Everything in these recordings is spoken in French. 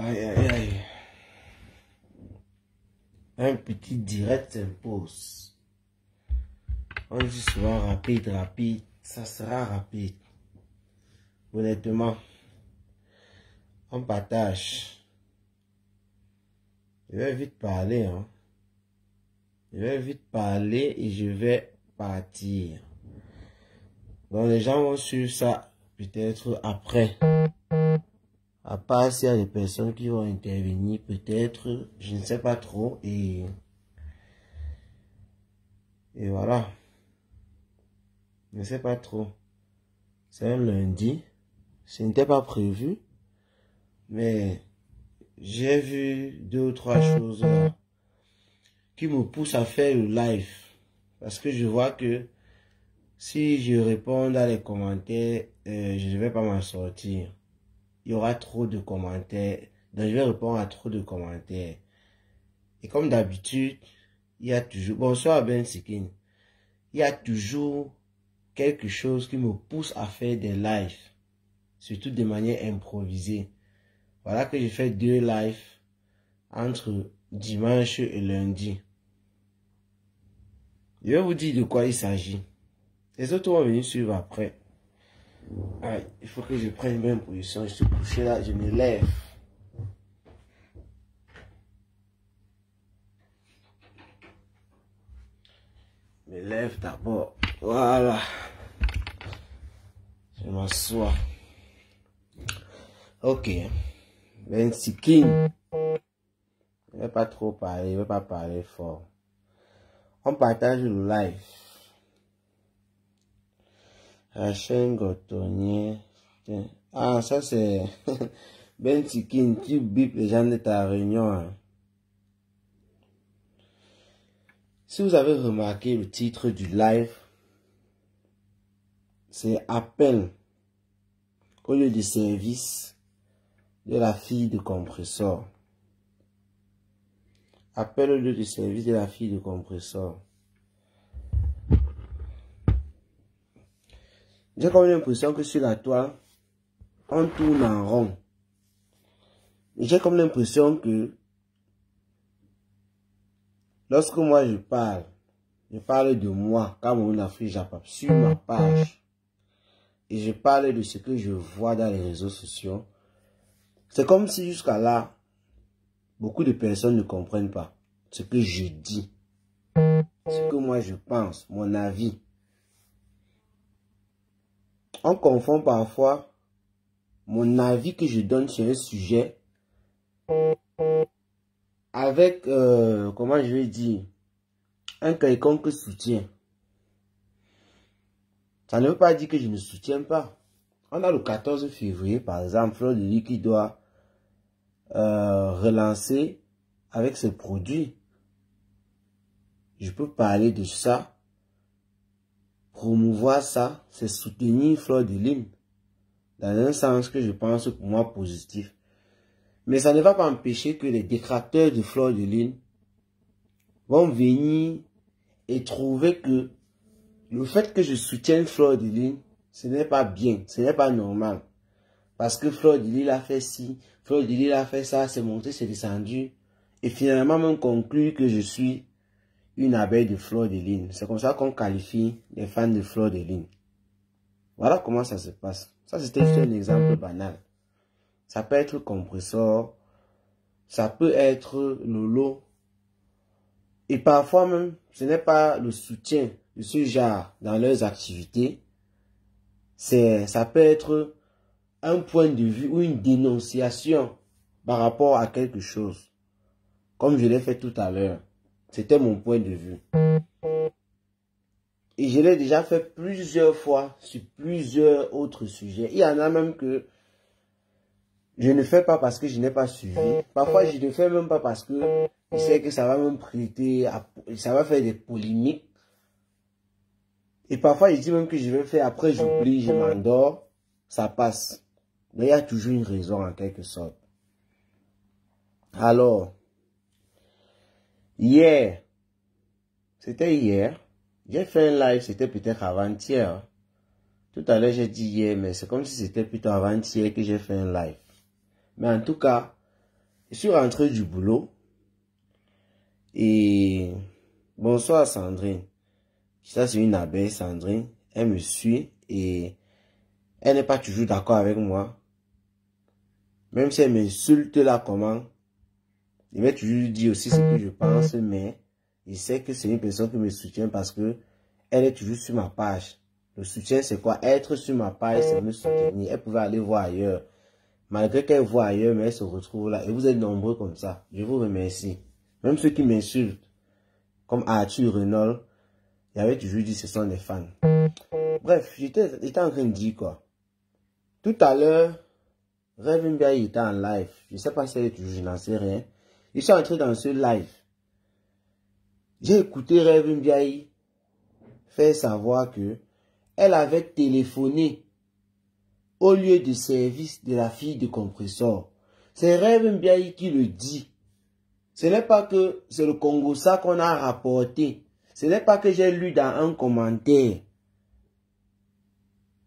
Aïe, aïe, aïe. Un petit direct s'impose. On dit souvent rapide, rapide. Ça sera rapide. Honnêtement, on partage. Je vais vite parler, hein. Je vais vite parler et je vais partir. Donc les gens vont suivre ça peut-être après. À part s'il y a des personnes qui vont intervenir, peut-être, je ne sais pas trop. Et voilà. Je ne sais pas trop. C'est un lundi. Ce n'était pas prévu. Mais j'ai vu 2 ou 3 choses qui me poussent à faire le live. Parce que je vois que si je réponds dans les commentaires, je ne vais pas m'en sortir. Il y aura trop de commentaires. Donc je vais répondre à trop de commentaires. Et comme d'habitude, il y a toujours... Bonsoir Ben Sikin. Il y a toujours quelque chose qui me pousse à faire des lives. Surtout de manière improvisée. Voilà que j'ai fait 2 lives entre dimanche et lundi. Je vais vous dire de quoi il s'agit. Les autres vont venir suivre après. Allez, il faut que je prenne une bonne position. Je suis couché là, je me lève. Je me lève d'abord. Voilà. Je m'assois. Ok. Ben Sikin. Je ne vais pas trop parler, je ne vais pas parler fort. On partage le live. Rachel Gotonnier. Ah, ça c'est Ben Sikin, tu bipes les gens de ta réunion. Hein. Si vous avez remarqué le titre du live, c'est appel au lieu de service de la fille de compresseur. Appel au lieu de service de la fille de compresseur. J'ai comme l'impression que sur la toile, on tourne en rond. J'ai comme l'impression que lorsque moi je parle de moi, Cameroun Afrique Japap, sur ma page, et je parle de ce que je vois dans les réseaux sociaux, c'est comme si jusqu'à là, beaucoup de personnes ne comprennent pas ce que je dis, ce que moi je pense, mon avis. On confond parfois mon avis que je donne sur un sujet avec, comment je vais dire, un quelconque soutien. Ça ne veut pas dire que je ne soutiens pas. On a le 14 février, par exemple, Fleur de Lys qui doit relancer avec ses produits. Je peux parler de ça, promouvoir ça, c'est soutenir Fleur de Lys dans un sens que je pense pour moi positif. Mais ça ne va pas empêcher que les détracteurs de Fleur de Lys vont venir et trouver que le fait que je soutienne Fleur de Lys, ce n'est pas bien, ce n'est pas normal. Parce que Fleur de Lys a fait ci, Fleur de Lys a fait ça, c'est monté, c'est descendu. Et finalement même conclure que je suis une abeille de Fleur de Lys. C'est comme ça qu'on qualifie les fans de Fleur de Lys. Voilà comment ça se passe. Ça c'était juste un exemple banal. Ça peut être compresseur, ça peut être Lolo. Et parfois même, ce n'est pas le soutien de ce genre dans leurs activités. Ça peut être un point de vue ou une dénonciation par rapport à quelque chose. Comme je l'ai fait tout à l'heure. C'était mon point de vue. Et je l'ai déjà fait plusieurs fois sur plusieurs autres sujets. Il y en a même que je ne fais pas parce que je n'ai pas suivi. Parfois, je ne fais même pas parce que je sais que ça va me prêter, ça va faire des polémiques. Et parfois, je dis même que je vais faire, après j'oublie, je m'endors, ça passe. Mais il y a toujours une raison en quelque sorte. Alors, hier, c'était hier, j'ai fait un live, c'était peut-être avant-hier. Tout à l'heure, j'ai dit hier, mais c'est comme si c'était plutôt avant-hier que j'ai fait un live. Mais en tout cas, Je suis rentré du boulot. Et bonsoir Sandrine. Ça c'est une abeille Sandrine. Elle me suit et elle n'est pas toujours d'accord avec moi. Même si elle m'insulte là comment. Je vais toujours dire aussi ce que je pense, mais je sais que c'est une personne qui me soutient parce que elle est toujours sur ma page. Le soutien c'est quoi? Être sur ma page c'est me soutenir. Elle pouvait aller voir ailleurs. Malgré qu'elle voit ailleurs, mais elle se retrouve là. Et vous êtes nombreux comme ça. Je vous remercie. Même ceux qui m'insultent, comme Arthur Renault, il avait toujours dit que ce sont des fans. Bref, j'étais en train de dire quoi. Tout à l'heure, Rev Mbiaye était en live. Je ne sais pas si elle est toujours, je n'en sais rien. Je suis entré dans ce live. J'ai écouté Rev Mbiaye faire savoir que elle avait téléphoné au lieu de service de la fille de compresseur. C'est Rev Mbiaye qui le dit. Ce n'est pas que c'est le Congo ça qu'on a rapporté. Ce n'est pas que j'ai lu dans un commentaire.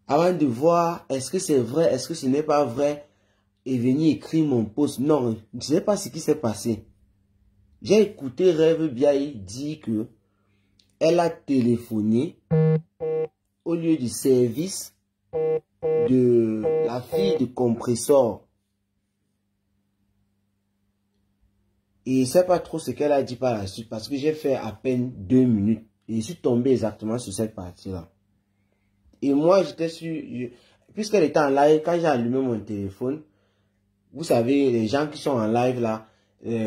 Avant de voir est-ce que c'est vrai, est-ce que ce n'est pas vrai, et venir écrire mon post. Non, je ne sais pas ce qui s'est passé. J'ai écouté Rev Mbiaye dire que elle a téléphoné au lieu du service de la fille de compresseur. Et je ne sais pas trop ce qu'elle a dit par la suite parce que j'ai fait à peine 2 minutes. Et je suis tombé exactement sur cette partie-là. Et moi, j'étais sur... Puisqu'elle était en live, quand j'ai allumé mon téléphone, vous savez, les gens qui sont en live là,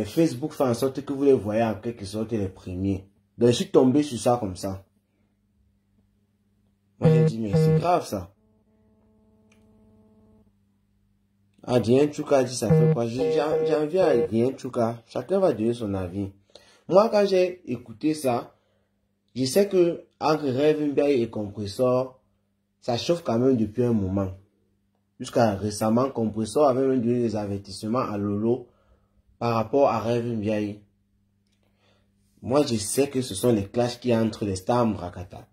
Facebook fait en sorte que vous les voyez en quelque sorte les premiers. Donc, je suis tombé sur ça comme ça. Moi, j'ai dit, mais c'est grave ça. Adrien Chouka dit ça fait quoi? J'en viens à Adrien Chouka. Chacun va donner son avis. Moi, quand j'ai écouté ça, je sais que entre Rev Mbiaye et Compressor, ça chauffe quand même depuis un moment. Jusqu'à récemment, Compressor avait même donné des avertissements à Lolo par rapport à Rev Mbiaye. Moi, je sais que ce sont les clashs qui entre les stars Mbrakata.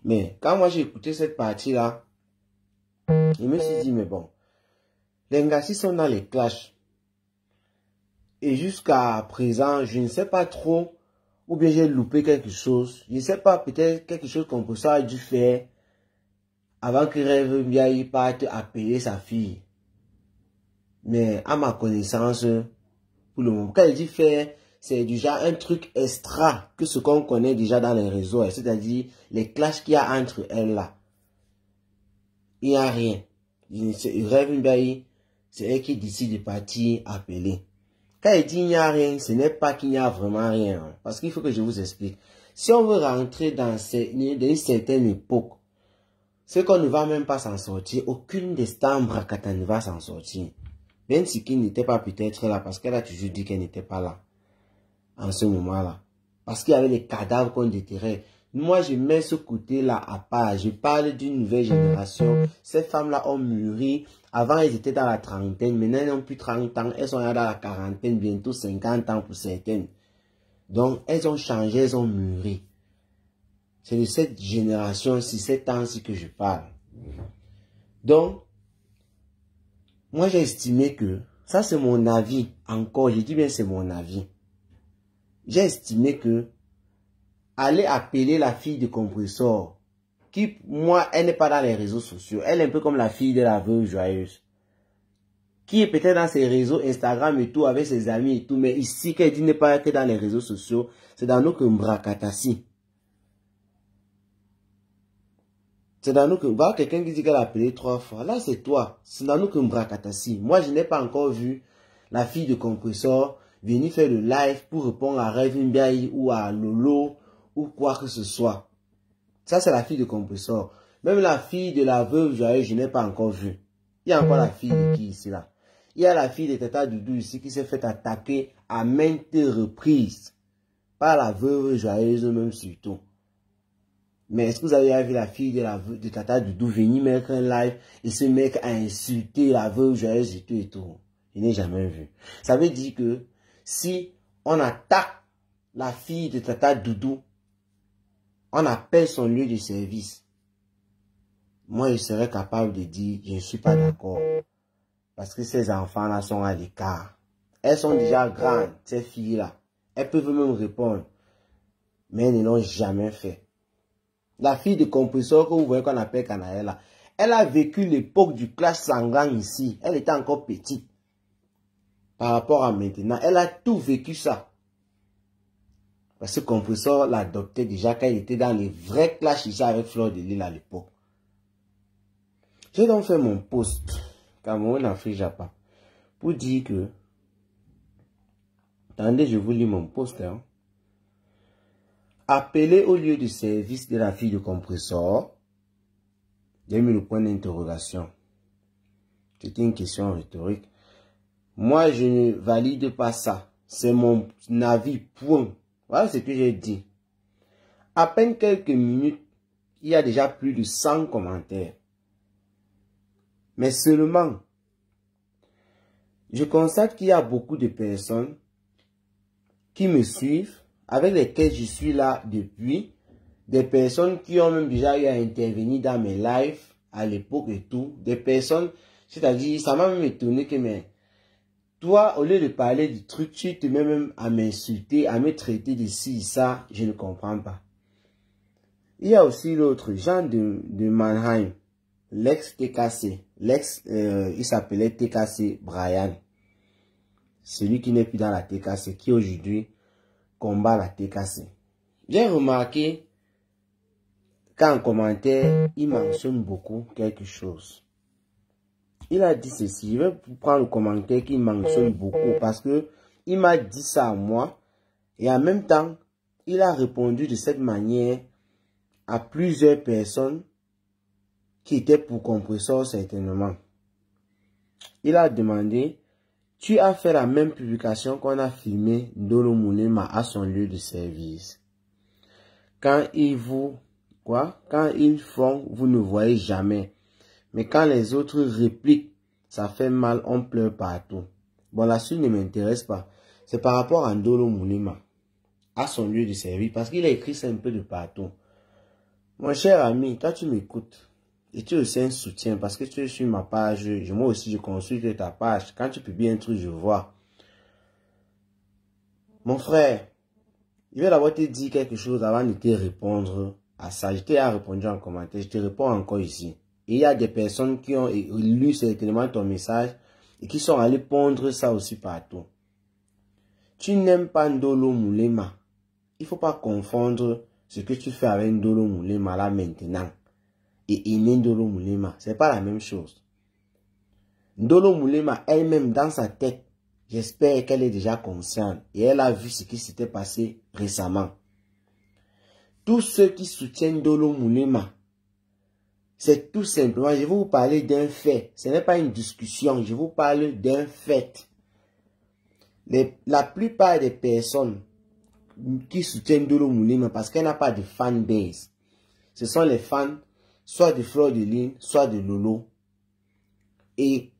Mais quand moi j'ai écouté cette partie-là, je me suis dit, mais bon, les Ngassi sont dans les clashs. Et jusqu'à présent, je ne sais pas trop, ou bien j'ai loupé quelque chose. Je ne sais pas, peut-être quelque chose Compressor a dû faire avant que Rev Mbiaye parte appeler sa fille. Mais à ma connaissance, pour le moment, quand il dit faire, c'est déjà un truc extra que ce qu'on connaît déjà dans les réseaux, c'est-à-dire les clashs qu'il y a entre elles là. Il n'y a rien. Rev Mbiaye, c'est elle qui décide de partir appeler. Quand il dit il n'y a rien, ce n'est pas qu'il n'y a vraiment rien. Hein, parce qu'il faut que je vous explique. Si on veut rentrer dans une certaine époque, c'est qu'on ne va même pas s'en sortir. Aucune des stars Mbrakata ne va s'en sortir. Même si qui n'était pas peut-être là, parce qu'elle a toujours dit qu'elle n'était pas là. En ce moment-là. Parce qu'il y avait les cadavres qu'on déterrait. Moi, je mets ce côté-là à part. Je parle d'une nouvelle génération. Ces femmes-là ont mûri. Avant, elles étaient dans la trentaine. Maintenant, elles n'ont plus 30 ans. Elles sont là dans la quarantaine, bientôt 50 ans pour certaines. Donc, elles ont changé, elles ont mûri. C'est de cette génération-ci, cet temps-ci que je parle. Donc, moi, j'ai estimé que, ça c'est mon avis, encore, je dis bien c'est mon avis. J'ai estimé que, aller appeler la fille de Compressor, qui, moi, elle n'est pas dans les réseaux sociaux, elle est un peu comme la fille de la veuve joyeuse, qui est peut-être dans ses réseaux Instagram et tout, avec ses amis et tout, mais ici, qu'elle dit n'est pas que dans les réseaux sociaux, c'est dans nos Mbrakatasi. C'est dans nous que, voilà quelqu'un qui dit qu'elle a appelé 3 fois. Là, c'est toi. C'est dans nous que Mbrakatasi. Moi, je n'ai pas encore vu la fille de Compressor venir faire le live pour répondre à Rev Mbiaye ou à Lolo ou quoi que ce soit. Ça, c'est la fille de Compressor. Même la fille de la veuve joyeuse, je n'ai pas encore vu. Il y a encore la fille de qui ici, là? Il y a la fille de Tata Doudou ici qui s'est fait attaquer à maintes reprises par la veuve joyeuse même surtout. Mais est-ce que vous avez vu la fille de Tata Doudou venir mettre un live et ce mec a insulté la veuve joyeuse et tout? Je n'ai jamais vu. Ça veut dire que si on attaque la fille de Tata Doudou, on appelle son lieu de service. Moi, je serais capable de dire, je ne suis pas d'accord. Parce que ces enfants-là sont à l'écart. Elles sont déjà grandes, ces filles-là. Elles peuvent même répondre. Mais elles ne l'ont jamais fait. La fille de compresseur que vous voyez qu'on appelle Canaëlla, elle a vécu l'époque du clash sanglant ici. Elle était encore petite. Par rapport à maintenant, elle a tout vécu ça. Parce que compresseur l'adoptait déjà quand il était dans les vrais clashs ici avec Fleur de Lys à l'époque. J'ai donc fait mon post, Cameroun, Afrique, Japon, pour dire que, attendez, je vous lis mon post, hein. Appelez au lieu de service de la fille de compresseur. J'ai mis le point d'interrogation. C'était une question rhétorique. Moi, je ne valide pas ça. C'est mon avis, point. Voilà ce que j'ai dit. À peine quelques minutes, il y a déjà plus de 100 commentaires. Mais seulement, je constate qu'il y a beaucoup de personnes qui me suivent, avec lesquelles je suis là depuis, des personnes qui ont même déjà eu à intervenir dans mes lives à l'époque et tout, des personnes, c'est-à-dire, ça m'a même étonné que, mais, toi, au lieu de parler du truc, tu te mets même à m'insulter, à me traiter de ci, ça, je ne comprends pas. Il y a aussi l'autre, Jean de Mannheim, l'ex-TKC, il s'appelait TKC Brian. Celui qui n'est plus dans la TKC, qui aujourd'hui combat la TKC. J'ai remarqué qu'en commentaire, il mentionne beaucoup quelque chose. Il a dit ceci, je vais prendre le commentaire qu'il mentionne beaucoup parce que il m'a dit ça à moi et en même temps, il a répondu de cette manière à plusieurs personnes qui étaient pour compresseur certainement. Il a demandé, tu as fait la même publication qu'on a filmé Ndolo Moulema à son lieu de service. Quand ils font, vous ne voyez jamais. Mais quand les autres répliquent, ça fait mal, on pleure partout. Bon, la suite ne m'intéresse pas. C'est par rapport à Ndolo Moulema, à son lieu de service, parce qu'il a écrit ça un peu de partout. Mon cher ami, toi tu m'écoutes, et tu es aussi un soutien, parce que tu es sur ma page, moi aussi je consulte ta page. Quand tu publies un truc, je vois. Mon frère, je vais d'abord te dire quelque chose avant de te répondre à ça. Je t'ai répondu en commentaire, je te réponds encore ici. Et il y a des personnes qui ont lu certainement ton message et qui sont allées pondre ça aussi partout. Tu n'aimes pas Ndolo Moulema. Il ne faut pas confondre ce que tu fais avec Ndolo Moulema là maintenant et aimer Ndolo Moulema. Ce n'est pas la même chose. Ndolo Moulema elle-même dans sa tête, j'espère qu'elle est déjà consciente et elle a vu ce qui s'était passé récemment. Tous ceux qui soutiennent Ndolo Moulema, c'est tout simplement, je vais vous parler d'un fait. Ce n'est pas une discussion, je vous parle d'un fait. La plupart des personnes qui soutiennent Ndolo Moulema parce qu'elle n'a pas de fanbase, ce sont les fans soit de Fleur de Lys, soit de Lolo. Et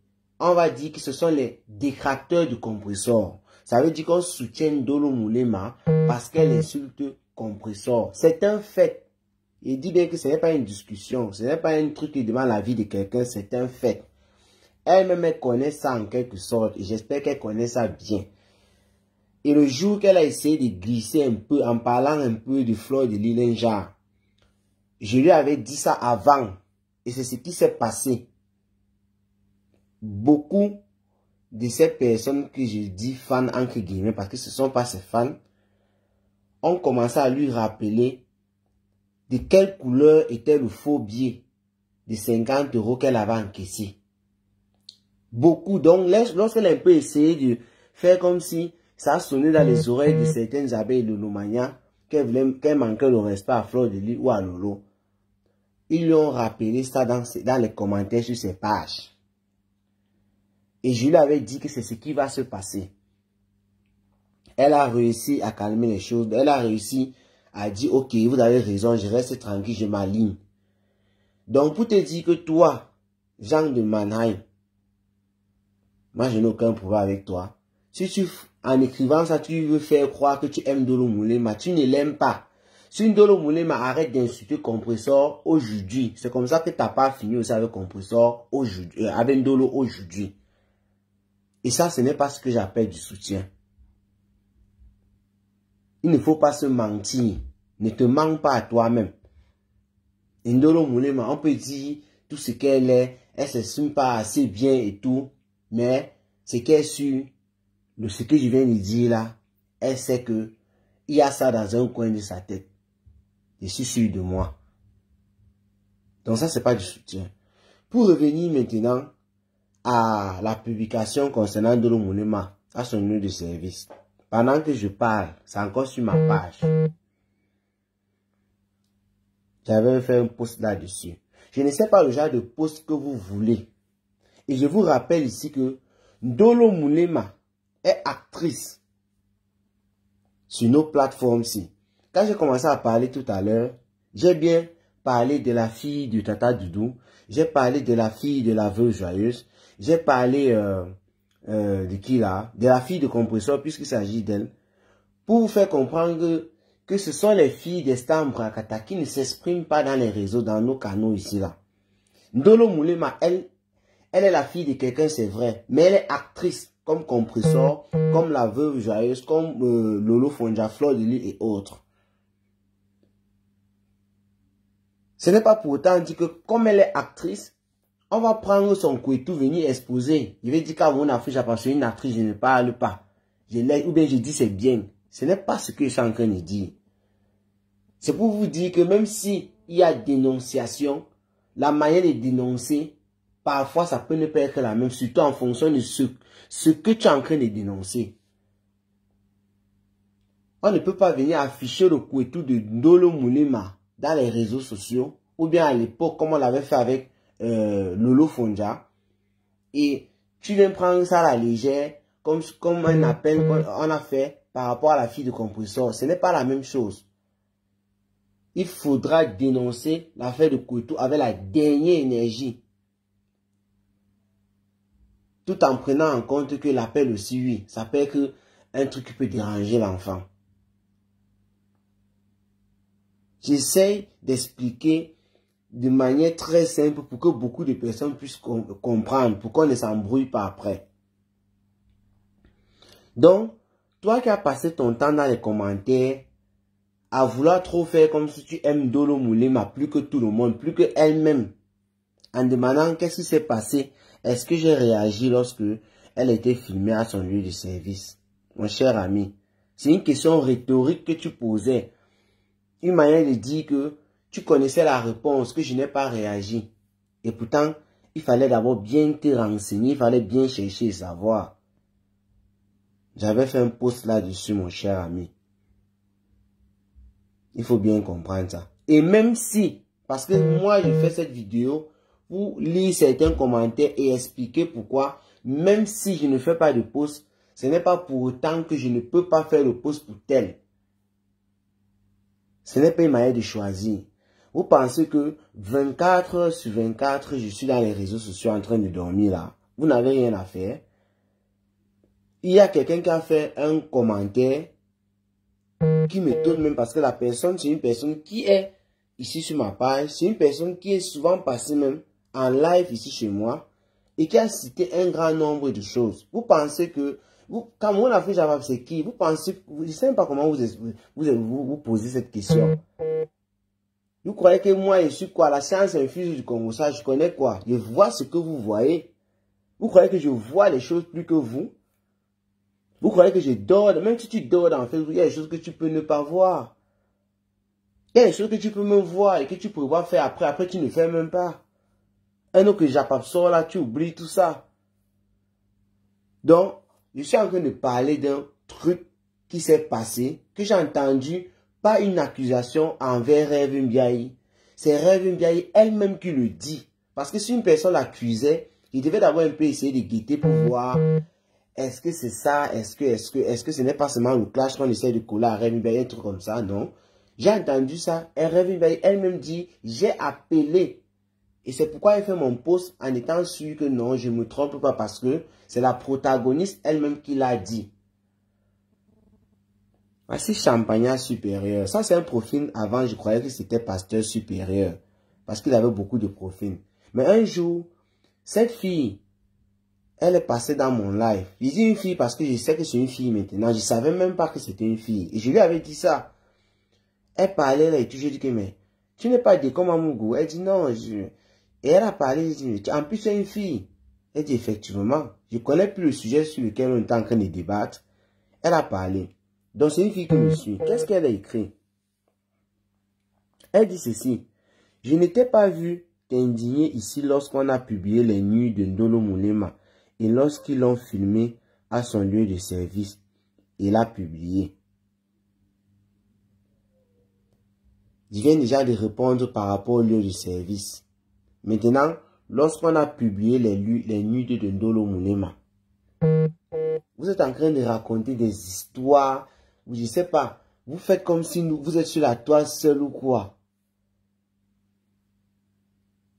on va dire que ce sont les détracteurs du compresseur. Ça veut dire qu'on soutient Ndolo Moulema parce qu'elle insulte compresseur. C'est un fait. Il dit bien que ce n'est pas une discussion, ce n'est pas un truc qui demande la vie de quelqu'un, c'est un fait. Elle-même, elle connaît ça en quelque sorte, et j'espère qu'elle connaît ça bien. Et le jour qu'elle a essayé de glisser un peu, en parlant un peu de Fleur de Lys, genre, je lui avais dit ça avant, et c'est ce qui s'est passé. Beaucoup de ces personnes que je dis fans, entre guillemets, parce que ce ne sont pas ses fans, ont commencé à lui rappeler de quelle couleur était le faux billet de 50 € qu'elle avait encaissé. Beaucoup. Donc, lorsqu'elle a un peu essayé de faire comme si ça sonnait dans les oreilles de certaines abeilles de Lomagna, qu'elle manquait le respect à Fleur de Lys ou à Lolo, ils lui ont rappelé ça dans les commentaires sur ses pages. Et je lui avais dit que c'est ce qui va se passer. Elle a réussi à calmer les choses. Elle a réussi à dire, ok, vous avez raison, je reste tranquille, je m'aligne. Donc, pour te dire que toi, Jean de Mannheim, moi, je n'ai aucun problème avec toi. Si en écrivant ça, tu veux faire croire que tu aimes Ndolo Moulema, tu ne l'aimes pas. Si Ndolo Moulema arrête d'insulter compresseur aujourd'hui, c'est comme ça que tu n'as pas fini aussi avec compresseur aujourd'hui, avec Ndolo aujourd'hui. Et ça, ce n'est pas ce que j'appelle du soutien. Il ne faut pas se mentir. Ne te mens pas à toi-même. Ndolo Moulema, on peut dire tout ce qu'elle est, elle s'estime pas assez bien et tout, mais ce qu'elle est sûr, ce que je viens de dire là, elle sait que il y a ça dans un coin de sa tête. Je suis sûr de moi. Donc ça, c'est pas du soutien. Pour revenir maintenant à la publication concernant Ndolo Moulema, à son lieu de service. Pendant que je parle, c'est encore sur ma page. J'avais fait un post là-dessus. Je ne sais pas le genre de post que vous voulez. Et je vous rappelle ici que Ndolo Moulema est actrice sur nos plateformes-ci. Quand j'ai commencé à parler tout à l'heure, j'ai bien parlé de la fille du Tata Doudou. J'ai parlé de la fille de la veuve joyeuse. J'ai parlé de qui là? De la fille de Compresseur, puisqu'il s'agit d'elle. Pour vous faire comprendre que ce sont les filles des stars Mbrakata qui ne s'expriment pas dans les réseaux, dans nos canaux ici là. Ndolo Moulema, elle est la fille de quelqu'un, c'est vrai. Mais elle est actrice, comme Compresseur, comme la veuve joyeuse, comme Lolo Fonja, Fleur de Lys et autres. Ce n'est pas pour autant dit que comme elle est actrice, on va prendre son couetou, venir exposer. Je vais dire qu'à mon Afrique, parce que une actrice, je ne parle pas. Ou bien je dis c'est bien. Ce n'est pas ce que je suis en train de dire. C'est pour vous dire que même si il y a dénonciation, la manière de dénoncer, parfois ça peut ne pas être la même, surtout en fonction de ce que tu es en train de dénoncer. On ne peut pas venir afficher le couetou de Ndolo Moulema dans les réseaux sociaux, ou bien à l'époque, comme on l'avait fait avec Lolo Fonja, et tu viens prendre ça à la légère, comme un appel qu'on a fait par rapport à la fille de Compresseur. Ce n'est pas la même chose. Il faudra dénoncer l'affaire de couetou avec la dernière énergie. Tout en prenant en compte que l'appel aussi, oui, ça peut être un truc qui peut déranger l'enfant. J'essaie d'expliquer de manière très simple pour que beaucoup de personnes puissent comprendre, pour qu'on ne s'embrouille pas après. Donc, toi qui as passé ton temps dans les commentaires à vouloir trop faire comme si tu aimes Ndolo Moulema plus que tout le monde, plus que elle-même, en demandant qu'est-ce qui s'est passé, est-ce que j'ai réagi lorsque elle était filmée à son lieu de service? Mon cher ami, c'est une question rhétorique que tu posais. Une manière de dire que tu connaissais la réponse, que je n'ai pas réagi. Et pourtant, il fallait d'abord bien te renseigner, il fallait bien chercher et savoir. J'avais fait un post là-dessus, mon cher ami. Il faut bien comprendre ça. Et même si, parce que moi, je fais cette vidéo pour lire certains commentaires et expliquer pourquoi, même si je ne fais pas de post, ce n'est pas pour autant que je ne peux pas faire le post pour tel. Ce n'est pas une manière de choisir. Vous pensez que 24 heures sur 24, je suis dans les réseaux sociaux en train de dormir là. Vous n'avez rien à faire. Il y a quelqu'un qui a fait un commentaire qui m'étonne même parce que la personne, c'est une personne qui est ici sur ma page. C'est une personne qui est souvent passée même en live ici chez moi et qui a cité un grand nombre de choses. Vous pensez que, quand mon Afrique Java, c'est qui? Vous pensez, je ne sais pas comment vous posez cette question. Vous croyez que moi, je suis quoi? La science infuse du Congo, ça, je connais quoi? Je vois ce que vous voyez. Vous croyez que je vois les choses plus que vous? Vous croyez que je dors? Même si tu dors dans Facebook, il y a des choses que tu peux ne pas voir. Il y a des choses que tu peux même voir et que tu pourras faire après. Après, tu ne fais même pas. Un autre que j'absorbe là, tu oublies tout ça. Donc, je suis en train de parler d'un truc qui s'est passé, que j'ai entendu, pas une accusation envers Rêve Mbiaye. C'est Rêve Mbiaye elle-même qui le dit. Parce que si une personne l'accusait, il devait d'abord un peu essayer de guetter pour voir, est-ce que c'est ça, est-ce que ce n'est pas seulement le clash qu'on essaie de coller à Rêve Mbiaye, un truc comme ça, non. J'ai entendu ça, et Rêve Mbiaye elle-même dit, j'ai appelé. Et c'est pourquoi elle fait mon post en étant sûr que non, je ne me trompe pas parce que c'est la protagoniste elle-même qui l'a dit. Voici Champagnat supérieur. Ça, c'est un profil. Avant, je croyais que c'était pasteur supérieur. Parce qu'il avait beaucoup de profils. Mais un jour, cette fille Elle est passée dans mon live. Je dis une fille parce que je sais que c'est une fille maintenant. Je savais même pas que c'était une fille. Et je lui avais dit ça. Elle parlait là et tout. Je dis que mais tu n'es pas comme Amougou. Elle dit non. Et elle a parlé. Je dis, en plus tu es une fille. Elle dit effectivement. Je connais plus le sujet sur lequel on est en train de débattre. Elle a parlé. Donc c'est une fille qui me suit. Qu'est-ce qu'elle a écrit? Elle dit ceci. Je n'étais pas vu t'indigner ici lorsqu'on a publié les nuits de Ndolo Moulema et lorsqu'ils l'ont filmé à son lieu de service. Il l'a publié. Je viens déjà de répondre par rapport au lieu de service. Maintenant, lorsqu'on a publié les nuits de Ndolo Moulema, vous êtes en train de raconter des histoires, ou je sais pas, vous faites comme si vous êtes sur la toile seul ou quoi.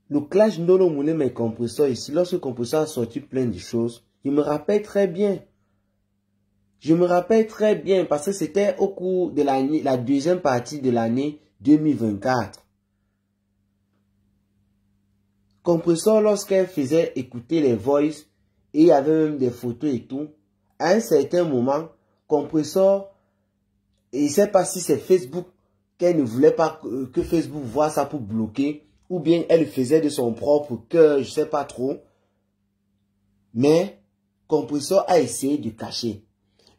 Le clash Ndolo Moulema et Compressor ici, lorsque Compressor a sorti plein de choses, je me rappelle très bien. Je me rappelle très bien parce que c'était au cours de l'année, la deuxième partie de l'année 2024. Compressor, lorsqu'elle faisait écouter les voices, et il y avait même des photos et tout, à un certain moment, Compressor, et je ne sais pas si c'est Facebook, qu'elle ne voulait pas que Facebook voit ça pour bloquer, ou bien elle le faisait de son propre cœur, je ne sais pas trop. Mais Compressor a essayé de cacher.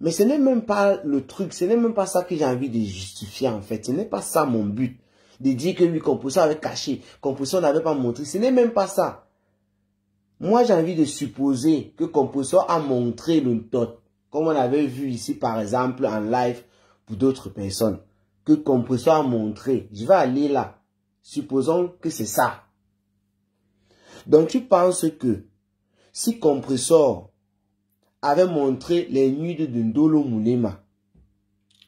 Mais ce n'est même pas le truc, ce n'est même pas ça que j'ai envie de justifier en fait. Ce n'est pas ça mon but. De dire que lui, Compressor avait caché, Compressor n'avait pas montré. Ce n'est même pas ça. Moi, j'ai envie de supposer que Compressor a montré le tot. Comme on avait vu ici, par exemple, en live pour d'autres personnes. Que Compressor a montré. Je vais aller là. Supposons que c'est ça. Donc, tu penses que si Compressor avait montré les nuits de Ndolo Moulema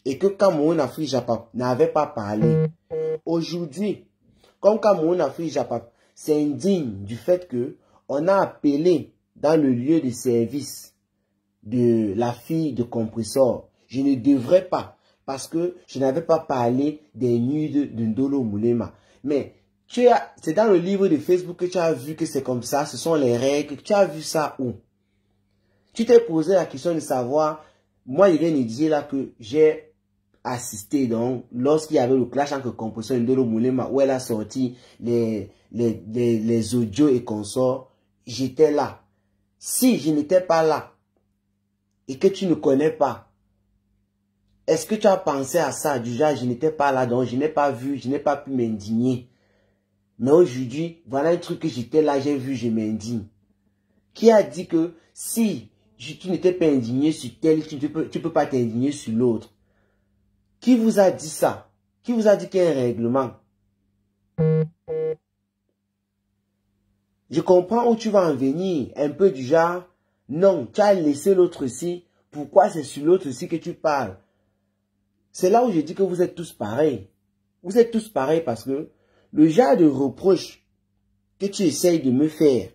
et que Cameroun Afrique Japap n'avait pas parlé, aujourd'hui, comme Cameroun Afrique Japap s'indigne du fait que on a appelé dans le lieu de service de la fille de Compressor, je ne devrais pas parce que je n'avais pas parlé des nuits de Ndolo Moulema. Mais c'est dans le livre de Facebook que tu as vu que c'est comme ça, ce sont les règles. Tu as vu ça où? Tu t'es posé la question de savoir, moi je viens de dire là que j'ai assisté donc lorsqu'il y avait le clash entre Compressor et Ndolo Moulema où elle a sorti les audios et consorts, j'étais là. Si je n'étais pas là et que tu ne connais pas, est-ce que tu as pensé à ça? Du genre, je n'étais pas là, donc je n'ai pas vu, je n'ai pas pu m'indigner. Mais aujourd'hui, voilà un truc que j'étais là, j'ai vu, je m'indigne. Qui a dit que si tu n'étais pas indigné sur tel, tu peux pas t'indigner sur l'autre? Qui vous a dit ça? Qui vous a dit qu'il y a un règlement? Je comprends où tu vas en venir. Un peu du genre, non, tu as laissé l'autre ici. Pourquoi c'est sur l'autre ici que tu parles? C'est là où je dis que vous êtes tous pareils. Vous êtes tous pareils parce que le genre de reproche que tu essayes de me faire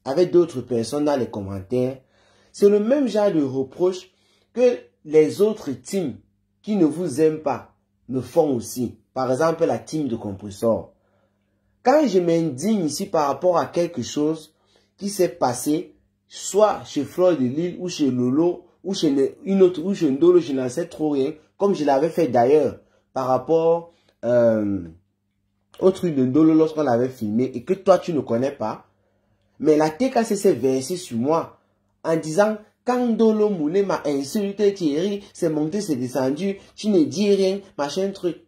avec d'autres personnes dans les commentaires, c'est le même genre de reproche que les autres teams qui ne vous aiment pas me font aussi. Par exemple, la team de Compressor. Quand je m'indigne ici par rapport à quelque chose qui s'est passé, soit chez Fleur de Lille ou chez Lolo, ou chez une autre, ou chez Ndolo, je n'en sais trop rien, comme je l'avais fait d'ailleurs par rapport au truc de Ndolo lorsqu'on l'avait filmé et que toi tu ne connais pas. Mais la TKC s'est versée sur moi en disant, quand Ndolo Moulema m'a insulté Thierry, c'est monté, c'est descendu, tu ne dis rien, machin truc.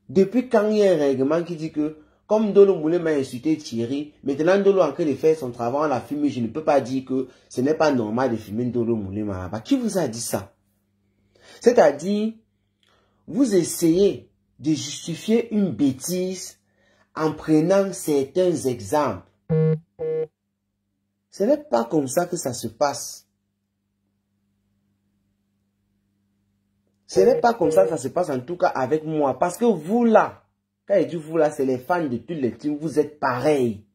Depuis quand il y a un règlement qui dit que, comme Ndolo Moulema m'a insulté Thierry, maintenant Ndolo est en train de faire son travail, on l'a filmé, je ne peux pas dire que ce n'est pas normal de filmer Ndolo Moulema. Bah, qui vous a dit ça? C'est-à-dire, vous essayez de justifier une bêtise en prenant certains exemples. Ce n'est pas comme ça que ça se passe. Ce n'est pas comme ça que ça se passe en tout cas avec moi. Parce que vous là, quand je dis vous là, c'est les fans de toutes les teams, vous êtes pareils.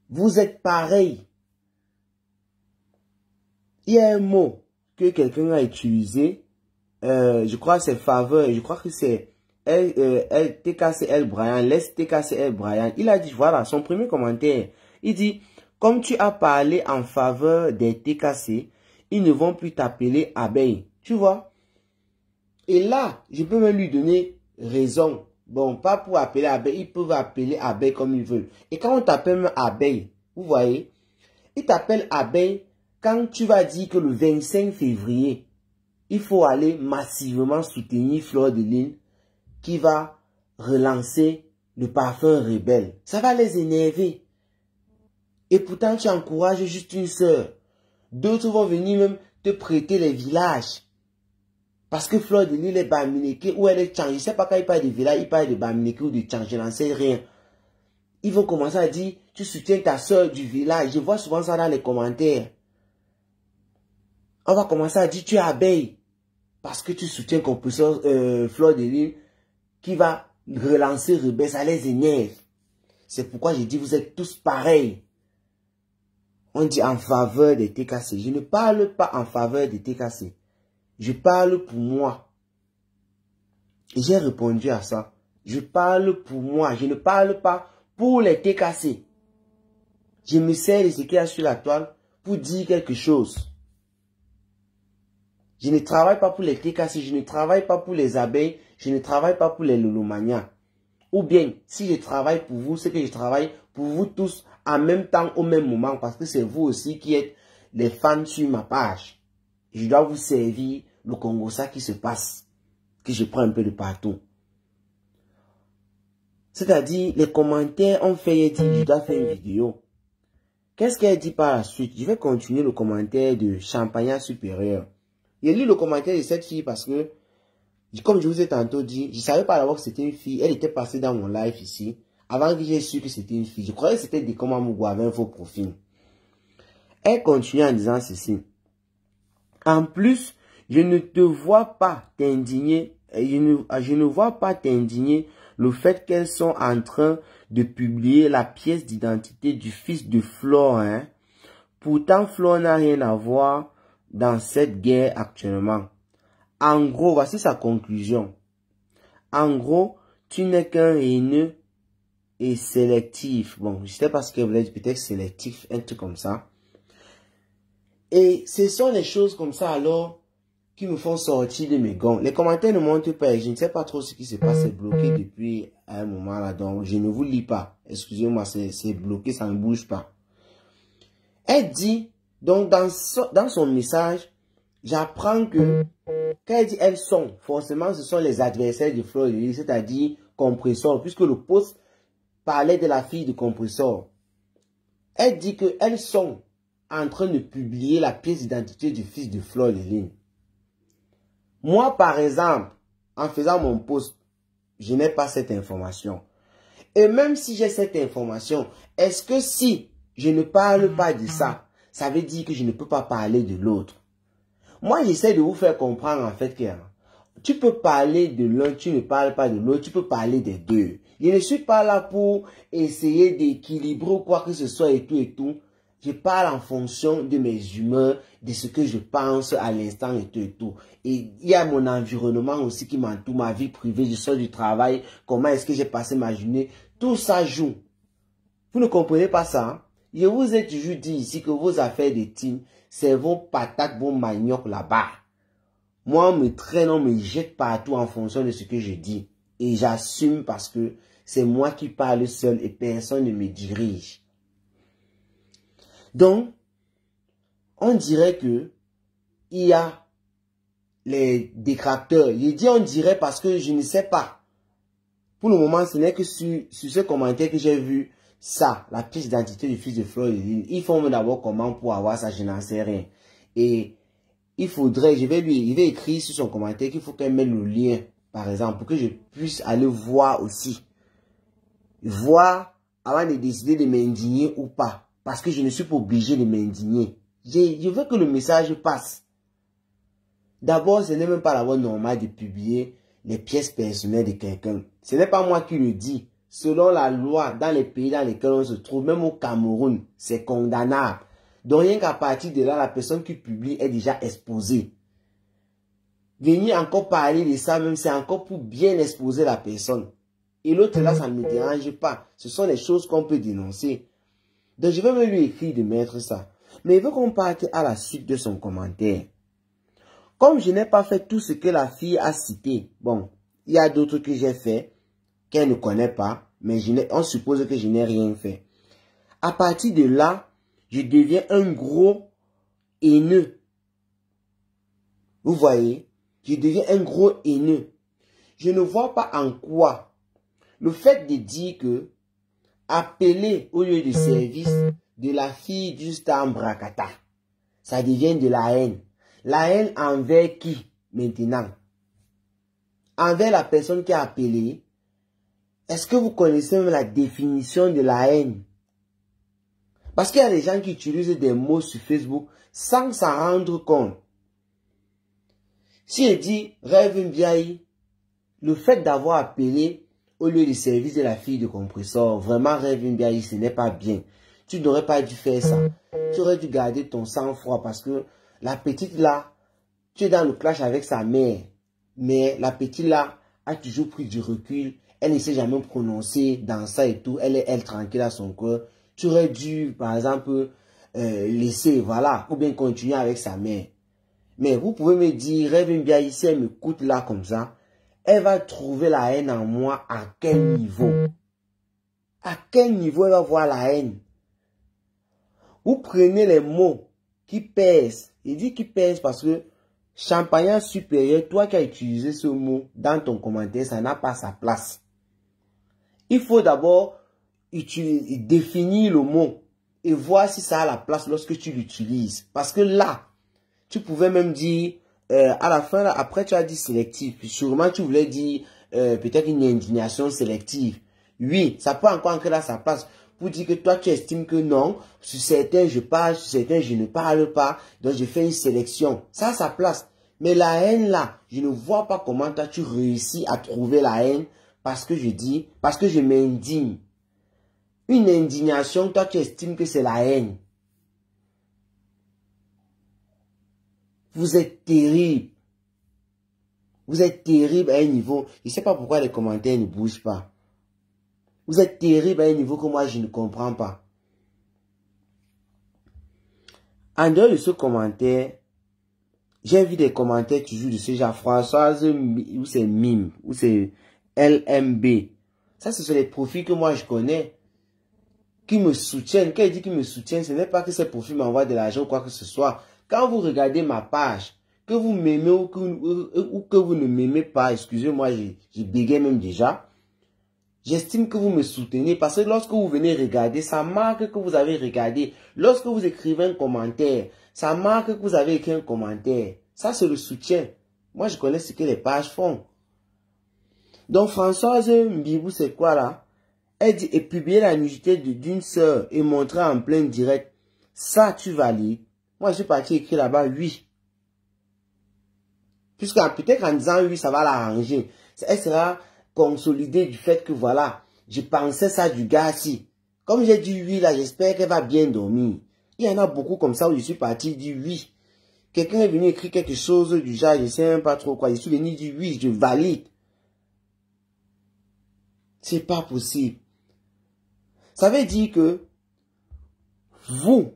Vous êtes pareils. Il y a un mot que quelqu'un a utilisé. Je crois que c'est faveur. Je crois que c'est TKCL Brian. Laisse TKCL Brian. Il a dit, voilà, son premier commentaire. Il dit, comme tu as parlé en faveur des TKC, ils ne vont plus t'appeler abeille. Tu vois? Et là, je peux même lui donner raison. Bon, pas pour appeler abeille, ils peuvent appeler abeille comme ils veulent. Et quand on t'appelle même abeille, vous voyez, ils t'appellent abeille quand tu vas dire que le 25 février, il faut aller massivement soutenir Fleur de Lys qui va relancer le parfum rebelle. Ça va les énerver. Et pourtant, tu encourages juste une sœur. D'autres vont venir même te prêter les villages. Parce que Fleur de Lys est Bamileke ou elle est Tchang. Je ne sais pas quand il parle de village, il parle de Bamileke ou de Tchang. Je n'en sais rien. Ils vont commencer à dire, tu soutiens ta sœur du village. Je vois souvent ça dans les commentaires. On va commencer à dire, tu es abeille. Parce que tu soutiens compresseur Fleur de Lys qui va relancer rebelle. Ça les énerve. C'est pourquoi je dis, vous êtes tous pareils. On dit en faveur des TKC. Je ne parle pas en faveur des TKC. Je parle pour moi. Et j'ai répondu à ça. Je parle pour moi. Je ne parle pas pour les TKC. Je me sers de ce qu'il y a sur la toile pour dire quelque chose. Je ne travaille pas pour les TKC. Je ne travaille pas pour les abeilles. Je ne travaille pas pour les lolomanias. Ou bien, si je travaille pour vous, c'est que je travaille pour vous tous en même temps, au même moment. Parce que c'est vous aussi qui êtes les fans sur ma page. Je dois vous servir le Congo, ça qui se passe. Que je prends un peu de partout. C'est-à-dire, les commentaires ont fait dire, je dois faire une vidéo. Qu'est-ce qu'elle dit par la suite? Je vais continuer le commentaire de Champagnat Supérieur. J'ai lu le commentaire de cette fille parce que, comme je vous ai tantôt dit, je ne savais pas d'abord que c'était une fille. Elle était passée dans mon live ici. Avant que j'ai su que c'était une fille. Je croyais que c'était des comment Mougou avec un faux profil. Elle continue en disant ceci. En plus, je ne te vois pas t'indigner. Je ne vois pas t'indigner le fait qu'elles sont en train de publier la pièce d'identité du fils de Flore. Hein. Pourtant, Flore n'a rien à voir dans cette guerre actuellement. En gros, voici sa conclusion. En gros, tu n'es qu'un haineux et sélectif. Bon, je sais pas ce qu'elle voulait dire, peut-être sélectif, un truc comme ça. Et ce sont les choses comme ça alors qui me font sortir de mes gonds. Les commentaires ne montrent pas, je ne sais pas trop ce qui se passe, c'est bloqué depuis un moment là, donc je ne vous lis pas. Excusez-moi, c'est bloqué, ça ne bouge pas. Elle dit, donc dans son message, j'apprends que, quand elle dit elles sont, forcément ce sont les adversaires de Fleur de Lys, c'est-à-dire Compressor, puisque le post parlait de la fille de Compressor. Elle dit que elles sont en train de publier la pièce d'identité du fils de Fleur de Lys. Moi, par exemple, en faisant mon post, je n'ai pas cette information. Et même si j'ai cette information, est-ce que si je ne parle pas de ça, ça veut dire que je ne peux pas parler de l'autre? Moi, j'essaie de vous faire comprendre en fait que tu peux parler de l'un, tu ne parles pas de l'autre, tu peux parler des deux. Je ne suis pas là pour essayer d'équilibrer ou quoi que ce soit et tout et tout. Je parle en fonction de mes humeurs, de ce que je pense à l'instant et tout et tout. Et il y a mon environnement aussi qui m'entoure, ma vie privée, je sors du travail, comment est-ce que j'ai passé ma journée. Tout ça joue. Vous ne comprenez pas ça, hein? Je vous ai toujours dit ici que vos affaires de team, c'est vos patates, vos maniocs là-bas. Moi, on me traîne, on me jette partout en fonction de ce que je dis. Et j'assume parce que c'est moi qui parle seul et personne ne me dirige. Donc, on dirait que il y a les détracteurs. Je dis on dirait parce que je ne sais pas. Pour le moment, ce n'est que sur ce commentaire que j'ai vu ça, la pièce d'identité du fils de Fleur de Lys. Ils font d'abord comment pour avoir ça, je n'en sais rien. Et il faudrait, il va écrire sur son commentaire qu'il faut qu'elle mette le lien, par exemple, pour que je puisse aller voir aussi. Voir avant de décider de m'indigner ou pas. Parce que je ne suis pas obligé de m'indigner. Je veux que le message passe. D'abord, ce n'est même pas la voie normale de publier les pièces personnelles de quelqu'un. Ce n'est pas moi qui le dis. Selon la loi, dans les pays dans lesquels on se trouve, même au Cameroun, c'est condamnable. Donc rien qu'à partir de là, la personne qui publie est déjà exposée. Venir encore parler de ça, même c'est encore pour bien exposer la personne. Et l'autre là, ça ne me dérange pas. Ce sont les choses qu'on peut dénoncer. Donc, je vais me lui écrire de mettre ça. Mais il veut qu'on parte à la suite de son commentaire. Comme je n'ai pas fait tout ce que la fille a cité, bon, il y a d'autres que j'ai fait, qu'elle ne connaît pas, mais on suppose que je n'ai rien fait. À partir de là, je deviens un gros haineux. Vous voyez, je deviens un gros haineux. Je ne vois pas en quoi le fait de dire que appeler au lieu de service de la fille du star Mbrakata, ça devient de la haine. La haine envers qui maintenant? Envers la personne qui a appelé. Est-ce que vous connaissez même la définition de la haine? Parce qu'il y a des gens qui utilisent des mots sur Facebook sans s'en rendre compte. Si je dis rêve Mbiaye, le fait d'avoir appelé au lieu du service de la fille de compresseur, vraiment rêve Mbiaye, ce n'est pas bien. Tu n'aurais pas dû faire ça. Tu aurais dû garder ton sang-froid parce que la petite là, tu es dans le clash avec sa mère. Mais la petite là a toujours pris du recul. Elle ne s'est jamais prononcée dans ça et tout. Elle est tranquille à son cœur. Tu aurais dû, par exemple, laisser, voilà, ou bien continuer avec sa mère. Mais vous pouvez me dire, Rêve Mbiaye, si elle m'écoute là comme ça, elle va trouver la haine en moi à quel niveau? À quel niveau elle va voir la haine? Vous prenez les mots qui pèsent. Il dit qui pèsent parce que champagnat supérieur, toi qui as utilisé ce mot dans ton commentaire, ça n'a pas sa place. Il faut d'abord définir le mot et voir si ça a la place lorsque tu l'utilises. Parce que là, tu pouvais même dire, à la fin, là, après tu as dit sélectif. Puis sûrement tu voulais dire peut-être une indignation sélective. Oui, ça peut encore entrer dans sa place. Pour dire que toi tu estimes que non, sur certains je parle, sur certains je ne parle pas, donc je fais une sélection. Ça a sa place. Mais la haine là, je ne vois pas comment toi tu réussis à trouver la haine parce que je m'indigne. Une indignation, toi tu estimes que c'est la haine. Vous êtes terrible. Vous êtes terrible à un niveau. Je ne sais pas pourquoi les commentaires ne bougent pas. Vous êtes terrible à un niveau que moi je ne comprends pas. En dehors de ce commentaire, j'ai vu des commentaires toujours de ce genre. Françoise, ou c'est Mime, ou c'est LMB. Ça, ce sont les profils que moi je connais. Qui me soutiennent. Quand il dit qu'ils me soutiennent, ce n'est pas que ces profils m'envoient de l'argent ou quoi que ce soit. Quand vous regardez ma page, que vous m'aimez ou que vous ne m'aimez pas, excusez-moi, je bégaye même déjà. J'estime que vous me soutenez parce que lorsque vous venez regarder, ça marque que vous avez regardé. Lorsque vous écrivez un commentaire, ça marque que vous avez écrit un commentaire. Ça, c'est le soutien. Moi, je connais ce que les pages font. Donc, Françoise Mbibou, c'est quoi là? Elle dit, et publier la nudité d'une sœur et montrer en plein direct. Ça, tu valides. Moi, je suis parti écrire là-bas, oui. Puisque peut-être en disant oui, ça va l'arranger. Elle sera consolidée du fait que voilà, je pensais ça du gars-ci. Comme j'ai dit oui, là, j'espère qu'elle va bien dormir. Il y en a beaucoup comme ça où je suis parti dire oui. Quelqu'un est venu écrire quelque chose du genre, je ne sais même pas trop quoi. Je suis venu dire oui, je valide. C'est pas possible. Ça veut dire que vous,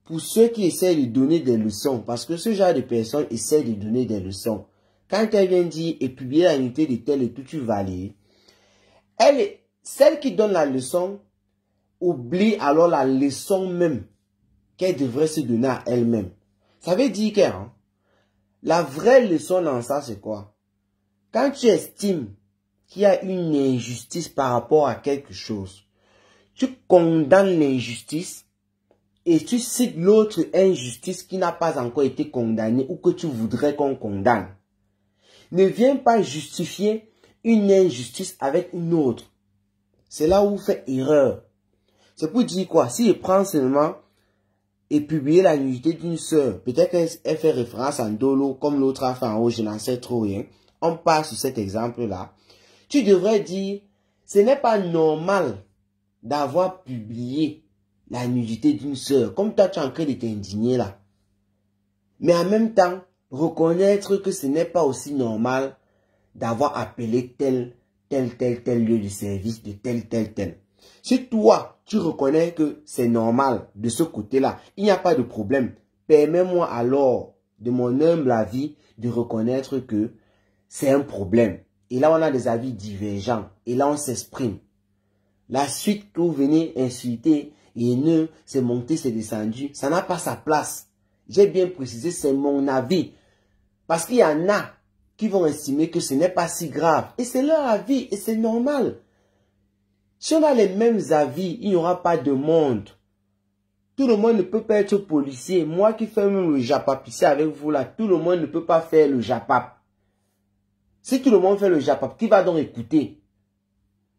pour ceux qui essaient de donner des leçons, parce que ce genre de personnes essaient de donner des leçons, quand elle vient dire et publier la unité de tel et tout, tu valides, celle qui donne la leçon oublie alors la leçon même qu'elle devrait se donner à elle-même. Ça veut dire que la vraie leçon dans ça, c'est quoi? Quand tu estimes qu'il y a une injustice par rapport à quelque chose, tu condamnes l'injustice et tu cites l'autre injustice qui n'a pas encore été condamnée ou que tu voudrais qu'on condamne. Ne viens pas justifier une injustice avec une autre. C'est là où vous faites erreur. C'est pour dire quoi? Si je prends seulement et publier la nudité d'une sœur, peut-être qu'elle fait référence à Ndolo comme l'autre a fait en haut, je n'en sais trop rien. On part sur cet exemple-là. Tu devrais dire, ce n'est pas normal d'avoir publié la nudité d'une sœur, comme toi tu es en train de t'indigner là. Mais en même temps, reconnaître que ce n'est pas aussi normal d'avoir appelé tel lieu de service de tel. Si toi, tu reconnais que c'est normal de ce côté-là. Il n'y a pas de problème. Permets-moi alors, de mon humble avis, de reconnaître que c'est un problème. Et là, on a des avis divergents. Et là, on s'exprime. La suite que vous venez insulter, haineux, c'est monté, c'est descendu, ça n'a pas sa place. J'ai bien précisé, c'est mon avis. Parce qu'il y en a qui vont estimer que ce n'est pas si grave. Et c'est leur avis, et c'est normal. Si on a les mêmes avis, il n'y aura pas de monde. Tout le monde ne peut pas être policier. Moi qui fais même le japap ici avec vous là, tout le monde ne peut pas faire le japap. Si tout le monde fait le japap, qui va donc écouter?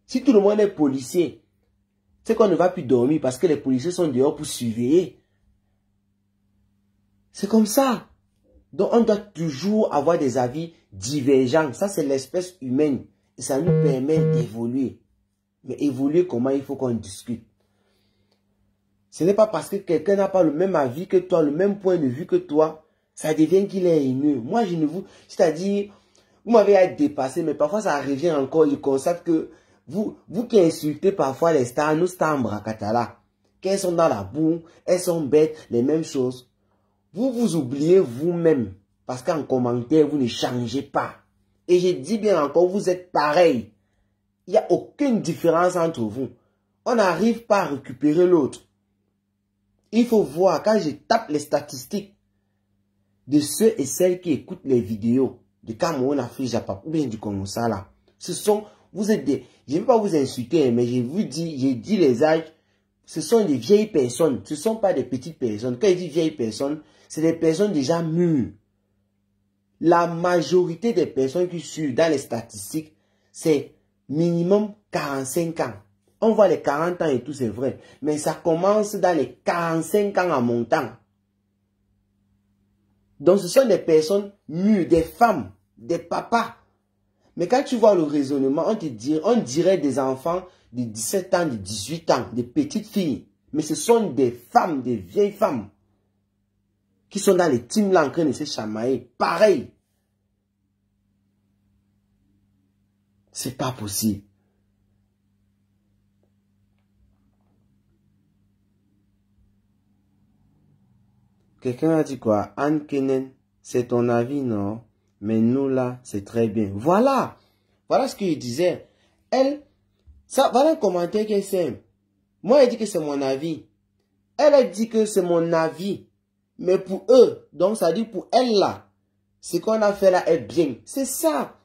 Si tout le monde est policier, c'est qu'on ne va plus dormir parce que les policiers sont dehors pour surveiller. C'est comme ça. Donc on doit toujours avoir des avis divergents. Ça c'est l'espèce humaine. Et ça nous permet d'évoluer. Mais évoluer comment? Il faut qu'on discute. Ce n'est pas parce que quelqu'un n'a pas le même avis que toi, le même point de vue que toi, ça devient qu'il est haineux. Moi je ne vous... C'est-à-dire, vous m'avez dépassé, mais parfois ça revient encore. Je constate que vous qui insultez parfois les stars, nos stars Mbrakatala, qu'elles sont dans la boue, elles sont bêtes, les mêmes choses. Vous vous oubliez vous-même. Parce qu'en commentaire, vous ne changez pas. Et je dis bien encore, vous êtes pareil. Il n'y a aucune différence entre vous. On n'arrive pas à récupérer l'autre. Il faut voir, quand je tape les statistiques de ceux et celles qui écoutent les vidéos de Cameroun, Afrique, Japon, ou bien du Congo, ça là. Ce sont, vous êtes des, je ne vais pas vous insulter, mais j'ai dit les âges, ce sont des vieilles personnes, ce ne sont pas des petites personnes. Quand je dis vieilles personnes, c'est des personnes déjà mûres. La majorité des personnes qui suivent dans les statistiques, c'est minimum 45 ans. On voit les 40 ans et tout, c'est vrai. Mais ça commence dans les 45 ans en montant. Donc ce sont des personnes mûres, des femmes, des papas. Mais quand tu vois le raisonnement, on dirait des enfants de 17 ans, de 18 ans, des petites filles. Mais ce sont des femmes, des vieilles femmes, qui sont dans les teams là en train de se chamailler. Pareil. C'est pas possible. Quelqu'un a dit quoi? Anne Kenen, c'est ton avis, non? Mais nous là, c'est très bien. Voilà. Voilà ce que je disais. Elle, ça, voilà un commentaire qu'elle sème. Moi, elle dit que c'est mon avis. Elle a dit que c'est mon avis. Mais pour eux, donc ça dit pour elle là, ce qu'on a fait là est bien. C'est ça.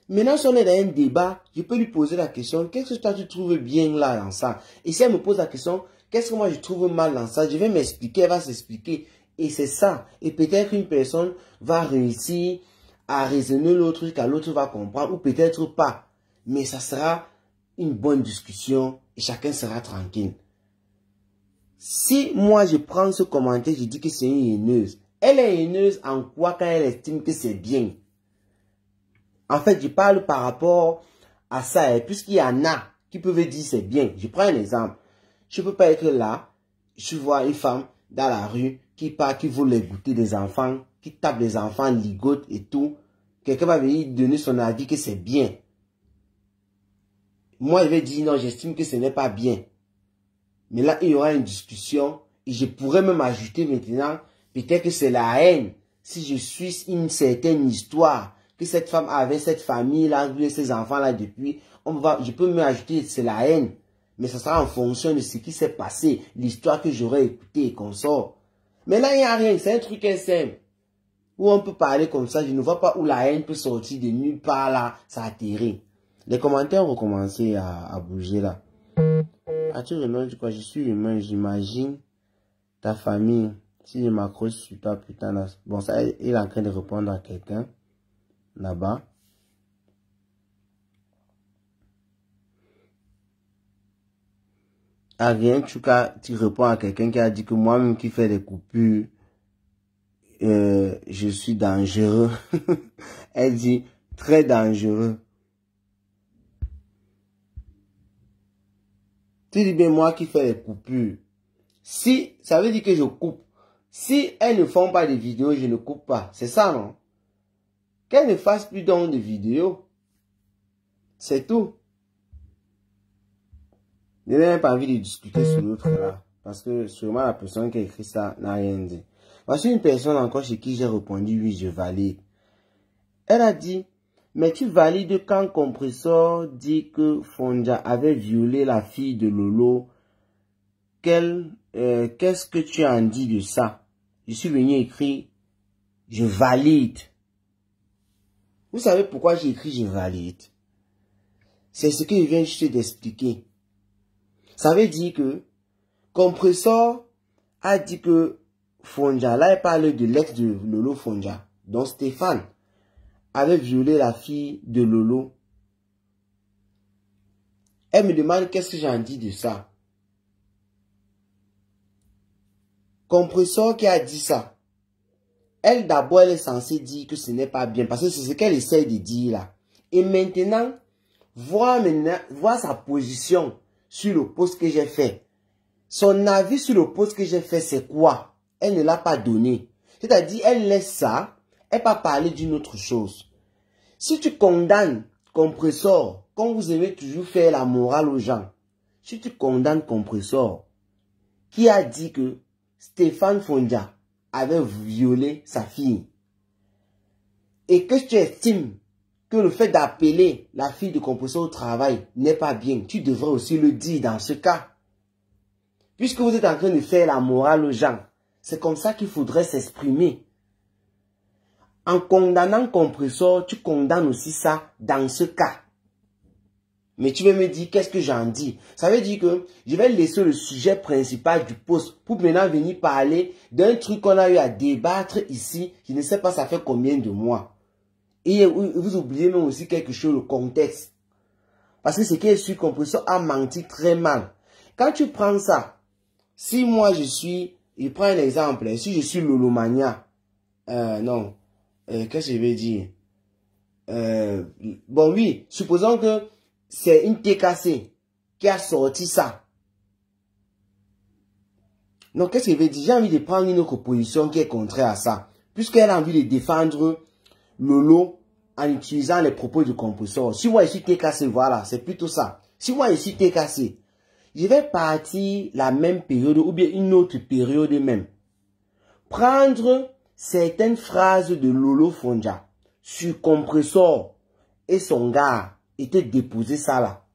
Maintenant, si on est dans un débat, je peux lui poser la question, qu'est-ce que toi tu trouves bien là dans ça? Et si elle me pose la question, qu'est-ce que moi je trouve mal dans ça? Je vais m'expliquer, elle va s'expliquer. Et c'est ça. Et peut-être qu'une personne va réussir à raisonner l'autre, qu'à l'autre va comprendre, ou peut-être pas. Mais ça sera une bonne discussion et chacun sera tranquille. Si moi je prends ce commentaire, je dis que c'est une haineuse. Elle est haineuse en quoi quand elle estime que c'est bien? En fait, je parle par rapport à ça, puisqu'il y en a qui peuvent dire c'est bien. Je prends un exemple. Je ne peux pas être là, je vois une femme dans la rue qui part, qui veut les goûter des enfants, qui tape des enfants, ligote et tout. Quelqu'un va venir donner son avis que c'est bien. Moi, je vais dire non, j'estime que ce n'est pas bien. Mais là, il y aura une discussion et je pourrais même ajouter maintenant, peut-être que c'est la haine. Si je suis une certaine histoire, que cette femme avait cette famille-là, ces enfants-là depuis, je peux même ajouter c'est la haine. Mais ça sera en fonction de ce qui s'est passé, l'histoire que j'aurais écoutée et qu'on sort. Mais là, il n'y a rien, c'est un truc simple. Où on peut parler comme ça, je ne vois pas où la haine peut sortir de nulle part là, ça atterrit. Les commentaires ont recommencé à bouger là. As-tu remarqué quoi? Je suis humain, j'imagine ta famille. Si je m'accroche sur toi, putain là. Bon, ça, il est en train de répondre à quelqu'un là-bas. À rien, tu réponds à quelqu'un qui a dit que moi-même qui fais des coupures, je suis dangereux. Elle dit très dangereux. Tu dis bien moi qui fais des coupures. Si, ça veut dire que je coupe. Si elles ne font pas de vidéos, je ne coupe pas. C'est ça, non? Qu'elles ne fassent plus donc de vidéos. C'est tout. Je n'ai même pas envie de discuter sur l'autre là. Parce que sûrement la personne qui a écrit ça n'a rien dit. Voici une personne encore chez qui j'ai répondu oui, je valide. Elle a dit, mais tu valides quand Compressor dit que Fonja avait violé la fille de Lolo. Qu'est-ce que tu en dis de ça? Je suis venu écrire, je valide. Vous savez pourquoi j'ai écrit je valide? C'est ce que je viens juste d'expliquer. Ça veut dire que Compressor a dit que Fonja, là il parle de l'ex de Lolo Fonja, donc Stéphane, avait violé la fille de Lolo. Elle me demande qu'est-ce que j'en dis de ça. Compressor qui a dit ça. Elle d'abord elle est censée dire que ce n'est pas bien parce que c'est ce qu'elle essaie de dire là. Et maintenant, voir sa position sur le post que j'ai fait. Son avis sur le post que j'ai fait, c'est quoi? Elle ne l'a pas donné. C'est-à-dire, elle laisse ça, elle va parler d'une autre chose. Si tu condamnes Compressor, comme vous aimez toujours faire la morale aux gens, si tu condamnes Compressor, qui a dit que Stéphane Fonja avait violé sa fille, et que tu estimes que le fait d'appeler la fille de Compressor au travail n'est pas bien, tu devrais aussi le dire dans ce cas. Puisque vous êtes en train de faire la morale aux gens, c'est comme ça qu'il faudrait s'exprimer. En condamnant Compressor, tu condamnes aussi ça dans ce cas. Mais tu veux me dire, qu'est-ce que j'en dis? Ça veut dire que je vais laisser le sujet principal du post pour maintenant venir parler d'un truc qu'on a eu à débattre ici. Je ne sais pas ça fait combien de mois. Et vous oubliez même aussi quelque chose, le contexte. Parce que ce qui est sûr, Compressor a menti très mal. Quand tu prends ça, si moi je prends un exemple, si je suis Lolomania, qu'est-ce que je vais dire? Bon oui, supposons que c'est une TKC qui a sorti ça. Donc qu'est-ce que je vais dire? J'ai envie de prendre une autre position qui est contraire à ça. Puisqu'elle a envie de défendre Lolo en utilisant les propos du Compressor. Si moi je suis TKC, voilà, c'est plutôt ça. Si moi je suis TKC, je vais partir la même période ou bien une autre période même. Prendre certaines phrases de Lolo Fonja sur Compressor et son gars et te déposer ça là.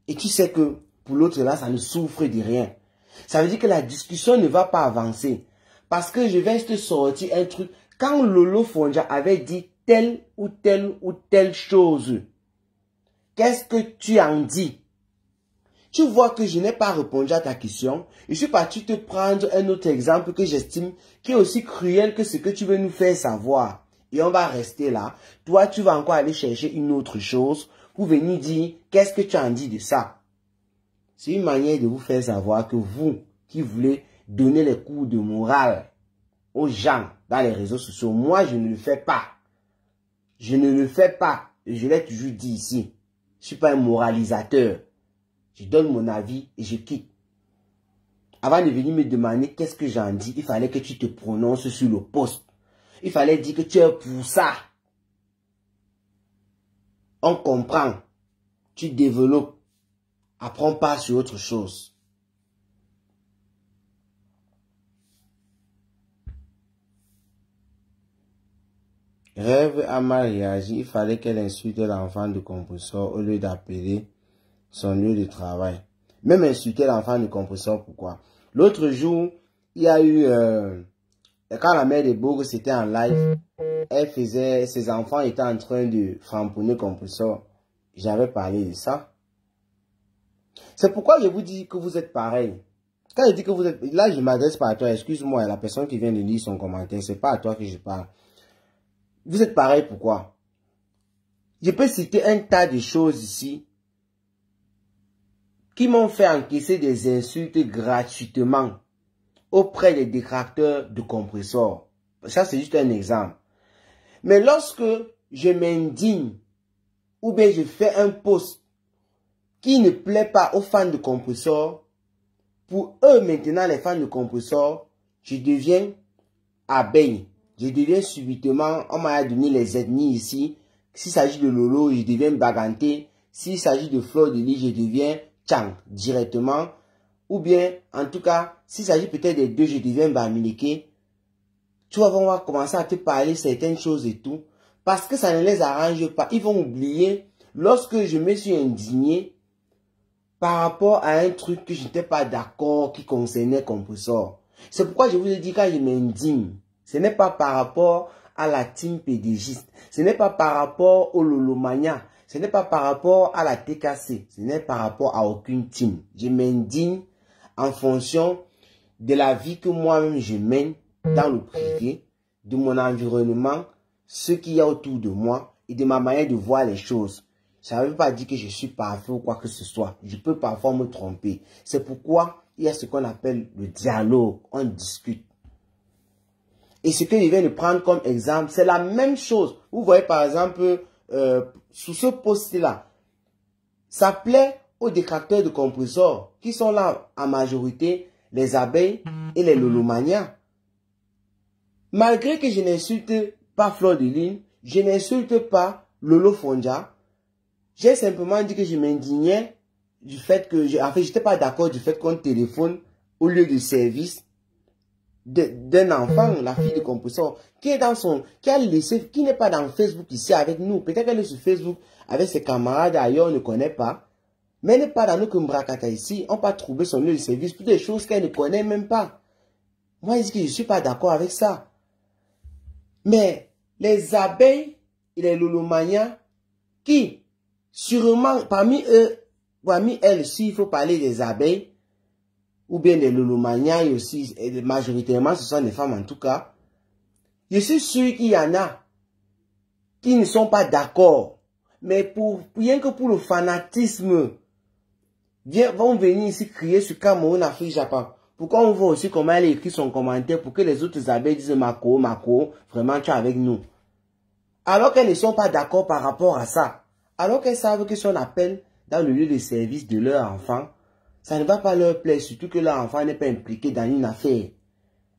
Et tu sais que pour l'autre là, ça ne souffre de rien. Ça veut dire que la discussion ne va pas avancer. Parce que je vais te sortir un truc. Quand Lolo Fonja avait dit telle ou telle chose, qu'est-ce que tu en dis? Tu vois que je n'ai pas répondu à ta question. Je suis parti te prendre un autre exemple que j'estime qui est aussi cruel que ce que tu veux nous faire savoir. Et on va rester là. Toi, tu vas encore aller chercher une autre chose pour venir dire qu'est-ce que tu en dis de ça. C'est une manière de vous faire savoir que vous, qui voulez donner les cours de morale aux gens dans les réseaux sociaux, moi, je ne le fais pas. Je ne le fais pas. Et je l'ai toujours dit ici. Je ne suis pas un moralisateur. Je donne mon avis et je quitte. Avant de venir me demander qu'est-ce que j'en dis, il fallait que tu te prononces sur le post. Il fallait dire que tu es pour ça. On comprend. Tu développes. Apprends pas sur autre chose. Rêve a mal réagi. Il fallait qu'elle insulte l'enfant de Compressor au lieu d'appeler son lieu de travail. Même insulter l'enfant de Compressor, pourquoi? L'autre jour, il y a eu... quand la mère de Bourg c'était en live, elle faisait... Ses enfants étaient en train de framponner Compressor. J'avais parlé de ça. C'est pourquoi je vous dis que vous êtes pareil. Quand je dis que vous êtes... Là, je ne m'adresse pas à toi. Excuse-moi, la personne qui vient de lire son commentaire, c'est pas à toi que je parle. Vous êtes pareil, pourquoi? Je peux citer un tas de choses ici qui m'ont fait encaisser des insultes gratuitement auprès des détracteurs de Compressor. Ça, c'est juste un exemple. Mais lorsque je m'indigne ou bien je fais un post qui ne plaît pas aux fans de Compressor, pour eux maintenant, les fans de Compressor, je deviens abeille. Je deviens subitement, on m'a donné les ethnies ici. S'il s'agit de Lolo, je deviens Baganté. S'il s'agit de Fleur de Lis, je deviens tchang directement. Ou bien, en tout cas, s'il s'agit peut-être des deux, je deviens Bamileke. Tu vas voir commencer à te parler certaines choses et tout. Parce que ça ne les arrange pas. Ils vont oublier. Lorsque je me suis indigné par rapport à un truc que je n'étais pas d'accord qui concernait Compressor. C'est pourquoi je vous ai dit quand je m'indigne. Ce n'est pas par rapport à la team pédégiste. Ce n'est pas par rapport au Lolomania. Ce n'est pas par rapport à la TKC. Ce n'est par rapport à aucune team. Je m'indigne en fonction de la vie que moi-même je mène dans le privé, de mon environnement, ce qu'il y a autour de moi et de ma manière de voir les choses. Ça ne veut pas dire que je suis parfait ou quoi que ce soit. Je peux parfois me tromper. C'est pourquoi il y a ce qu'on appelle le dialogue. On discute. Et ce que je viens de prendre comme exemple, c'est la même chose. Vous voyez par exemple, sous ce post-là, ça plaît aux détracteurs de compresseurs qui sont là en majorité, les abeilles et les lolomanias. Malgré que je n'insulte pas Fleur de Lune, je n'insulte pas Lolo Fonja, j'ai simplement dit que je m'indignais du fait que, en fait, j'étais pas d'accord du fait qu'on téléphone au lieu de service d'un enfant, la fille de compresseur, qui est dans son, qui n'est pas dans Facebook ici avec nous. Peut-être qu'elle est sur Facebook avec ses camarades ailleurs, on ne connaît pas. Mais elle n'est pas dans nos Kumbrakata ici. On peut trouver son lieu de service pour des choses qu'elle ne connaît même pas. Moi, je dis que je ne suis pas d'accord avec ça. Mais les abeilles et les lolomanias qui, sûrement, parmi elles, s'il faut parler des abeilles, ou bien des lolomanias, et aussi, et majoritairement, ce sont des femmes en tout cas, je suis sûr qu'il y en a qui ne sont pas d'accord. Mais rien que pour le fanatisme, vont venir ici crier sur Cameroun, Afrique, Japon. Pourquoi on voit aussi comment elle écrit son commentaire pour que les autres abeilles disent Mako, vraiment tu es avec nous. Alors qu'elles ne sont pas d'accord par rapport à ça. Alors qu'elles savent que si on appelle dans le lieu de service de leur enfant, ça ne va pas leur plaire, surtout que leur enfant n'est pas impliqué dans une affaire.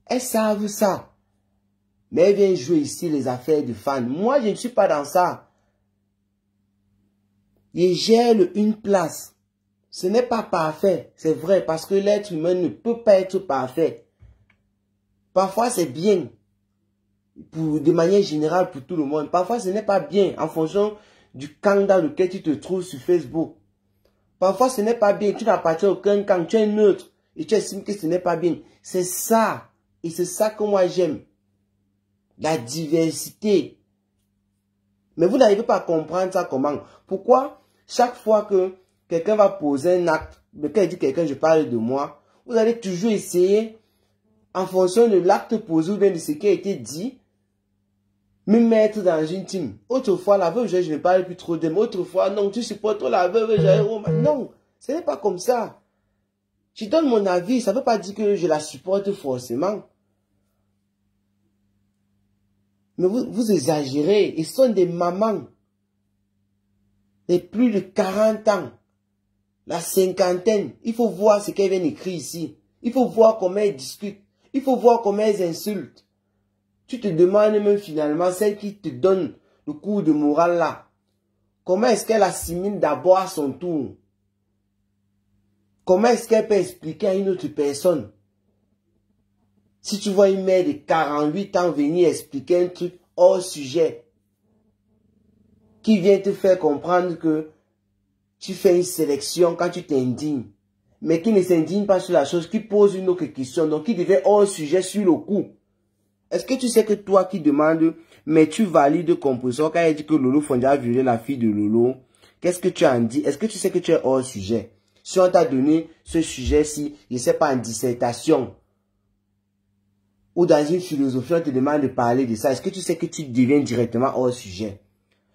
Elles savent ça. Mais elles viennent jouer ici les affaires de fans. Moi, je ne suis pas dans ça. Je gère une place. Ce n'est pas parfait, c'est vrai, parce que l'être humain ne peut pas être parfait. Parfois, c'est bien, de manière générale pour tout le monde. Parfois, ce n'est pas bien, en fonction du camp dans lequel tu te trouves sur Facebook. Parfois, ce n'est pas bien, tu n'appartiens à aucun camp, tu es neutre, et tu estimes que ce n'est pas bien. C'est ça, et c'est ça que moi j'aime. La diversité. Mais vous n'arrivez pas à comprendre ça comment. Pourquoi chaque fois que quelqu'un va poser un acte, mais quand il dit quelqu'un, je parle de moi, vous allez toujours essayer, en fonction de l'acte posé ou bien de ce qui a été dit, me mettre dans une team. Autrefois, la veuve, je ne parle plus trop d'elle. Autrefois, non, tu supportes la veuve, non, ce n'est pas comme ça. Je donne mon avis, ça ne veut pas dire que je la supporte forcément. Mais vous exagérez, ils sont des mamans de plus de 40 ans. La cinquantaine, il faut voir ce qu'elles viennent écrire ici. Il faut voir comment elles discutent. Il faut voir comment elles insultent. Tu te demandes même finalement, celle qui te donne le cours de morale là, comment est-ce qu'elle assimile d'abord à son tour? Comment est-ce qu'elle peut expliquer à une autre personne? Si tu vois une mère de 48 ans venir expliquer un truc hors sujet, qui vient te faire comprendre que tu fais une sélection quand tu t'indignes, mais qui ne s'indigne pas sur la chose, qui pose une autre question, donc qui devient hors sujet sur le coup. Est-ce que tu sais que toi qui demandes, mais tu valides Compressor quand elle dit que Lolo Fonja a violé la fille de Lolo, qu'est-ce que tu en dis? Est-ce que tu sais que tu es hors sujet? Si on t'a donné ce sujet-ci, je ne sais pas, en dissertation, ou dans une philosophie, on te demande de parler de ça, est-ce que tu sais que tu deviens directement hors sujet?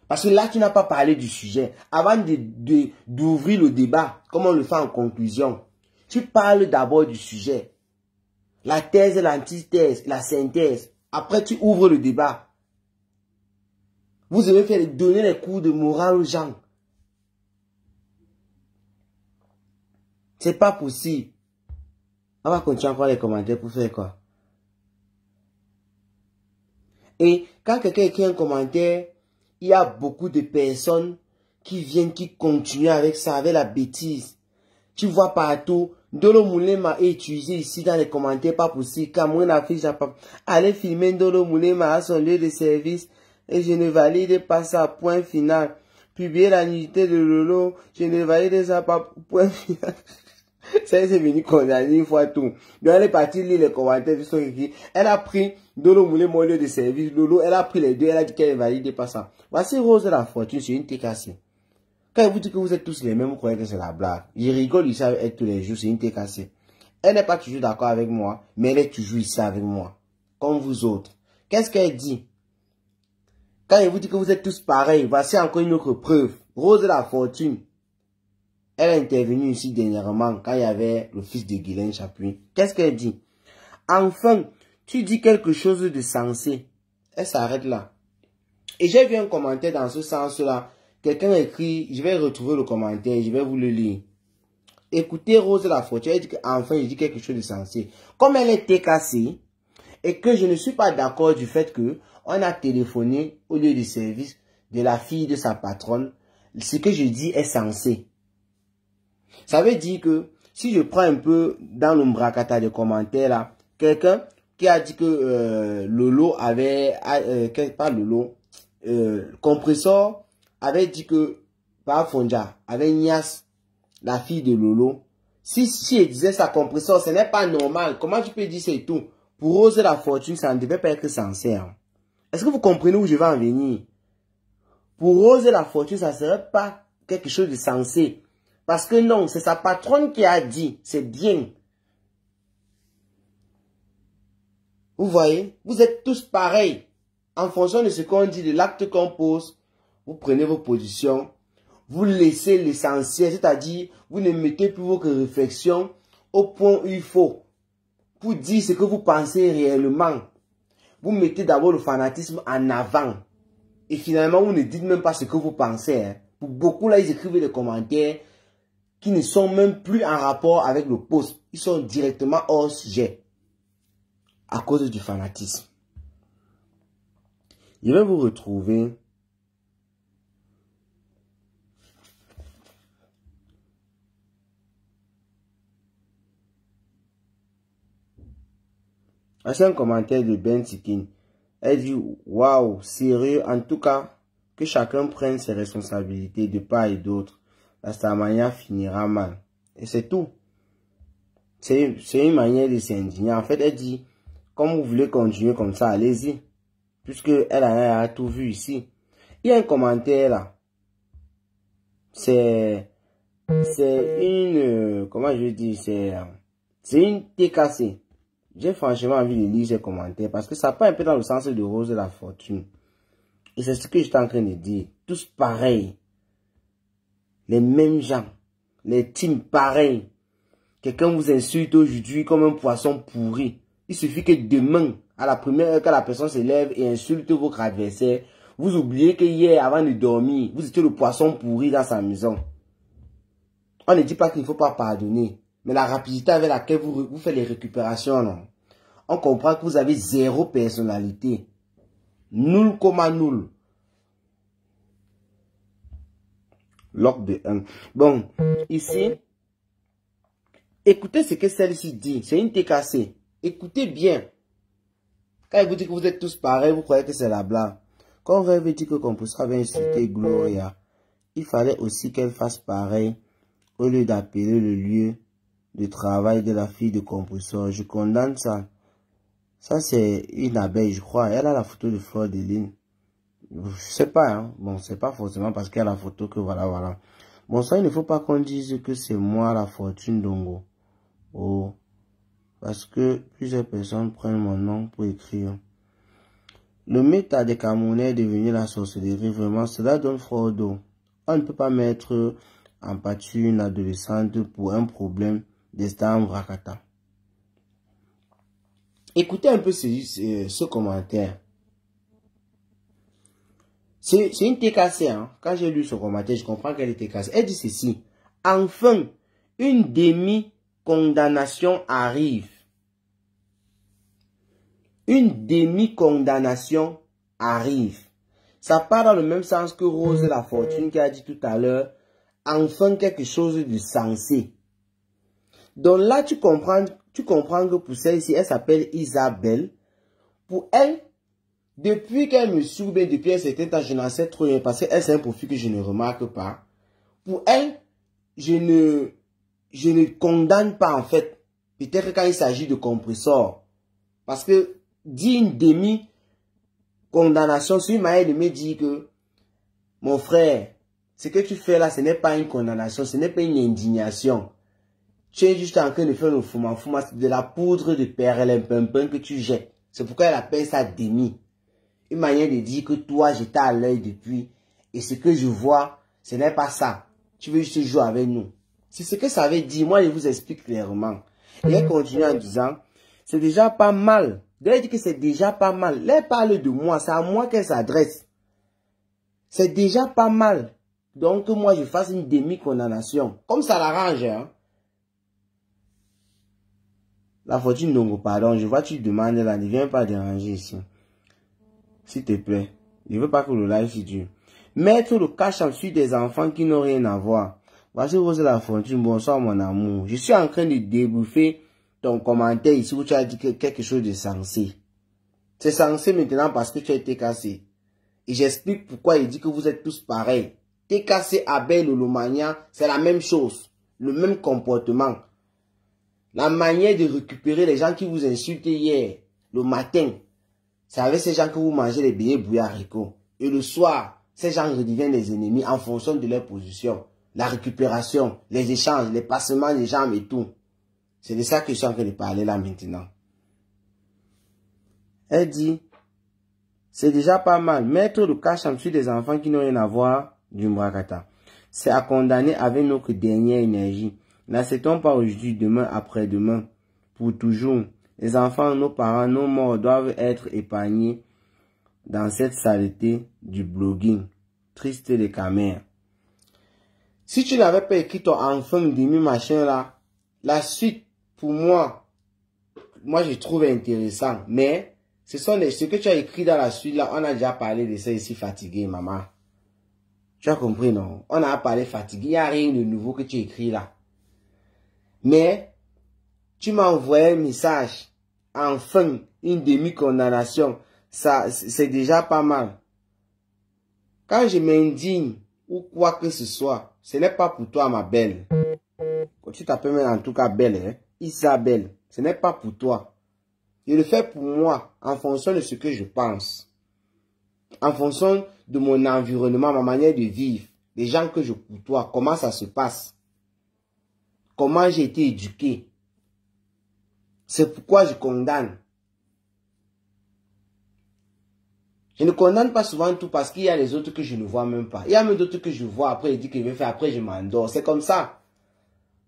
Parce que là, tu n'as pas parlé du sujet. Avant d'ouvrir le débat, comme on le fait en conclusion, tu parles d'abord du sujet. La thèse, l'antithèse, la synthèse. Après, tu ouvres le débat. Vous avez fait donner les cours de morale aux gens. C'est pas possible. On va continuer encore les commentaires pour faire quoi? Et quand quelqu'un écrit un commentaire, il y a beaucoup de personnes qui viennent, qui continuent avec ça, avec la bêtise. Tu vois partout. Ndolo Moulema est utilisé ici dans les commentaires, pas possible. Cameroun affiche à pas. Allez filmer Ndolo Moulema à son lieu de service. Et je ne valide pas ça, point final. Publier la nudité de Lolo, je ne valide ça pas, point final. Ça, c'est venu condamner une fois tout. Donc, elle est partie lire les commentaires de son écrit. Elle a pris Ndolo Moulema au lieu de service. Lolo, elle a pris les deux, elle a dit qu'elle ne valide pas ça. Voici Rose de la Fortune, c'est une TKC. Quand elle vous dit que vous êtes tous les mêmes, vous croyez que c'est la blague. Je rigole ici avec elle tous les jours, c'est une TKC. Elle n'est pas toujours d'accord avec moi, mais elle est toujours ici avec moi. Comme vous autres. Qu'est-ce qu'elle dit? Quand elle vous dit que vous êtes tous pareils, voici encore une autre preuve. Rose de la Fortune. Elle est intervenue ici dernièrement quand il y avait le fils de Guylaine Chapuis. Qu'est-ce qu'elle dit? Enfin, tu dis quelque chose de sensé. Elle s'arrête là. Et j'ai vu un commentaire dans ce sens-là. Quelqu'un écrit, je vais retrouver le commentaire, je vais vous le lire. Écoutez Rose de la Fortune, elle dit qu'enfin je dis quelque chose de sensé. Comme elle est TKC, et que je ne suis pas d'accord du fait que on a téléphoné au lieu du service de la fille de sa patronne, ce que je dis est sensé. Ça veut dire que si je prends un peu dans l'ombracata des commentaires là, quelqu'un qui a dit que Lolo avait, pas Lolo, Compressor avait dit que par Fonja avait Nias, la fille de Lolo. Si elle disait ça, Compressor, ce n'est pas normal. Comment tu peux dire c'est tout? Pour Rose de la Fortune, ça ne devait pas être sincère. Est-ce que vous comprenez où je vais en venir? Pour Rose de la Fortune, ça ne serait pas quelque chose de sensé. Parce que non, c'est sa patronne qui a dit, c'est bien. Vous voyez, vous êtes tous pareils. En fonction de ce qu'on dit, de l'acte qu'on pose, vous prenez vos positions, vous laissez l'essentiel, c'est-à-dire, vous ne mettez plus vos réflexions au point où il faut. Pour dire ce que vous pensez réellement. Vous mettez d'abord le fanatisme en avant. Et finalement, vous ne dites même pas ce que vous pensez. Hein. Pour beaucoup, là, ils écrivent des commentaires qui ne sont même plus en rapport avec le post. Ils sont directement hors sujet. À cause du fanatisme. Je vais vous retrouver. C'est un commentaire de Ben Tikin. Elle dit, waouh, sérieux, en tout cas, que chacun prenne ses responsabilités de part et d'autre. La Starmania finira mal. Et c'est tout. C'est une manière de s'indigner. En fait, elle dit, comme vous voulez continuer comme ça, allez-y. Puisque elle a tout vu ici. Il y a un commentaire là. C'est une, comment je dis, c'est une TKC. J'ai franchement envie de lire ces commentaires parce que ça part un peu dans le sens de Rose de la Fortune. Et c'est ce que j'étais en train de dire. Tous pareils. Les mêmes gens. Les teams pareils. Quelqu'un vous insulte aujourd'hui comme un poisson pourri. Il suffit que demain, à la première heure que la personne se lève et insulte votre adversaire, vous oubliez que hier, avant de dormir, vous étiez le poisson pourri dans sa maison. On ne dit pas qu'il ne faut pas pardonner. Mais la rapidité avec laquelle vous faites les récupérations, non. On comprend que vous avez zéro personnalité. Nul comme nul. Log de 1. Bon, ici, écoutez ce que celle-ci dit. C'est une TKC. Écoutez bien. Quand elle vous dit que vous êtes tous pareils, vous croyez que c'est la blague. Quand on veut dire que Compressor avait insulté Gloria, il fallait aussi qu'elle fasse pareil au lieu d'appeler le lieu de travail de la fille de Compressor. Je condamne ça. Ça, c'est une abeille, je crois. Elle a la photo de Fleur de Lune. Je sais pas, hein. Bon, c'est pas forcément parce qu'elle a la photo que voilà. Bon, ça, il ne faut pas qu'on dise que c'est moi la Fortune Dongo. Oh. Parce que plusieurs personnes prennent mon nom pour écrire. Le méta des Camerounais est devenu la sorcellerie. Vraiment, cela donne froid au dos. On ne peut pas mettre en pâture une adolescente pour un problème d'Estam Vrakata. Écoutez un peu ce commentaire. C'est une TKC. Hein. Quand j'ai lu ce commentaire, je comprends qu'elle est TKC. Elle dit ceci. Enfin, une demi-condamnation arrive. Une demi-condamnation arrive. Ça part dans le même sens que Rose de la Fortune qui a dit tout à l'heure. Enfin, quelque chose de sensé. Donc là, tu comprends que pour celle-ci, elle s'appelle Isabelle. Pour elle, depuis qu'elle me suit, depuis un certain temps, je n'en sais trop rien, parce qu'elle, c'est un profil que je ne remarque pas. Pour elle, je ne condamne pas, en fait. Peut-être quand il s'agit de compresseur. Parce que, dire une demi-condamnation, c'est une manière de me dire que, mon frère, ce que tu fais là, ce n'est pas une condamnation, ce n'est pas une indignation. Tu es juste en train de faire le fouma, c'est de la poudre de perlimpinpin que tu jettes. C'est pourquoi elle appelle ça demi. Une manière de dire que toi, j'étais à l'œil depuis. Et ce que je vois, ce n'est pas ça. Tu veux juste jouer avec nous. C'est ce que ça veut dire. Moi, je vous explique clairement. Et elle continue en disant, c'est déjà pas mal. Elle dit que c'est déjà pas mal. Elle parle de moi. C'est à moi qu'elle s'adresse. C'est déjà pas mal. Donc, que moi, je fasse une demi-condamnation. Comme ça l'arrange, hein. La fortune donc, pardon, je vois tu demandes là, ne viens pas déranger ici. S'il te plaît. Je veux pas que le live dure. Mettre le cash en dessus des enfants qui n'ont rien à voir. Voici Rose la fortune, bonsoir mon amour. Je suis en train de débouffer ton commentaire ici où tu as dit quelque chose de sensé. C'est sensé maintenant parce que tu as été cassé. Et j'explique pourquoi il dit que vous êtes tous pareils. T'es cassé, Abel ou Lomania, c'est la même chose. Le même comportement. La manière de récupérer les gens qui vous insultent hier, le matin, c'est avec ces gens que vous mangez les billets bouillis haricots. Et le soir, ces gens redeviennent des ennemis en fonction de leur position. La récupération, les échanges, les passements des jambes et tout. C'est de ça que je suis en train de parler là maintenant. Elle dit, c'est déjà pas mal. Mettre le cash en dessus des enfants qui n'ont rien à voir du Mbrakata. C'est à condamner avec notre dernière énergie. N'acceptons pas aujourd'hui, demain, après-demain, pour toujours. Les enfants, nos parents, nos morts doivent être épargnés dans cette saleté du blogging. Triste les camères. Si tu n'avais pas écrit ton enfant demi machin là, la suite, pour moi je trouve intéressant. Mais, ce que tu as écrit dans la suite là, on a déjà parlé de ça ici, fatigué, maman. Tu as compris, non? On a parlé fatigué, il n'y a rien de nouveau que tu écris là. Mais, tu m'as envoyé un message, enfin, une demi-condamnation, ça, c'est déjà pas mal. Quand je m'indigne, ou quoi que ce soit, ce n'est pas pour toi, ma belle. Quand tu t'appelles en tout cas belle, hein? Isabelle, ce n'est pas pour toi. Je le fais pour moi, en fonction de ce que je pense. En fonction de mon environnement, ma manière de vivre, les gens que je côtoie, comment ça se passe. Comment j'ai été éduqué. C'est pourquoi je condamne. Je ne condamne pas souvent tout parce qu'il y a les autres que je ne vois même pas. Il y a même d'autres que je vois, après il dit qu'il veut faire, après je m'endors. C'est comme ça.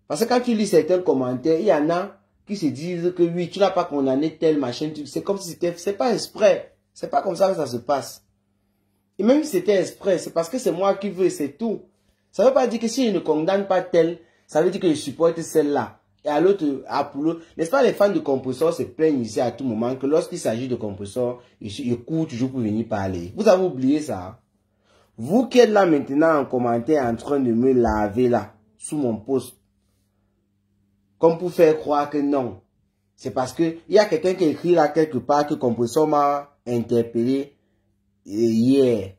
Parce que quand tu lis certains commentaires, il y en a qui se disent que oui, tu n'as pas condamné tel machin. C'est comme si c'était, c'est pas exprès. C'est pas comme ça que ça se passe. Et même si c'était exprès, c'est parce que c'est moi qui veux, c'est tout. Ça ne veut pas dire que si je ne condamne pas tel, ça veut dire que je supporte celle-là. Et à l'autre, pour l'autre, n'est-ce pas, les fans de compresseurs se plaignent ici à tout moment que lorsqu'il s'agit de compresseurs, ils courent toujours pour venir parler. Vous avez oublié ça? Vous qui êtes là maintenant en commentaire en train de me laver là, sous mon post, comme pour faire croire que non. C'est parce que il y a quelqu'un qui écrit là quelque part que compresseur m'a interpellé hier.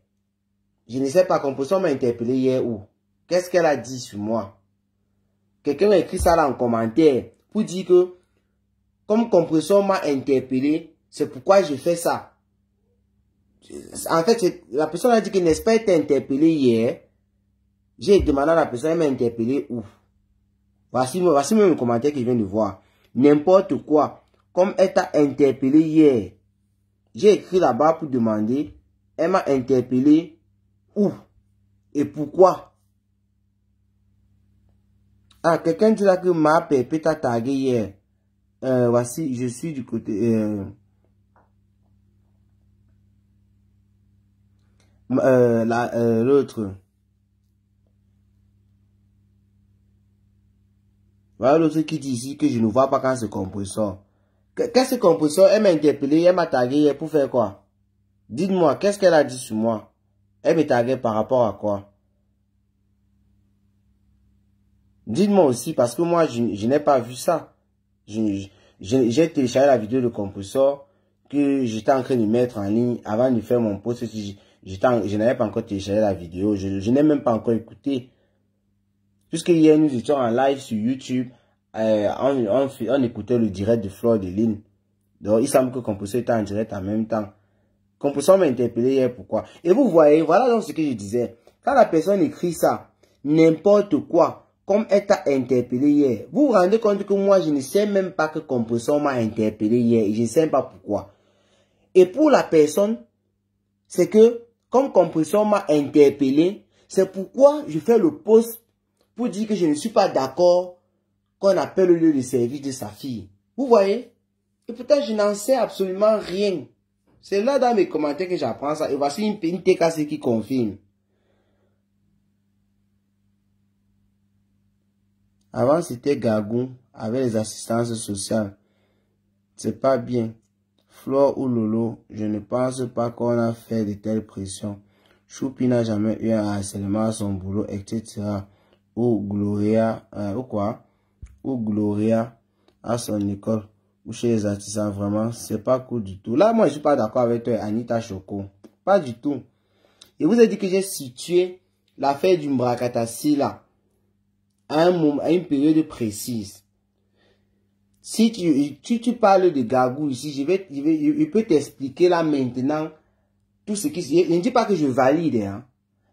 Je ne sais pas, compresseur m'a interpellé hier où? Qu'est-ce qu'elle a dit sur moi? Quelqu'un a écrit ça là en commentaire pour dire que comme compresseur m'a interpellé, c'est pourquoi je fais ça. En fait, la personne a dit que n'est-ce pas été interpellé hier. J'ai demandé à la personne, elle m'a interpellé où? Voici même le commentaire que je viens de voir. N'importe quoi. Comme elle t'a interpellé hier. J'ai écrit là-bas pour demander, elle m'a interpellé où? Et pourquoi? Ah, quelqu'un dit là que ma pépé t'a tagué hier. Voici, je suis du côté... l'autre. Voilà l'autre qui dit ici que je ne vois pas quand ce compresseur. Qu'est-ce que compresseur? Elle m'a interpellé, elle m'a tagué hier pour faire quoi? Dites-moi, qu'est-ce qu'elle a dit sur moi? Elle m'a tagué par rapport à quoi? Dites-moi aussi, parce que moi, je n'ai pas vu ça. J'ai téléchargé la vidéo de compresseur que j'étais en train de mettre en ligne avant de faire mon post. Je n'avais pas encore téléchargé la vidéo. Je n'ai même pas encore écouté. Puisque hier, nous étions en live sur YouTube. On écoutait le direct de Fleur de Lune. Donc, il semble que compresseur était en direct en même temps. Compresseur m'a interpellé hier, pourquoi? Et vous voyez, voilà donc ce que je disais. Quand la personne écrit ça, n'importe quoi, comme elle t'a interpellé hier, vous vous rendez compte que moi, je ne sais même pas que compresseur m'a interpellé hier. Et je ne sais même pas pourquoi. Et pour la personne, c'est que, comme compresseur m'a interpellé, c'est pourquoi je fais le post pour dire que je ne suis pas d'accord qu'on appelle le lieu de service de sa fille. Vous voyez? Et pourtant, je n'en sais absolument rien. C'est là dans mes commentaires que j'apprends ça. Et voici une TKC qui confirme. Avant, c'était Gagou avec les assistances sociales. C'est pas bien. Flore ou Lolo, je ne pense pas qu'on a fait de telles pressions. Choupi n'a jamais eu un harcèlement à son boulot, etc. Ou Gloria, ou Gloria à son école. Ou chez les artisans, vraiment, c'est pas cool du tout. Là, moi, je suis pas d'accord avec toi, Anita Choco. Pas du tout. Et vous avez dit que j'ai situé l'affaire du Mbrakatasi là, à une période précise. Si tu parles de Gagou ici, je peux t'expliquer là maintenant tout ce qui... Je ne dis pas que je valide, hein,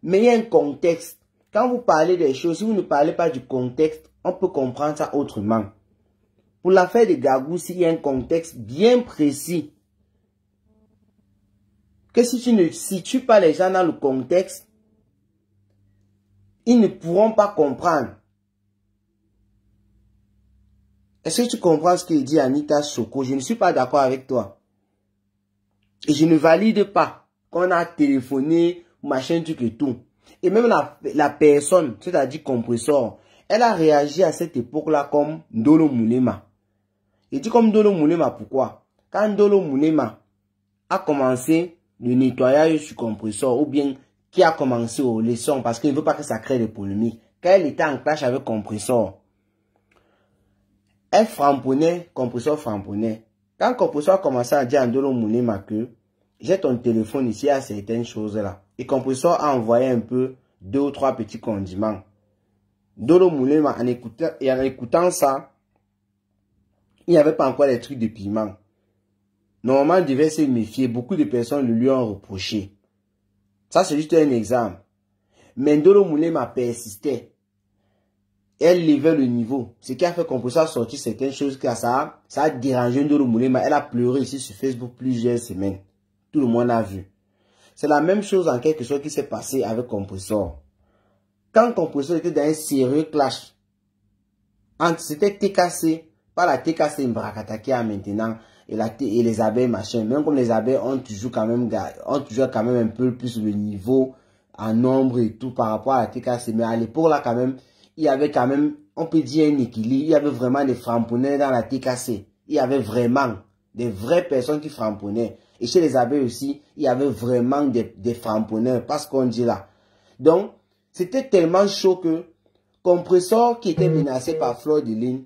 mais il y a un contexte. Quand vous parlez des choses, si vous ne parlez pas du contexte, on peut comprendre ça autrement. Pour l'affaire de Gagou, il y a un contexte bien précis. Que si tu ne situes pas les gens dans le contexte, ils ne pourront pas comprendre. Est-ce que tu comprends ce que dit Anita Choco? Je ne suis pas d'accord avec toi. Et je ne valide pas qu'on a téléphoné, machin, truc et tout. Et même la personne, c'est-à-dire compresseur, elle a réagi à cette époque-là comme Ndolo Moulema. Et dit comme Ndolo Moulema, pourquoi? Quand Ndolo Moulema a commencé le nettoyage sur compresseur, ou bien qui a commencé aux leçons, parce qu'il ne veut pas que ça crée des polémiques. Quand elle était en clash avec compresseur, elle framponnait, compresseur framponnait. Quand compresseur a commencé à dire à Ndolo Moulema que j'ai ton téléphone ici à certaines choses là. Et compresseur a envoyé un peu 2 ou 3 petits condiments. Ndolo Moulema, en écoutant ça, il n'y avait pas encore les trucs de piment. Normalement, il devait se méfier. Beaucoup de personnes le lui ont reproché. Ça, c'est juste un exemple. Mais Ndolo Moulema persistait. Elle levait le niveau. Ce qui a fait qu'on puisse sortir certaines choses que ça a dérangé Ndolo Moulema. Elle a pleuré ici sur Facebook plusieurs semaines. Tout le monde a vu. C'est la même chose en quelque chose qui s'est passé avec Compressor. Quand Compressor était dans un sérieux clash, c'était TKC, pas la TKC Mbrakatakia maintenant, et les abeilles machin. Même comme les abeilles ont toujours quand même un peu plus le niveau en nombre et tout par rapport à la TKC. Mais à l'époque là quand même, il y avait quand même, on peut dire un équilibre. Il y avait vraiment des framponneurs dans la TKC. Il y avait vraiment des vraies personnes qui framponnaient. Et chez les abeilles aussi, il y avait vraiment des framponneurs. Parce qu'on dit là. Donc, c'était tellement chaud que Compressor qui était menacé par Fleur de Lune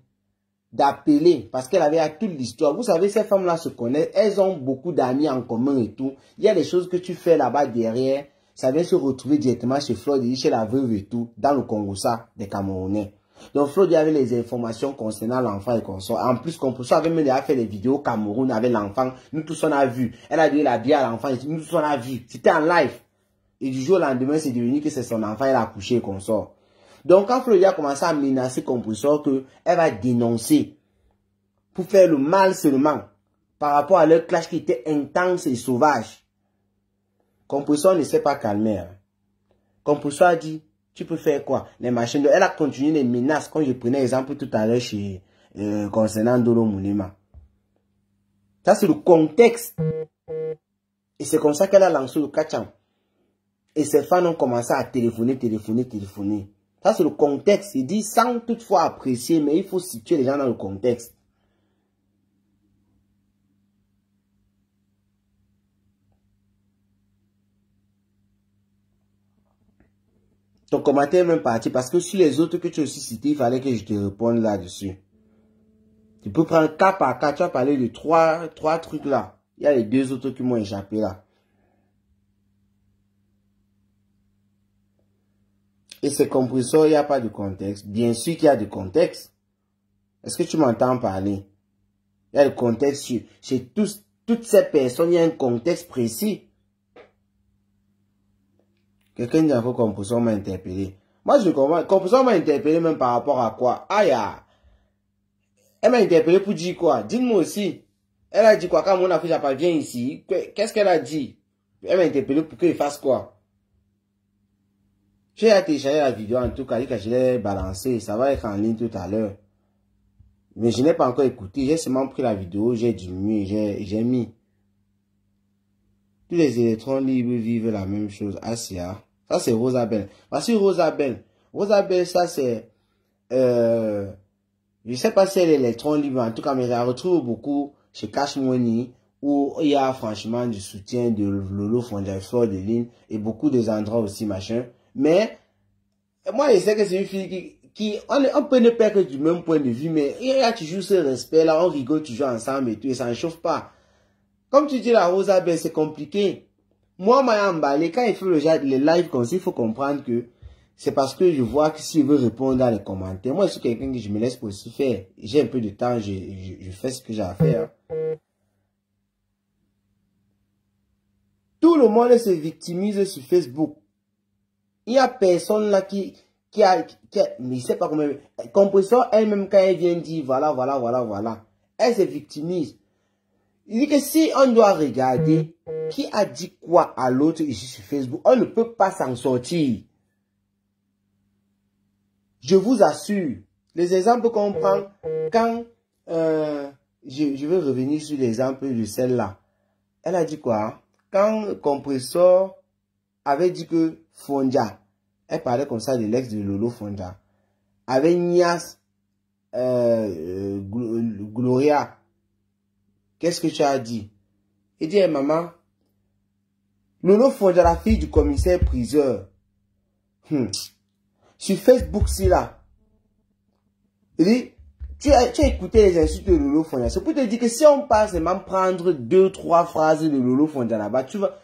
d'appeler, parce qu'elle avait à toute l'histoire. Vous savez, ces femmes-là se connaissent. Elles ont beaucoup d'amis en commun et tout. Il y a des choses que tu fais là-bas derrière. Ça vient se retrouver directement chez Fleur de Lune, chez la veuve et tout, dans le Congo, ça, des Camerounais. Donc, Fleur avait les informations concernant l'enfant et consort. En plus, Compressor avait même déjà fait des vidéos au Cameroun avec l'enfant. Nous tous, on a vu. Elle a donné la bière à l'enfant. Nous tous, on a vu. C'était en live. Et du jour au lendemain, c'est devenu que c'est son enfant. Elle a accouché et consort. Donc, quand Fleur a commencé à menacer Compressor qu'elle va dénoncer pour faire le mal seulement par rapport à leur clash qui était intense et sauvage, Compressor ne s'est pas calmé. Hein. Compressor a dit, tu peux faire quoi? Les machines. Elle a continué les menaces, comme je prenais l'exemple tout à l'heure chez concernant Ndolo Moulema. Ça, c'est le contexte. Et c'est comme ça qu'elle a lancé le catch-up. Et ses fans ont commencé à téléphoner. Ça, c'est le contexte. Il dit sans toutefois apprécier, mais il faut situer les gens dans le contexte. Ton commentaire est même parti parce que sur les autres que tu as aussi cités, il fallait que je te réponde là-dessus. Tu peux prendre cas par cas. Tu as parlé de trois trucs là. Il y a les 2 autres qui m'ont échappé là. Et ces compresseurs, il n'y a pas de contexte. Bien sûr qu'il y a de contexte. Est-ce que tu m'entends parler? Il y a le contexte chez toutes ces personnes, il y a un contexte précis. Quelqu'un dit encore compresseur m'a interpellé. Moi, je comprends. Compresseur m'a interpellé même par rapport à quoi? Ah, elle m'a interpellé pour dire quoi? Dites-moi aussi. Elle a dit quoi? Quand mon affiche vient ici, qu'est-ce qu'elle a dit? Elle m'a interpellé pour qu'il fasse quoi? J'ai téléchargé la vidéo en tout cas, que je l'ai balancée. Ça va être en ligne tout à l'heure. Mais je n'ai pas encore écouté. J'ai seulement pris la vidéo, j'ai diminué, j'ai mis. Tous les électrons libres vivent la même chose. Asia. Ça, c'est Rosabelle. Voici Rosabelle. Rosabelle, ça, c'est... je ne sais pas si elle est électron libre. En tout cas, mais je la retrouve beaucoup chez Cash Money, où il y a franchement du soutien de Lolo Fonja, Fleur de Lune, et beaucoup des endroits aussi, machin. Mais, moi, je sais que c'est une fille on peut ne pas être du même point de vue, mais il y a toujours ce respect là, on rigole toujours ensemble et tout, et ça ne chauffe pas. Comme tu dis la Rosabelle, c'est compliqué. Moi, m'a emballé, quand il fait les lives comme ça, il faut comprendre que c'est parce que je vois que s'il veut répondre dans les commentaires, moi je suis quelqu'un que je me laisse aussi faire. J'ai un peu de temps, je fais ce que j'ai à faire. Tout le monde se victimise sur Facebook. Il y a personne là qui mais je sais pas comment, compresseur elle-même quand elle vient dire voilà, elle se victimise. Il dit que si on doit regarder qui a dit quoi à l'autre ici sur Facebook, on ne peut pas s'en sortir. Je vous assure, les exemples qu'on prend, quand je veux revenir sur l'exemple de celle-là, elle a dit quoi? Quand compresseur avait dit que Fonja, elle parlait comme ça de l'ex de Lolo Fonja, avec Nias Gloria, qu'est-ce que tu as dit? Il dit, hey, maman, Lolo Fonja, la fille du commissaire priseur, sur Facebook, c'est là. Il dit, tu as écouté les insultes de Lolo Fonja. C'est pour te dire que si on passe et même prendre 2-3 phrases de Lolo Fonja là-bas, tu vas,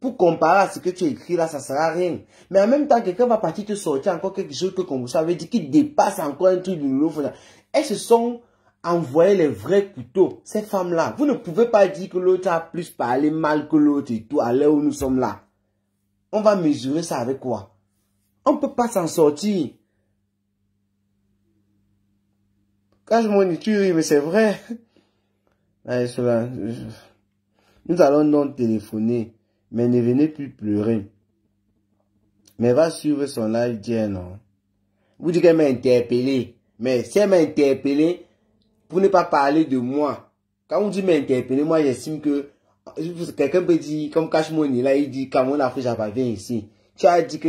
pour comparer à ce que tu as écrit là, ça sert à rien. Mais en même temps, quelqu'un va partir te sortir encore quelque chose que comme ça veut dire qu'il dépasse encore un truc de Lolo Fonja. Elles se sont envoyé les vrais couteaux, ces femmes-là. Vous ne pouvez pas dire que l'autre a plus parlé mal que l'autre et tout à l'heure où nous sommes là. On va mesurer ça avec quoi? On ne peut pas s'en sortir. Quand je m'en dis, mais c'est vrai. Allez, cela, nous allons donc téléphoner, mais ne venez plus pleurer. Mais va suivre son live, dire non. Vous dites qu'elle m'a interpellé. Mais si elle m'a interpellé, pour ne pas parler de moi. Quand on dit m'interpeller, moi j'estime que quelqu'un peut dire, comme Cash Money, là il dit, quand mon Afrique va venir ici. Tu as dit que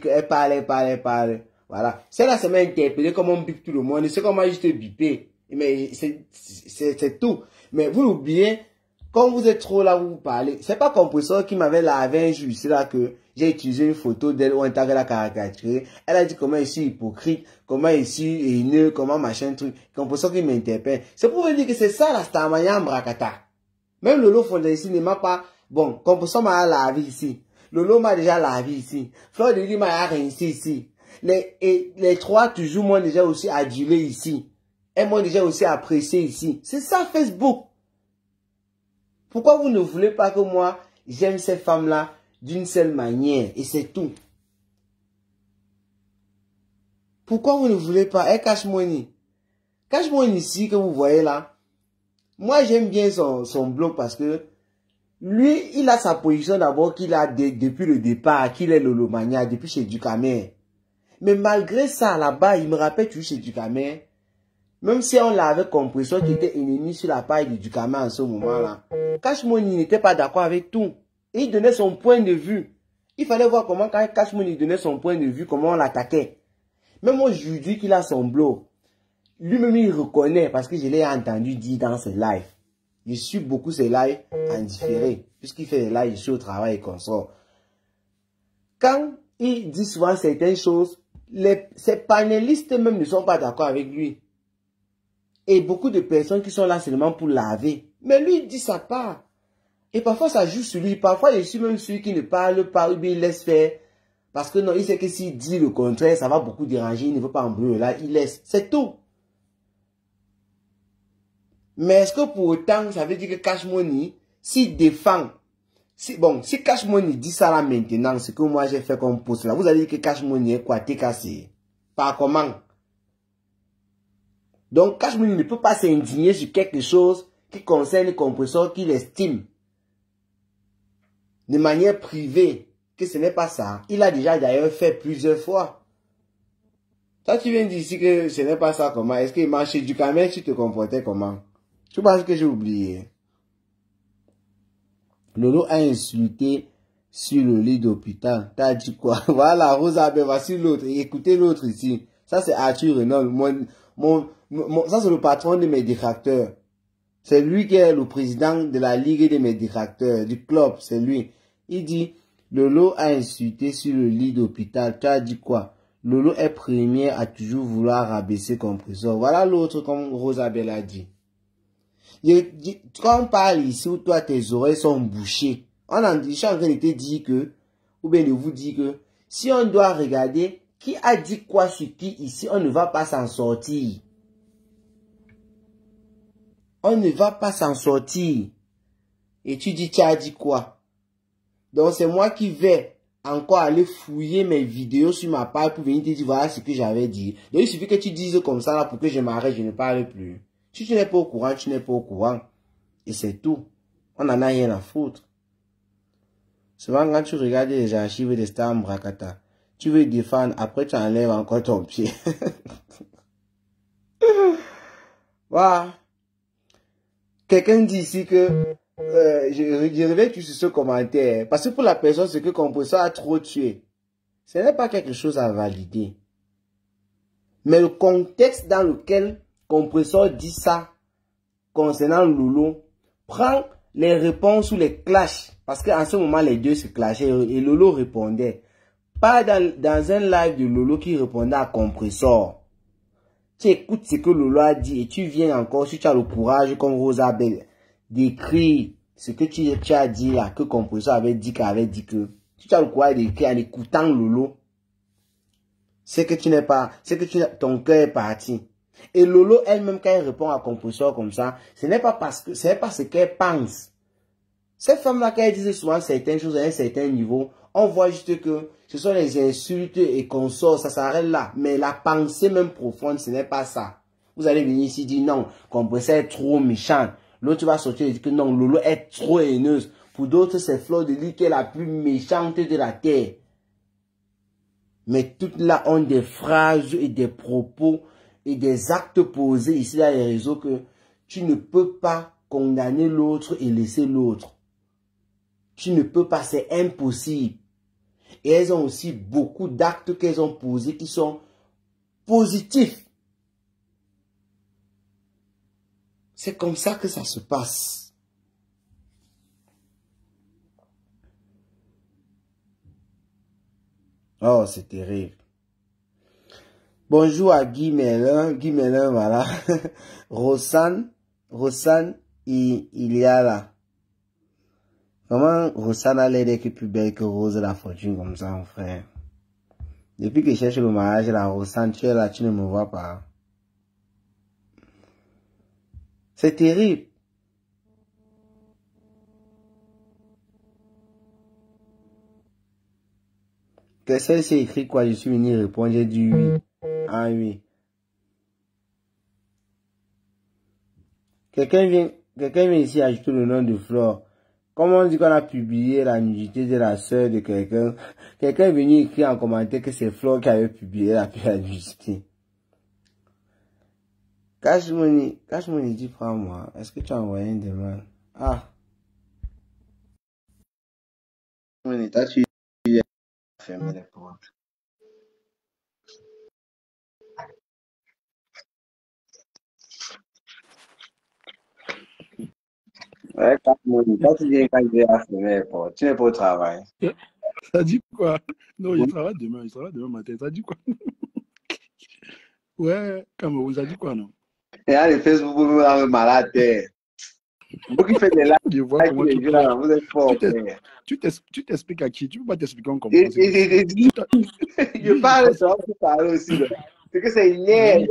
elle parle. Voilà. Celle-là, ça m'a interpellé, comme on bip tout le monde. C'est comme moi juste bipé. Mais c'est tout. Mais vous oubliez, quand vous êtes trop là où vous parlez, c'est pas compresseur qui m'avait lavé un jour ici là que j'ai utilisé une photo d'elle où on t'a la caricaturée. Elle a dit comment je suis hypocrite, comment je suis haineux, comment machin truc. Compresseur qui m'interpelle. C'est pour vous dire que c'est ça la Starmania Mbrakata. Même Lolo Fonda ici ne m'a pas, bon, compresseur m'a lavé ici. Lolo m'a déjà lavé ici. Fleur de Lille m'a rincé ici. Les trois toujours m'ont déjà aussi adulé ici. Elles m'ont déjà aussi apprécié ici. C'est ça Facebook. Pourquoi vous ne voulez pas que moi, j'aime ces femmes-là d'une seule manière et c'est tout? Pourquoi vous ne voulez pas? Et Cash Money. Cash Money ici que vous voyez là. Moi, j'aime bien son blog parce que lui, il a sa position d'abord qu'il a depuis le départ, qu'il est Lolomania, depuis chez Ducamer. Mais malgré ça, là-bas, il me rappelle toujours chez Ducamer. Même si on l'avait compris, soit qu'il était ennemi sur la page de Ducamer en ce moment-là. Cash Money n'était pas d'accord avec tout. Et il donnait son point de vue. Il fallait voir comment quand Cash Money donnait son point de vue, comment on l'attaquait. Même aujourd'hui qu'il a son blog, lui-même il reconnaît parce que je l'ai entendu dire dans ses lives. Je suis beaucoup ses lives en différé. Puisqu'il fait des lives, je suis au travail et qu'on sort. Quand il dit souvent certaines choses. Ses panélistes même ne sont pas d'accord avec lui. Et beaucoup de personnes qui sont là seulement pour laver. Mais lui, il dit sa part. Et parfois, ça joue sur lui. Parfois, je suis même celui qui ne parle pas ou bien il laisse faire. Parce que non, il sait que s'il dit le contraire, ça va beaucoup déranger. Il ne veut pas embrouiller. Là, il laisse. C'est tout. Mais est-ce que pour autant, ça veut dire que Cash Money, s'il défend, si Cash Money dit ça là maintenant, ce que moi j'ai fait comme post là, vous allez dire que Cash Money est quoi, t'es cassé. Par comment? Donc, Cash Money ne peut pas s'indigner sur quelque chose qui concerne le compresseur qu'il estime de manière privée que ce n'est pas ça. Il a déjà d'ailleurs fait plusieurs fois. Toi, tu viens d'ici que ce n'est pas ça comment? Est-ce qu'il marchait du camion, tu te comportais comment? Tu penses que j'ai oublié? Lolo a insulté sur le lit d'hôpital. T'as dit quoi? Voilà, Rosabelle, voici l'autre. Écoutez l'autre ici. Ça, c'est Arthur Renaud. Ça, c'est le patron de mes détracteurs. C'est lui qui est le président de la ligue de mes détracteurs, du club, c'est lui. Il dit, Lolo a insulté sur le lit d'hôpital. Tu as dit quoi? Lolo est premier à toujours vouloir rabaisser compresseur. Voilà l'autre, comme Rosabelle a dit. Quand on parle ici où toi tes oreilles sont bouchées, je suis en train de te dire que, ou bien de vous dire que, si on doit regarder qui a dit quoi sur qui ici, on ne va pas s'en sortir. On ne va pas s'en sortir. Et tu dis, tu as dit quoi? Donc c'est moi qui vais encore aller fouiller mes vidéos sur ma page pour venir te dire, voilà ce que j'avais dit. Donc il suffit que tu dises comme ça là pour que je m'arrête, je ne parle plus. Si tu n'es pas au courant, tu n'es pas au courant. Et c'est tout. On n'en a rien à foutre. Souvent, quand tu regardes les archives de Star Mbrakata, tu veux défendre, après tu enlèves encore ton pied. Voilà. Quelqu'un dit ici que je reviens sur ce commentaire. Parce que pour la personne, ce que Compresseur a trop tué, ce n'est pas quelque chose à valider. Mais le contexte dans lequel Compresseur dit ça concernant Lolo prend les réponses ou les clashs. Parce qu'en ce moment, les deux se clashaient et Lolo répondait. Pas dans un live de Lolo qui répondait à Compresseur. Tu écoutes ce que Lolo a dit et tu viens encore, si tu as le courage comme Rosabelle, d'écrire ce que tu as dit là, que Compresseur avait dit que. Si tu as le courage d'écrire en écoutant Lolo, c'est que tu n'es pas, ton cœur est parti. Et Lolo elle-même, quand elle répond à Compresseur comme ça, ce n'est pas ce qu'elle pense. Cette femme-là, quand elle disait souvent certaines choses à un certain niveau, on voit juste que ce sont les insultes et consorts, ça s'arrête là. Mais la pensée même profonde, ce n'est pas ça. Vous allez venir ici dire non, Compresseur est trop méchant. L'autre va sortir et dire que non, Lolo est trop haineuse. Pour d'autres, c'est Fleur de Lys qui est la plus méchante de la terre. Mais toutes là ont des phrases et des propos et des actes posés ici dans les réseaux que tu ne peux pas condamner l'autre et laisser l'autre. Tu ne peux pas, c'est impossible. Et elles ont aussi beaucoup d'actes qu'elles ont posés qui sont positifs. C'est comme ça que ça se passe. Oh, c'est terrible. Bonjour à Guy Mellin, voilà. Rosanne, il y a là. Comment Rosanne a l'air d'être plus belle que Rose la fortune comme ça, mon frère? Depuis que je cherche le mariage, la Rosanne, tu es là, tu ne me vois pas. C'est terrible. Que celle-ci écrit quoi? Je suis venu répondre, j'ai dit oui. Ah oui. Quelqu'un vient ici ajouter le nom de Flore. Comment on dit qu'on a publié la nudité de la sœur de quelqu'un? Quelqu'un est venu écrire en commentaire que c'est Flore qui avait publié la nudité. Cash Money dit prends-moi. Est-ce que tu as envoyé une demande? Ah. Money, t'as tu fermé les portes. Ouais, Cash Money, toi tu viens quand il à fermer les portes. Tu n'es pas au travail. Ça dit quoi? Non, il sera demain matin. Ça dit quoi? Ouais, Cameroun, ça dit quoi, non? Et là, les Facebook, vous me malade. Vous qui faites des Je vois likes, comment les tu gens, parles. là, vous êtes fort, Tu t'es- frère. tu t'expliques à qui? Tu peux pas t'expliquer, on Et, comprend, c'est possible. je Oui, parle, ça va vous parler aussi. Là. C'est que c'est énerve. oui,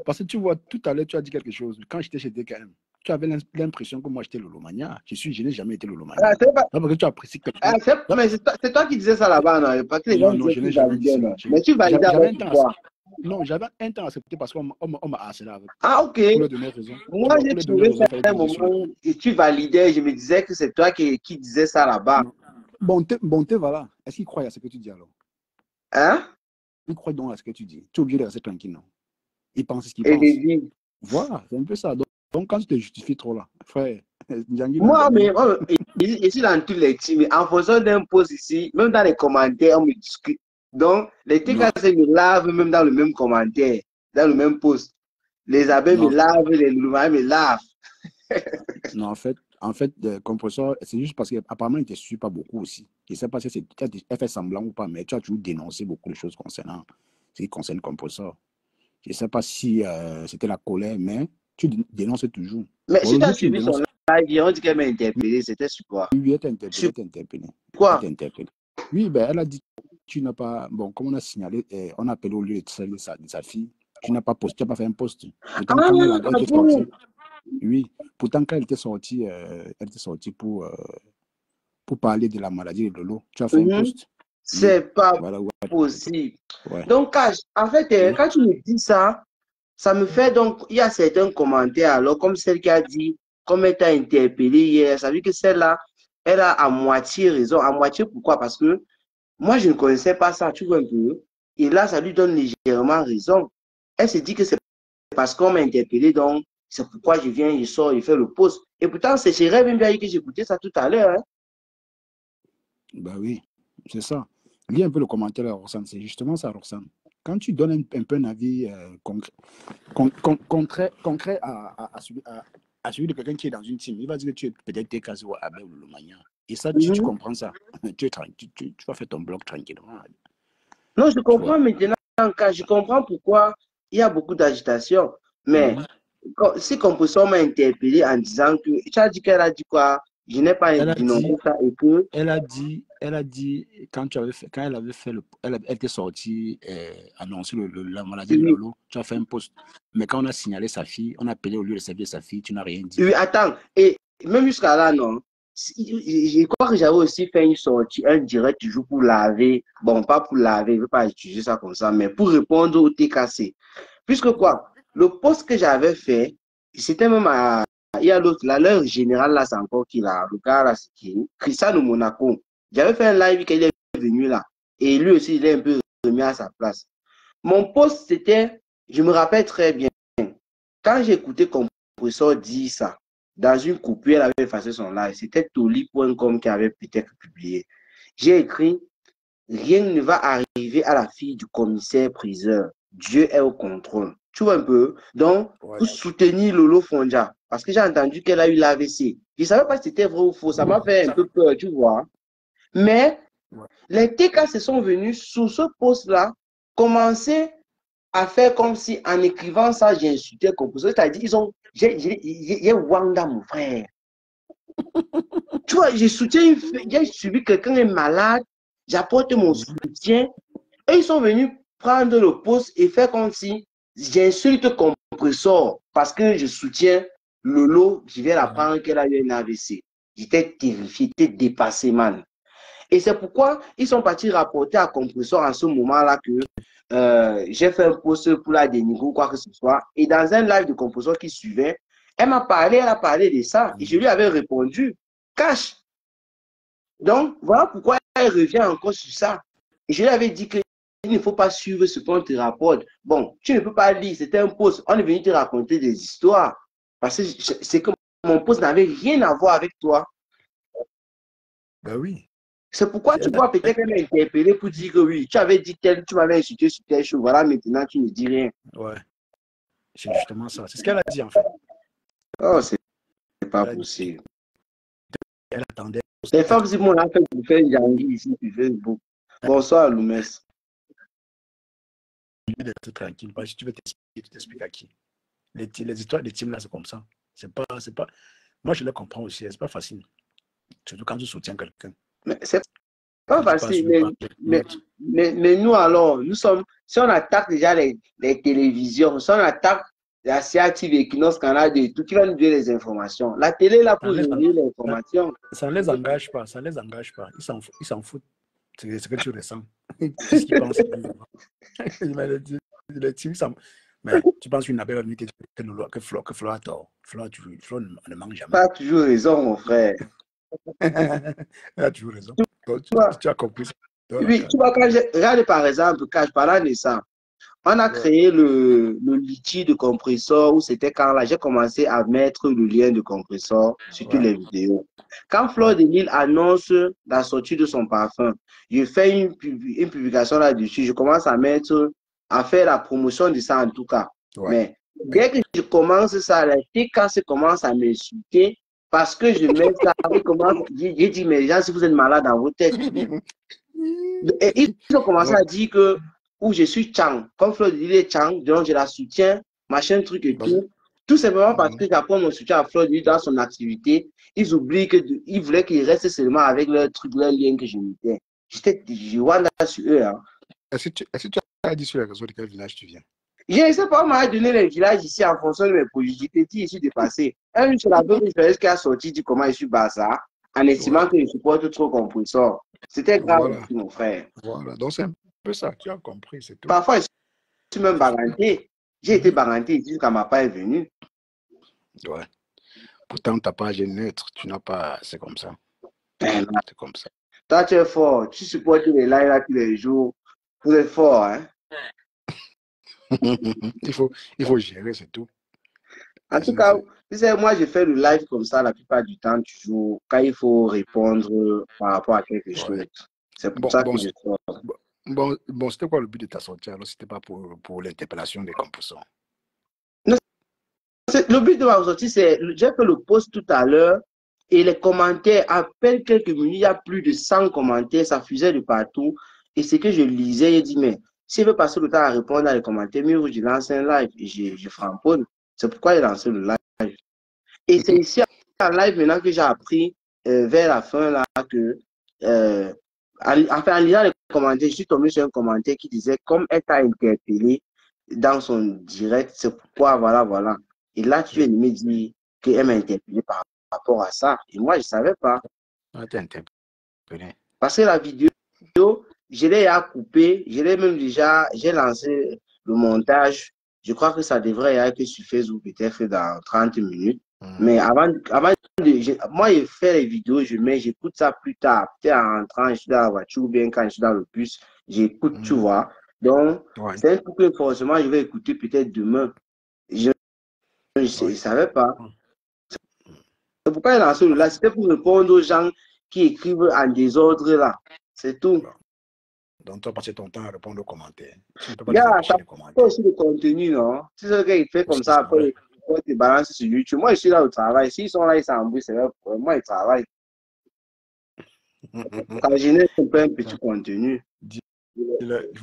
parce que tu vois, tout à l'heure, tu as dit quelque chose. Quand j'étais chez DKM, tu avais l'impression que moi, j'étais Lolomania. Je n'ai jamais été Lolomania. C'est pas, Parce que tu apprécies quelqu'un. mais c'est toi qui disais ça là-bas, non? Parce que les gens Non, disaient je que tu n'ai jamais dit validais, cela. non? Mais tu validais J'avais avec un temps quoi? Non, j'avais un temps accepté parce qu'on m'a harcelé avec. Ah, ok. Pour les donner raison. Tu Moi, vois, j'ai pour les donner trouvé raison, ça il fallait à un dire je suis là. moment et tu validais. Je me disais que c'est toi qui disais ça là-bas. Non. Bonté, voilà. Est-ce qu'il croit à ce que tu dis alors? Hein? Il croit donc à ce que tu dis. Tu es obligé de rester tranquille, non? Il pense ce qu'il Et pense. j'ai dit, Voilà, c'est un peu ça. Donc quand tu te justifies trop là, frère, moi, mais ici dans tous les teams, en faisant d'un post ici, même dans les commentaires, on me discute. Donc, les TK non, me lavent même dans le même commentaire, dans le même post. Les abeilles me non, lavent, les louvains me lavent. non, en fait, le compresseur, c'est juste parce qu'apparemment, il ne te suit pas beaucoup aussi. Je ne sais pas si elle fait semblant ou pas, mais tu as toujours dénoncé beaucoup de choses concernant ce qui concerne le compresseur. Je ne sais pas si c'était la colère, mais tu dénonces toujours. Mais Bon, si le tu as jour où tu ne suivi son dénonces live, on dit qu'elle m'a interpellé, c'était sur quoi? oui, elle t'a interpellé, Sur elle t'a interpellé. Elle quoi? t'a interpellé. Oui, ben, elle a dit tu n'as pas. Bon, comme on a signalé, on a appelé au lieu de sa fille, tu n'as pas posté, tu n'as pas fait un post. Pourtant, quand elle Ah était bon? sortie, oui, pourtant, quand elle était sortie pour parler de la maladie de Lolo, tu as fait un post. Oui, C'est pas voilà. possible. Ouais. Donc, en fait, Oui. quand tu me dis ça, ça me fait donc, il y a certains commentaires, alors, comme celle qui a dit, comme elle t'a interpellé hier, ça veut dire que celle-là, elle a à moitié raison. À moitié, pourquoi? Parce que moi, je ne connaissais pas ça, tu vois un peu. Et là, ça lui donne légèrement raison. Elle se dit que c'est parce qu'on m'a interpellé, donc c'est pourquoi je viens, je sors, je fais le post. Et pourtant, c'est chez Rêve bien que j'écoutais ça tout à l'heure. Hein. Bah oui, c'est ça. Lis un peu le commentaire de Roxane, c'est justement ça, Roxane. Quand tu donnes un peu un avis concret à celui de quelqu'un qui est dans une team, il va dire que tu es peut-être TKZ ou Abel ou Lomagnan. Et ça, si tu comprends ça, tu vas faire ton blog tranquillement. Non, je Tu vois. comprends maintenant, quand je comprends pourquoi il y a beaucoup d'agitation. Mais si Composition m'a interpellé en disant que, tu as dit qu'elle a dit quoi? Je n'ai pas dénoncé ça et que. Elle a dit, quand elle avait fait elle était sortie annoncer la maladie de Lolo, tu as fait un post. Mais quand on a signalé sa fille, on a appelé au lieu de servir sa fille, tu n'as rien dit. Oui, attends, et même jusqu'à là, non. Je crois que j'avais aussi fait une sortie, un direct toujours pour laver. Bon, pas pour laver, je ne veux pas utiliser ça comme ça, mais pour répondre au TKC. Puisque quoi, le post que j'avais fait, c'était même à. Il y a l'autre, là, l'heure générale, là, c'est encore qui là, le gars là, c'est qui? Cristiano Monaco. J'avais fait un live quand il est venu là. Et lui aussi, il est un peu remis à sa place. Mon post, c'était, je me rappelle très bien, quand j'ai écouté Compressor dire ça, dans une coupure, elle avait effacé son live. C'était Toli.com qui avait peut-être publié. J'ai écrit, rien ne va arriver à la fille du commissaire priseur. Dieu est au contrôle. Tu vois un peu? Donc, pour soutenir Lolo Fonja, parce que j'ai entendu qu'elle a eu l'AVC. Je ne savais pas si c'était vrai ou faux. Ça m'a fait un peu peur, tu vois. Mais les TK se sont venus sous ce poste-là, commencer à faire comme si en écrivant ça, j'ai insulté le compositeur. C'est-à-dire, j'ai Wanda, mon frère. Tu vois, j'ai suivi quelqu'un est malade, j'apporte mon soutien. Et ils sont venus prendre le poste et faire comme si j'insulte compresseur parce que je soutiens Lolo, je vais l'apprendre qu'elle a eu un AVC. J'étais terrifié, j'étais dépassé, man. Et c'est pourquoi ils sont partis rapporter à compresseur en ce moment-là que j'ai fait un post pour la dénigrer ou quoi que ce soit. Et dans un live de compresseur qui suivait, elle a parlé de ça. Et je lui avais répondu, cash. Donc, voilà pourquoi elle revient encore sur ça. Et je lui avais dit qu'il ne faut pas suivre ce qu'on te rapporte. Bon, tu ne peux pas lire, c'était un post. On est venu te raconter des histoires. Parce que c'est que mon post n'avait rien à voir avec toi. Ben oui. C'est pourquoi tu vois peut-être qu'elle m'a interpellé pour dire que oui, tu avais dit tel, tu m'avais insulté sur telle chose. Voilà, maintenant tu ne dis rien. Ouais, c'est justement ça. C'est ce qu'elle a dit en fait. Oh, c'est pas possible. Elle attendait Les femmes, si mon a fait pour faire Yangi ici sur Facebook. Bonsoir, Loumès. D'être tranquille, parce que si tu veux t'expliquer, tu t'expliques à qui? Les histoires de team là, c'est comme ça. C'est pas. Moi, je les comprends aussi. C'est pas facile. Surtout quand tu soutiens quelqu'un. Mais c'est pas Quand tu passes facile. sur le Mais nous, alors, nous sommes. Si on attaque déjà les télévisions, si on attaque la CATV, Equinox Canada et tout, qui va nous donner les informations. La télé est là pour nous donner l'information. Ça ne les engage pas. Ça ne les engage pas. Ils s'en foutent. C'est ce que tu ressens. C'est ce qu'ils pensent. Les teams, mais tu penses qu'une abeille va venir que Flo a tort. Flo ne mange jamais. Pas toujours raison, mon frère. Tu as toujours raison. Tu as compris. Oui, tu vois, regarde par exemple, quand je parlais de ça, on a créé le litige de compresseur où c'était quand là, j'ai commencé à mettre le lien de compresseur sur toutes les vidéos. Quand Fleur de Lille annonce la sortie de son parfum, je fais une publication là-dessus, je commence à faire la promotion de ça en tout cas. Mais dès que je commence ça, les TK commencent à m'insulter parce que je mets ça. J'ai dit, mais les gens, si vous êtes malade dans vos têtes. Et ils ont commencé à dire que où je suis Chang, comme Fleur de Lille est Chang, donc je la soutiens, machin, truc et tout. Tout simplement parce que j'apprends mon soutien à Fleur de Lille dans son activité. Ils oublient qu'ils voulaient qu'ils restent seulement avec leur truc, leur lien que je mettais. Je vois là sur eux. Hein. Est-ce que tu as dit sur les réseaux de quel village tu viens? Je ne sais pas, on m'a donné les villages ici en fonction de mes projets. J'étais dit ici de passer. Un sur la bonne qui a sorti, dit comment je suis Bassa, en estimant que je supporte trop compresseur. C'était grave, mon frère. Voilà, donc c'est un peu ça, tu as compris, c'est tout. Parfois, je suis même baranté. J'ai été baranté ici quand ma part est venue. Ouais. Pourtant, ta page est neutre, tu n'as pas. C'est comme ça. C'est comme ça. Toi, tu es fort. Tu supportes les lives là tous les jours. Vous êtes fort, hein? il faut gérer, c'est tout. En tout cas, tu sais, moi, je fais le live comme ça la plupart du temps, toujours, quand il faut répondre par rapport à quelque chose. C'est pour ça que je sors. Bon, c'était quoi le but de ta sortie? Alors, c'était pas pour l'interpellation des composants? Non, le but de ma sortie, c'est, j'ai fait le post tout à l'heure, et les commentaires, à peine quelques minutes, il y a plus de 100 commentaires, ça fusait de partout. Et ce que je lisais, j'ai dit, mais si je veux passer le temps à répondre à les commentaires, mieux je lance un live et je framponne. C'est pourquoi j'ai lancé le live. Et c'est ici en live maintenant que j'ai appris vers la fin là que, en lisant les commentaires, je suis tombé sur un commentaire qui disait comme elle t'a interpellé dans son direct, c'est pourquoi, voilà. Et là, tu viens de me dire qu'elle m'a interpellé par rapport à ça. Et moi, je ne savais pas. Parce que la vidéo, je l'ai coupée, je l'ai même déjà, j'ai lancé le montage. Je crois que ça devrait être sur Facebook peut-être dans 30 minutes. Mais avant moi, je fais les vidéos, j'écoute ça plus tard. Peut-être en rentrant, je suis dans la voiture ou bien quand je suis dans le bus, j'écoute, tu vois. Donc, c'est un truc que forcément, je vais écouter peut-être demain. Je ne savais pas. C'est pourquoi il a lancé le là. C'était pour répondre aux gens qui écrivent en désordre là. C'est tout. Donc, tu as passé ton temps à répondre aux commentaires. Tu ne peux pas ça peut aussi le contenu, non? Si c'est qu'il fait comme ça, après, il te balance sur YouTube. Moi, je suis là au travail. S'ils sont là, ils s'embrouillent, c'est vrai. Moi, ils travaillent. Quand je n'ai pas un petit contenu. Il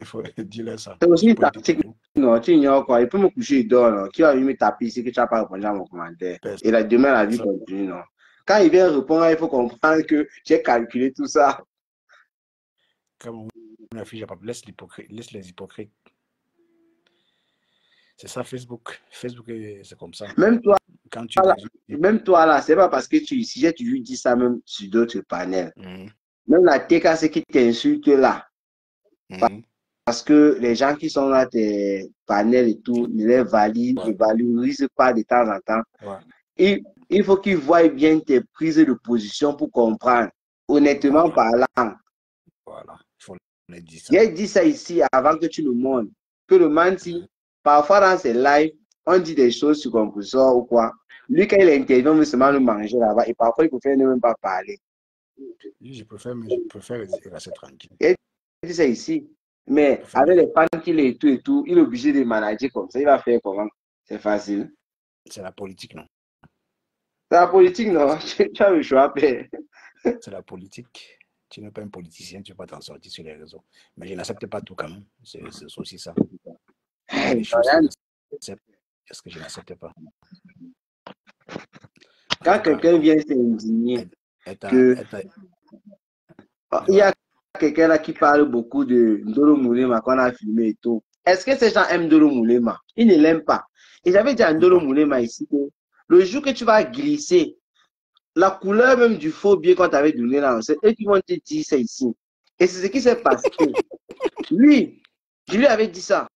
faut dire ça. C'est aussi une tactique. Non, tu ignores quoi. Il peut me coucher dehors, non? Qui va venir me taper ici que tu n'as pas répondu à mon commentaire. Et là, demain, la vie continue, non? Quand il vient répondre, il faut comprendre que j'ai calculé tout ça. Comme on affiche, laisse les hypocrites. C'est ça, Facebook. Facebook, c'est comme ça. Même toi, là, c'est pas parce que si j'ai toujours dit ça même sur d'autres panels. Même la TK, c'est qui t'insulte là. Parce que les gens qui sont là, tes panels et tout, ne les valorisent pas de temps en temps. Il faut qu'ils voient bien tes prises de position pour comprendre. Honnêtement parlant. Voilà. J'ai dit ça ici avant que tu le montres. Que le menti, parfois dans ses lives, on dit des choses sur compresseur ou quoi. Lui, quand il intervient, il veut seulement le manger là-bas. Et parfois, il préfère ne même pas parler. Je préfère rester tranquille. Il dit ça ici. Mais avec les fans qu'il est et tout, il est obligé de manager comme ça. Il va faire comment? C'est facile. C'est la politique, non? C'est la politique, non? Tu as le choix, père. C'est la politique. Tu n'es pas un politicien, tu ne peux pas t'en sortir sur les réseaux. Mais je n'accepte pas tout quand même. C'est aussi ça. Il y a des choses que j'accepte, est-ce que je n'accepte pas. En Quand tout cas, quelqu'un vient s'indigner que il y a quelqu'un là qui parle beaucoup de Ndolo Moulema qu'on a filmé et tout. Est-ce que ces gens aiment Ndolo Moulema? Ils ne l'aiment pas. Et j'avais dit à Ndolo Moulema ici que le jour que tu vas glisser la couleur même du faux billet qu'on t'avait donné là, c'est eux qui vont te dire ça ici. Et c'est ce qui s'est passé. Lui, je lui avais dit ça.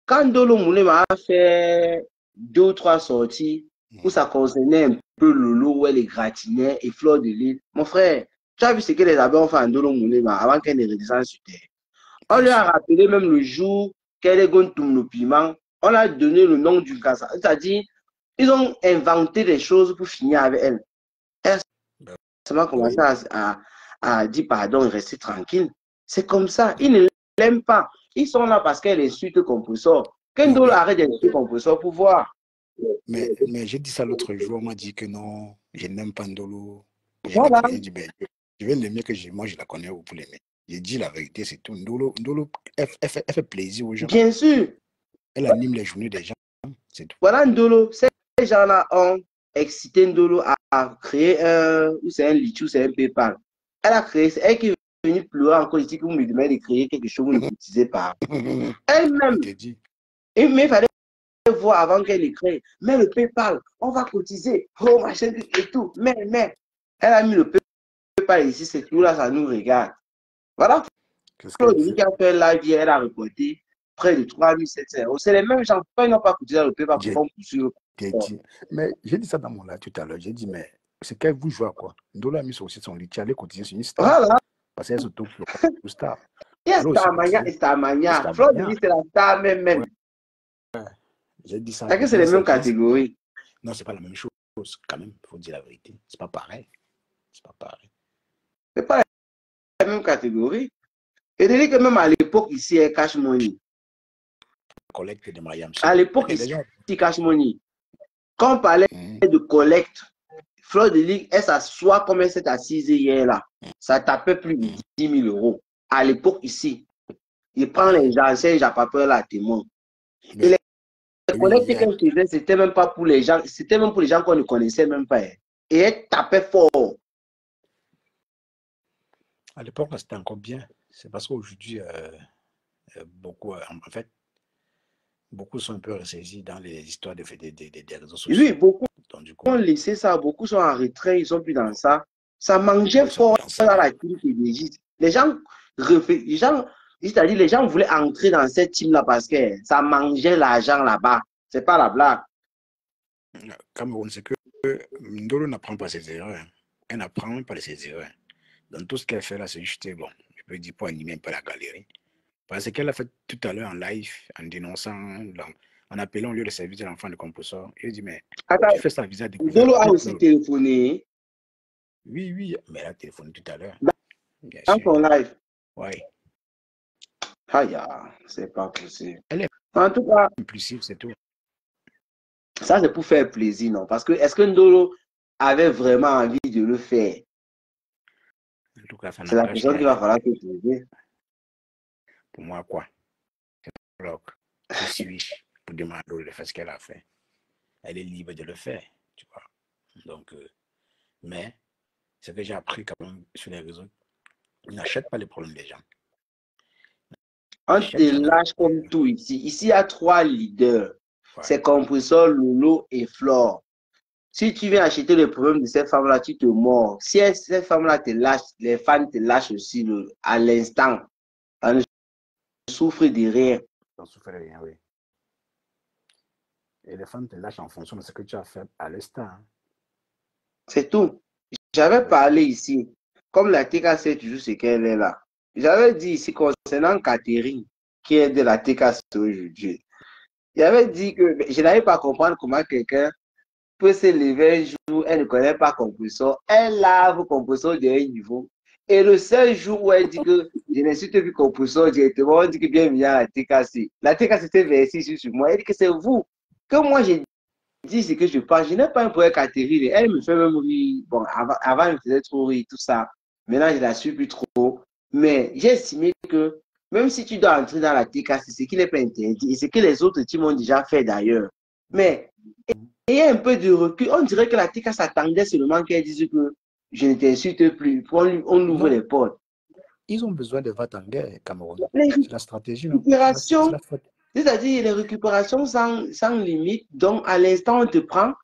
Quand Ndolo Moulema a fait 2 ou 3 sorties où ça concernait un peu Lolo, où elle égratignait et Fleur de Lys, mon frère, tu as vu ce que les abeilles ont fait à Ndolo Moulema avant qu'elle ne redescende sur terre. On lui a rappelé même le jour qu'elle est gonne le piment, on a donné le nom du casa. C'est-à-dire, ils ont inventé des choses pour finir avec elle. Elle a commencé à dire pardon et rester tranquille. C'est comme ça. Ils ne l'aiment pas. Ils sont là parce qu'elle insulte Compressor. Qu'Ndolo arrête d'insulter Compressor pour voir. Mais j'ai dit ça l'autre jour, on m'a dit que non, je n'aime pas Ndolo. Voilà. J'ai dit, ben, je vais l'aimer que moi je la connais, vous pouvez l'aimer. J'ai dit la vérité, c'est tout. Ndolo, elle fait plaisir aux gens. Bien sûr. Elle anime les journées des gens, c'est tout. Voilà Ndolo. Ces gens-là ont excité Ndolo à créer ou c'est un Litchi ou c'est un PayPal. Elle a créé, c'est elle qui est venue pleurer en politique, vous me demandez de créer quelque chose, vous ne cotisez pas. Elle-même. Mais il fallait voir avant qu'elle crée. Mais le PayPal, on va cotiser. Oh, machin et tout. Mais, elle a mis le PayPal ici, c'est tout là, ça nous regarde. Voilà. Claude qui a fait live hier, elle a reporté près de 3700 €. C'est les mêmes gens, pourquoi ils n'ont pas cotisé le PayPal pour poursuivre. Mais j'ai dit ça dans mon live tout à l'heure. J'ai dit, mais c'est qu'elle vous joue à quoi? Ndolo a mis aussi son lit, tu allais cotiser sur une star. Voilà. Parce qu'elle se trouve le star. Il y a Starmania. Fleur de Lys, c'est la star même. Ouais. J'ai dit ça. Est-ce que c'est les mêmes catégories? Non, c'est pas la même chose. Quand même, il faut dire la vérité. C'est pas pareil. C'est pas pareil. C'est pas la même catégorie. Et de dire que même à l'époque, ici, elle cash money. Collecte de Mariam. À l'époque, ici, cash money. Quand on parlait de collecte, Fleur de Lys, elle s'assoit comme elle s'est assise hier là. Ça tapait plus de 10 000 €. À l'époque, ici, il prend les gens, c'est Japapeur là, témoin. Et les collectes qu'elle faisait, c'était même pas pour les gens, c'était même pour les gens qu'on ne connaissait même pas. Et elle tapait fort. À l'époque, c'était encore bien. C'est parce qu'aujourd'hui, beaucoup, en fait, beaucoup sont un peu ressaisis dans les histoires des réseaux sociaux. Oui, beaucoup ont laissé ça, beaucoup sont en retrait, ils sont plus dans ça. Ça mangeait fort dans la team PDG. Les gens, c'est-à-dire les gens voulaient entrer dans cette team-là parce que ça mangeait l'argent là-bas. C'est pas la blague. Cameroun, c'est que Ndolo n'apprend pas ses erreurs. Elle n'apprend même pas de ses erreurs. Dans tout ce qu'elle fait là, c'est juste, bon, je peux dire pour animer un peu la galerie. Parce qu'elle a fait tout à l'heure en live, en dénonçant, en appelant au lieu de service de l'enfant de Compressor. Il dit, mais tu fais ça à visage découvert. Ndolo a aussi téléphoné. Oui, mais elle a téléphoné tout à l'heure. Dans son live. Oui. Aïe, c'est pas possible. Elle est en tout cas impulsive, c'est tout. Ça, c'est pour faire plaisir, non? Parce que est-ce que Ndolo avait vraiment envie de le faire? C'est la question qu'il va falloir te poser. Pour moi, quoi? Je suis pour demander de faire ce qu'elle a fait. Elle est libre de le faire, tu vois. Donc, mais ce que j'ai appris quand même sur les réseaux, n'achète pas les problèmes des gens. On te lâche comme tout ici. Ici, il y a 3 leaders. Ouais. C'est Compressor, Lolo et Flore. Si tu viens acheter le problème de cette femme-là, tu te mords. Si cette femme-là te lâche, les fans te lâchent aussi à l'instant. On ne souffre de rien. On souffre de rien, oui. Et les fans te lâchent en fonction de ce que tu as fait à l'instant. C'est tout. J'avais parlé ici, comme la TKC toujours ce qu'elle est là. J'avais dit ici concernant Catherine, qui est de la TKC aujourd'hui. J'avais dit que je n'arrive pas à comprendre comment quelqu'un peut se lever un jour, elle ne connaît pas Compressor, elle lave Compressor de un niveau. Et le seul jour où elle dit que je n'insulte plus Compressor directement, on dit que bienvenue à la TKC. La TKC s'est versée sur moi. Elle dit que c'est vous, que moi j'ai dis ce que je pense. Je n'ai pas un problème avec Catherine. Elle me fait même rire. Bon, avant, elle me faisait trop rire, tout ça. Maintenant, je la suis plus trop. Mais j'ai estimé que même si tu dois entrer dans la TKC, c'est qu'il n'est pas interdit. Et c'est que les autres teams ont déjà fait d'ailleurs. Mais il y a un peu de recul. On dirait que la TK s'attendait seulement qu'elle dise que je ne t'insulte plus. On ouvre les portes. Ils ont besoin de va en guerre, Cameroun. Les C'est la stratégie, non? récupérations, c'est-à-dire les récupérations sans limite. Donc, à l'instant, on te prend.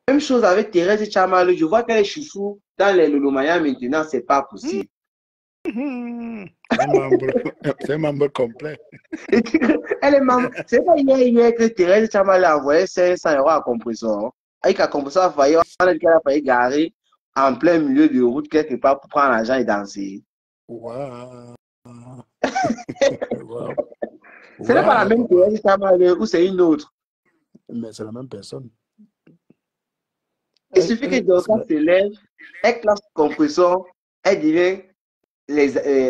Même chose avec Thérèse Tchamaleu. Je vois qu'elle est chouchou dans les Lolomaya maintenant. C'est pas possible. C'est un membre complet. Elle est membre. C'est pas hier que Thérèse Tchamaleu a envoyé 500 € à Compressor. Avec la Compressor a failli, on a dit qu'elle a failli garer en plein milieu de route quelque part pour prendre l'argent et danser. Wow. Ce n'est pas la même Thérèse Tchamaleu ou c'est une autre. Mais c'est la même personne. Il suffit que Dorcas se lève, elle classe Compressor, elle devient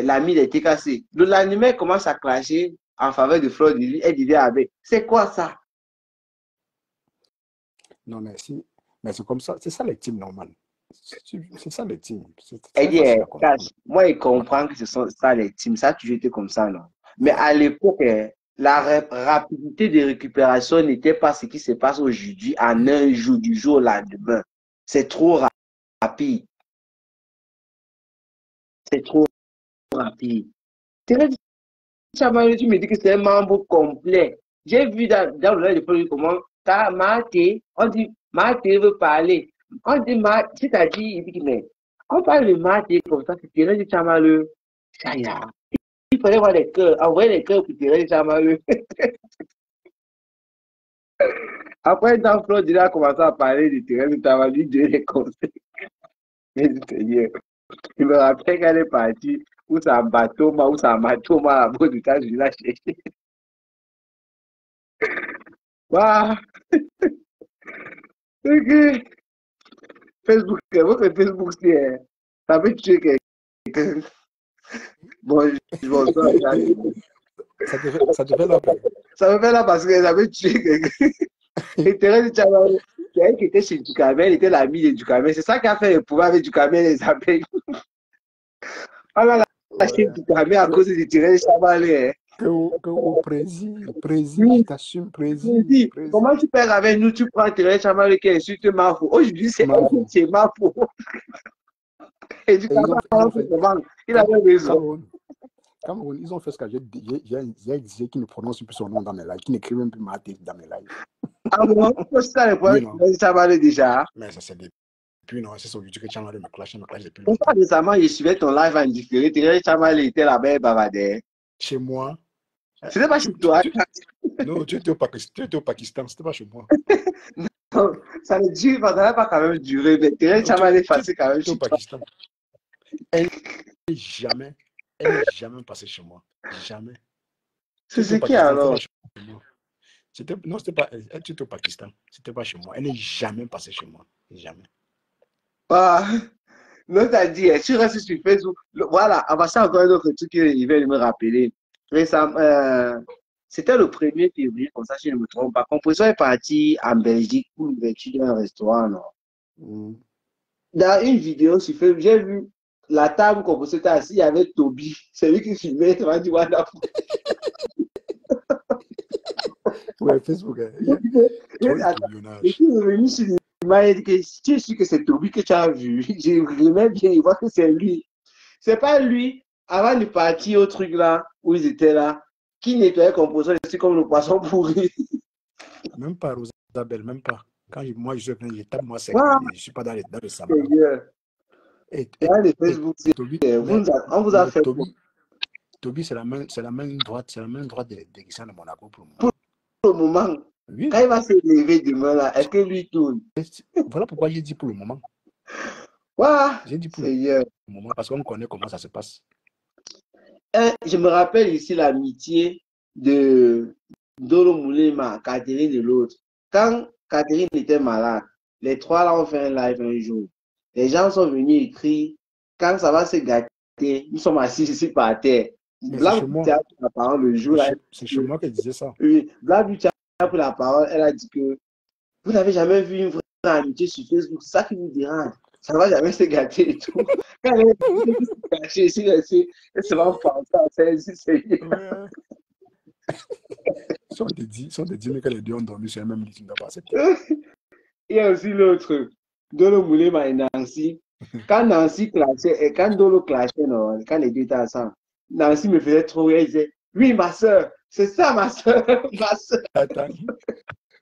l'ami des TKC. Le lendemain commence à clasher en faveur de Fleur de Lys, elle devient avec. C'est quoi ça? Non, merci. Mais c'est comme ça. C'est ça les teams normales. C'est ça les teams. Elle dit, moi, je comprends que ce sont ça les teams. Ça a toujours été comme ça, non? Mais à l'époque, la rapidité de récupération n'était pas ce qui se passe aujourd'hui en un jour, du jour au lendemain. C'est trop rapide. C'est trop rapide. Thérèse Tchamaleu, tu me dis que c'est un membre complet. J'ai vu dans le live de Paul comment Maté, on dit Maté veut parler. On dit Maté, c'est-à-dire, il dit mais on parle de Maté comme ça, c'est Thérèse Tchamaleu. Ça y a. Il fallait voir les cœurs, envoyer les cœurs pour Thérèse Tchamaleu. Après, dans Flo, il a commencé à parler de Thérèse Tchamaleu, il donnait les conseils. Je me rappelle qu'elle est partie, où c'est un bateau, où c'est un bateau, à bord du temps, je l'ai cherché. Waouh! Ok. Facebook, votre Facebook, ça peut tuer quelqu'un. Bon, ça te fait la peine. Ça me fait là parce que ça peut tuer quelqu'un. Et Thérèse Tchamaleu, qui était chez Ducamel, était l'ami de Ducamel. C'est ça qui a fait le pouvoir avec Ducamel et les abeilles. On a lâché Ducamel à cause de Thérèse Tchamaleu. Que au président, t'assumes, président. Comment tu perds avec nous, tu prends Thérèse Tchamaleu qui insulte Mafo. Aujourd'hui, c'est Mafo. Et du coup, il avait raison. Cameroun, ils ont fait ce que j'ai exigé qu'ils ne prononcent plus son nom dans mes lives, qu'ils n'écrivent même plus Maté dans mes lives. Ah bon? C'est ça le problème de Thérèse Tchamaleu déjà. Mais ça c'est depuis, non, c'est sur YouTube que Tchamaleu me clash depuis longtemps. Pourquoi récemment, je suivais ton live en différé, Thérèse Tchamaleu était là-bas et bavardait. Chez moi. C'était pas chez toi. Non, tu étais au Pakistan, c'était pas chez moi. Non, ça ne dure pas, ça n'a pas quand même duré, mais Thérèse Tchamaleu est passée quand même chez toi. Pakistan. Elle n'est jamais passée chez moi. Jamais. C'est qui alors? Non, c'était pas. Elle était au Pakistan. C'était pas chez moi. Elle n'est jamais passée chez moi. Jamais. Ah, non, t'as dit, tu restes sur Facebook. Voilà, avant ça, encore un autre truc qu'il va me rappeler. Récemment, c'était le 1er février, comme ça, si je ne me trompe pas. Compressor est parti en Belgique pour l'ouverture d'un restaurant. Non? Dans une vidéo sur Facebook, j'ai vu la table où Compressor était assis, il y avait Toby. C'est lui qui filmait, tu m'as dit, voilà. Ouais, Facebook. Il est revenu sur l'image, il dit que tu es sûr que c'est Toby que tu as vu. J'aimais bien, il voit que c'est lui. C'est pas lui, avant de partir au truc là, où ils étaient là, qui nettoyait Compressor, c'est comme le poisson pourri. Même pas, Rosabelle, même pas. Quand moi, je suis venu, je tape moi sec. Je ne suis pas dans le salon. Et Facebook, on vous a fait. Toby, c'est la main droite de Christian de Monaco pour le moment. Pour le moment. Oui. Quand il va se lever demain là, est-ce que lui tourne? Voilà pourquoi j'ai dit pour le moment. J'ai dit pour le moment parce qu'on connaît comment ça se passe. Je me rappelle ici l'amitié de Dolo Moulema, Catherine de l'autre. Quand Catherine était malade, les trois là ont fait un live un jour. Les gens sont venus écrire quand ça va se gâter, nous sommes assis ici par terre. Blague du théâtre, le jour là. C'est chez moi qu'elle disait ça. Oui, Blague du théâtre a pris la parole, elle a dit que vous n'avez jamais vu une vraie amitié sur Facebook, c'est ça qui vous dérange. Ça ne va jamais se gâter et tout. Quand elle est gâtée, elle se va penser à faire c'est Ouais. Si on te dit que les deux ont dormi sur la même lit, tu ne dois pas accepter. Il y a aussi l'autre, Dolo Moulema et Nancy. Quand Nancy clashait, et quand Dolo clashait, non, quand les deux étaient ensemble, Nancy me faisait trop rire, elle disait, oui, ma soeur, c'est ça, ma soeur, ma soeur. Attends,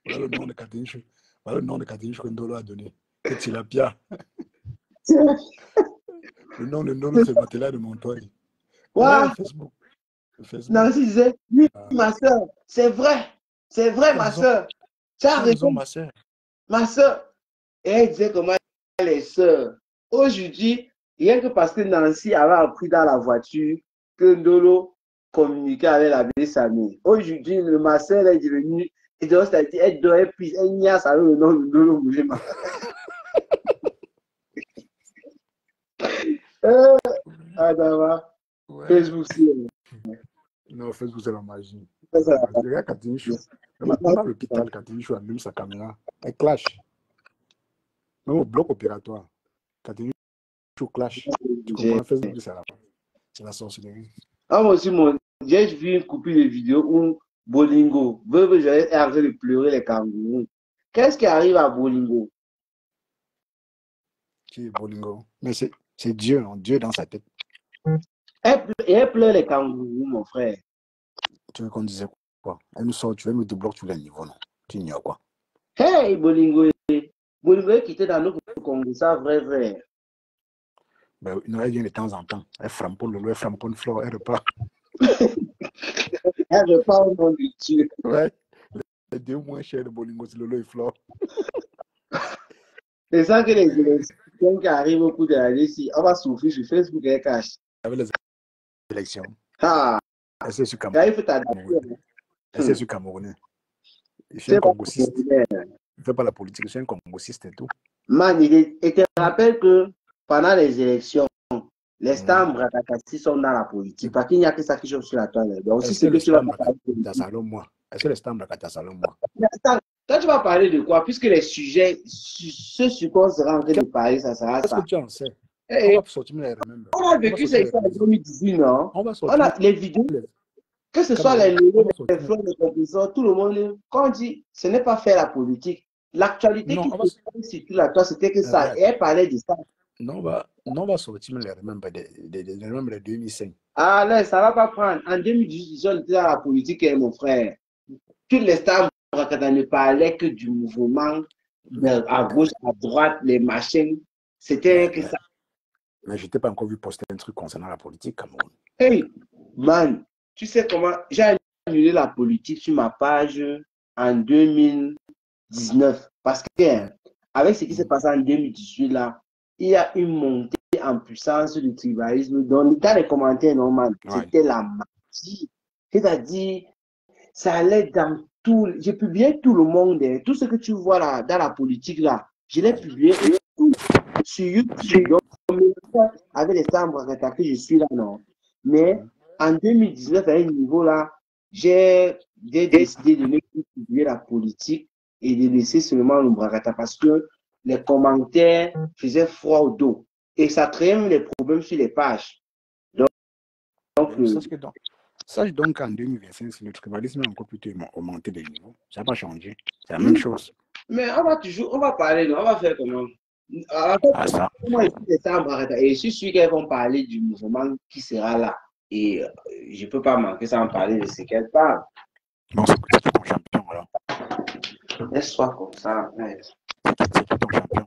voilà le nom de Katinchou. Voilà le nom de Katinchou que Ndolo a donné. C'est Tilapia. Le nom de Ndolo, c'est Matela de Montoya. Ouais, Ouais, Facebook. Nancy disait, oui, ma soeur, c'est vrai, ma soeur. Tu as raison, ma soeur. Ma soeur. Et elle disait comment elle est soeur. Aujourd'hui, rien que parce que Nancy avait appris dans la voiture que Ndolo communiquait avec la belle Samy. Aujourd'hui, ma soeur est devenue, et donc, c'est-à-dire, elle doit plus, elle niaise avec le nom de Ndolo Moulema. Ouais. Facebook, non, Facebook, c'est la magie. Regarde Katinchou. Même à l'hôpital, Katinchou allume sa caméra. Elle clash. Même au bloc opératoire. Katinchou clash. Tu comprends? Facebook, c'est la sorcellerie. Ah, moi aussi, j'ai vu une coupure de vidéo où Bolingo est en train de pleurer les kangourous. Qu'est-ce qui arrive à Bolingo? Qui est Bolingo? Mais c'est Dieu, non? Dieu dans sa tête. Elle pleure les kangourous, mon frère. Tu veux qu'on disait quoi? Elle nous sort, tu veux me débloquer tous les niveaux, non? Tu ignores quoi? Hey, Bolingo qui était dans notre Congo, ça, vrai. Ben, elle vient de temps en temps. Elle framponne le lot, elle framponne Flore, elle repart. Elle repart au nom de Dieu. Ouais. Les deux moins chers de Bolingo, c'est Lolo et Flore. C'est ça que les élections qui arrivent au cours de la décision, on va souffrir sur Facebook et cash. Avec les élections. Ah, elle c'est sur Camerounais. Elle c'est sur Camerounais. Il fait un congociste. Il ne fait pas la politique, c'est un congociste et tout. Man, et te rappelle que pendant les élections, les stars Mbratakassi sont dans la politique. Parce qu'il n'y a que ça qui joue sur la toile. Donc, si c'est que tu vas parler de est-ce que les stars Mbratakassi salon moi? Quand tu vas parler de quoi? Puisque les sujets, ce sur quoi on sera en train de parler, ça sera ça. Est-ce que tu en sais? On va sortir les remember. On a vécu ça en 2018, non? On va sortir. On a les vidéos. Que ce soit les logos, les fleurs, les composants, tout le monde, quand on dit, ce n'est pas faire la politique. L'actualité qui se passe sur la toile, c'était que ça. Et elle parlait de ça. Non, on va sortir les remember de 2005. Ah là, ça ne va pas prendre. En 2018, on était dans la politique, mon frère. Toutes les stars ne parlaient que du mouvement, à gauche, à droite, les machines. C'était que ça. Mais je n'ai pas encore vu poster un truc concernant la politique, Cameroun. Hey, man, tu sais comment j'ai annulé la politique sur ma page en 2019. Parce que, avec ce qui s'est passé en 2018, là, il y a une montée en puissance du tribalisme. Dans les commentaires, normal, c'était la magie. C'est-à-dire, ça allait dans tout. J'ai publié tout le monde. Tout ce que tu vois là, dans la politique, là, je l'ai publié sur YouTube. Donc, avec les stars que je suis là, non. Mais en 2019, à un niveau là, j'ai décidé de ne plus publier la politique et de laisser seulement le Bragata parce que les commentaires faisaient froid au dos. Et ça créait même des problèmes sur les pages. Sache donc qu'en 2025, le tribalisme a encore plutôt augmenté de niveau. Ça n'a pas changé. C'est la même chose. Mais on va parler, on va faire comment? Ça. Et je suis sûr qu'elles vont parler du mouvement qui sera là. Et je ne peux pas manquer sans parler de ce qu'elles parlent. Non, c'est qui ton champion alors? Laisse-toi comme ça. C'est qui ton champion?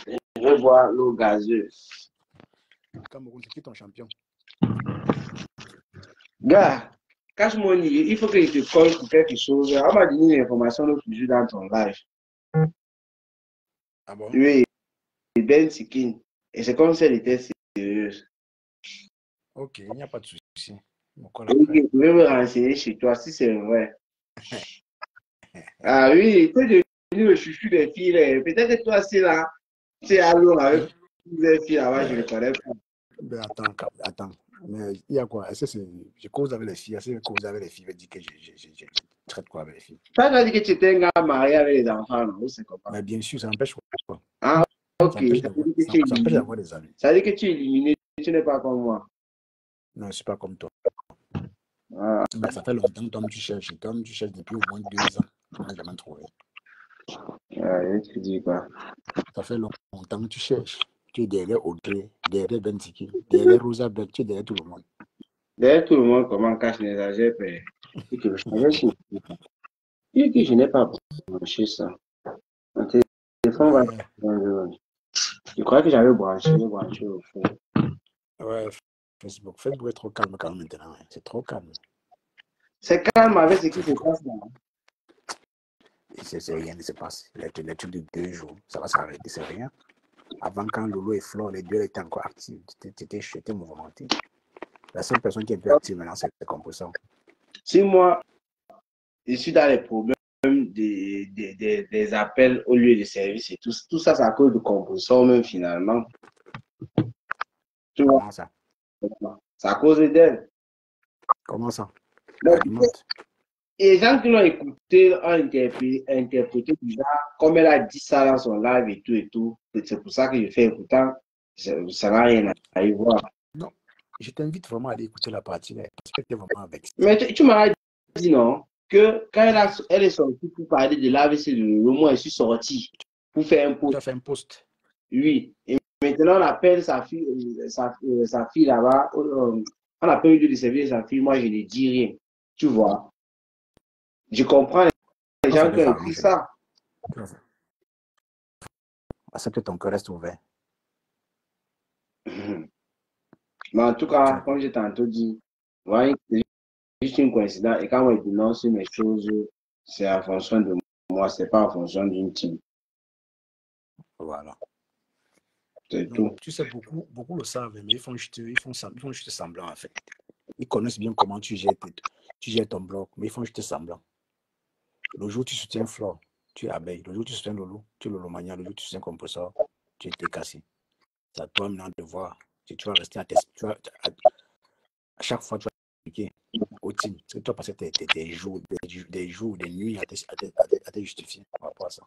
Je vais boire l'eau gazeuse. Cameroun, c'est qui ton champion? Gars, cache-moi, il faut que je te colle pour quelque chose. On m'a donné l'information l'autre jour dans ton live. Ah bon? Oui, Ben Sikin. Et c'est comme si elle était sérieuse. Ok, il n'y a pas de souci. Je vais me renseigner chez toi si c'est vrai. Ah oui, tu es devenu le chouchou des filles. Peut-être que toi, c'est là. Tu es à l'eau avec les filles là-bas, je ne connais pas. Ben attends. Mais il y a quoi? Est-ce que je cause avec les filles? Est-ce que je cause avec les filles? Je dis que Traite quoi avec les filles? Ça veut dire que tu étais un gars marié avec les enfants, non? C'est comme ça. Mais bien sûr, ça empêche quoi? Ah, Ça ok. empêche Ça veut dire que tu es éliminé. d'avoir des amis. Ça veut dire que tu es éliminé. Tu n'es pas comme moi. Non, je ne suis pas comme toi. Ah, Mais ça fait longtemps que toi, tu cherches. Toi, tu cherches depuis au moins 2 ans. Tu n'as jamais trouvé. tu dis quoi? Ça fait longtemps que tu cherches. Tu es derrière Audrey, derrière Bentiki, derrière Rosa Bell, tu es derrière tout le monde. D'ailleurs, tout le monde comment cache les agents, et que je n'ai pas branché ça. Mon téléphone va. Ouais, Je crois que j'avais branché au fond. ouais, Facebook. Facebook est trop calme quand même maintenant. Hein. C'est trop calme. C'est calme avec ce qui se passe là. Rien ne se passe. Les trucs de 2 jours, ça va s'arrêter, c'est rien. Avant, quand Lolo et Flore, les deux étaient encore actifs, tu étais mouvementé. La seule personne qui est plus active maintenant, c'est le composant. Si moi, je suis dans les problèmes des appels au lieu de service et tout ça, c'est à cause de composition même finalement. Tu vois, Comment ça? c'est à cause d'elle. Comment ça? Mais Argumente. et les gens qui l'ont écouté ont interprété déjà, comme elle a dit ça dans son live et tout. C'est pour ça que je fais écoutant. Ça n'a rien à y voir. Non, je t'invite vraiment à aller écouter la partie là, parce que tu es vraiment vexé. Mais tu m'as dit non, que quand elle est sortie pour parler de l'AVC de Lolo, moi je suis sorti pour faire un Tu post. as fait un post. Oui. Et maintenant on appelle sa fille, sa fille là-bas. On appelle lui de servir sa fille. Moi je ne dis rien. Tu vois. Je comprends les Non, ça gens ne qui ont fait écrit arranger. ça. Accepte ton cœur reste ouvert. Mais en tout cas, comme j'ai tantôt dit, ouais, c'est juste une coïncidence. Et quand on dénonce mes choses, c'est en fonction de moi, c'est pas en fonction d'une team. Voilà. C'est Non, tout. tu sais, beaucoup le savent, mais ils font juste semblant, en fait. Ils connaissent bien comment tu gères ton blog, mais ils font juste semblant. Le jour où tu soutiens Flore, tu es abeille. Le jour où tu soutiens Lolo, tu es Lolo Mania. Le jour où tu soutiens Compressor, tu es cassé. C'est à toi maintenant de voir si tu vas rester à chaque fois, tu vas expliquer au team. Parce que tu vas passer des jours, des nuits à te justifier par rapport à ça.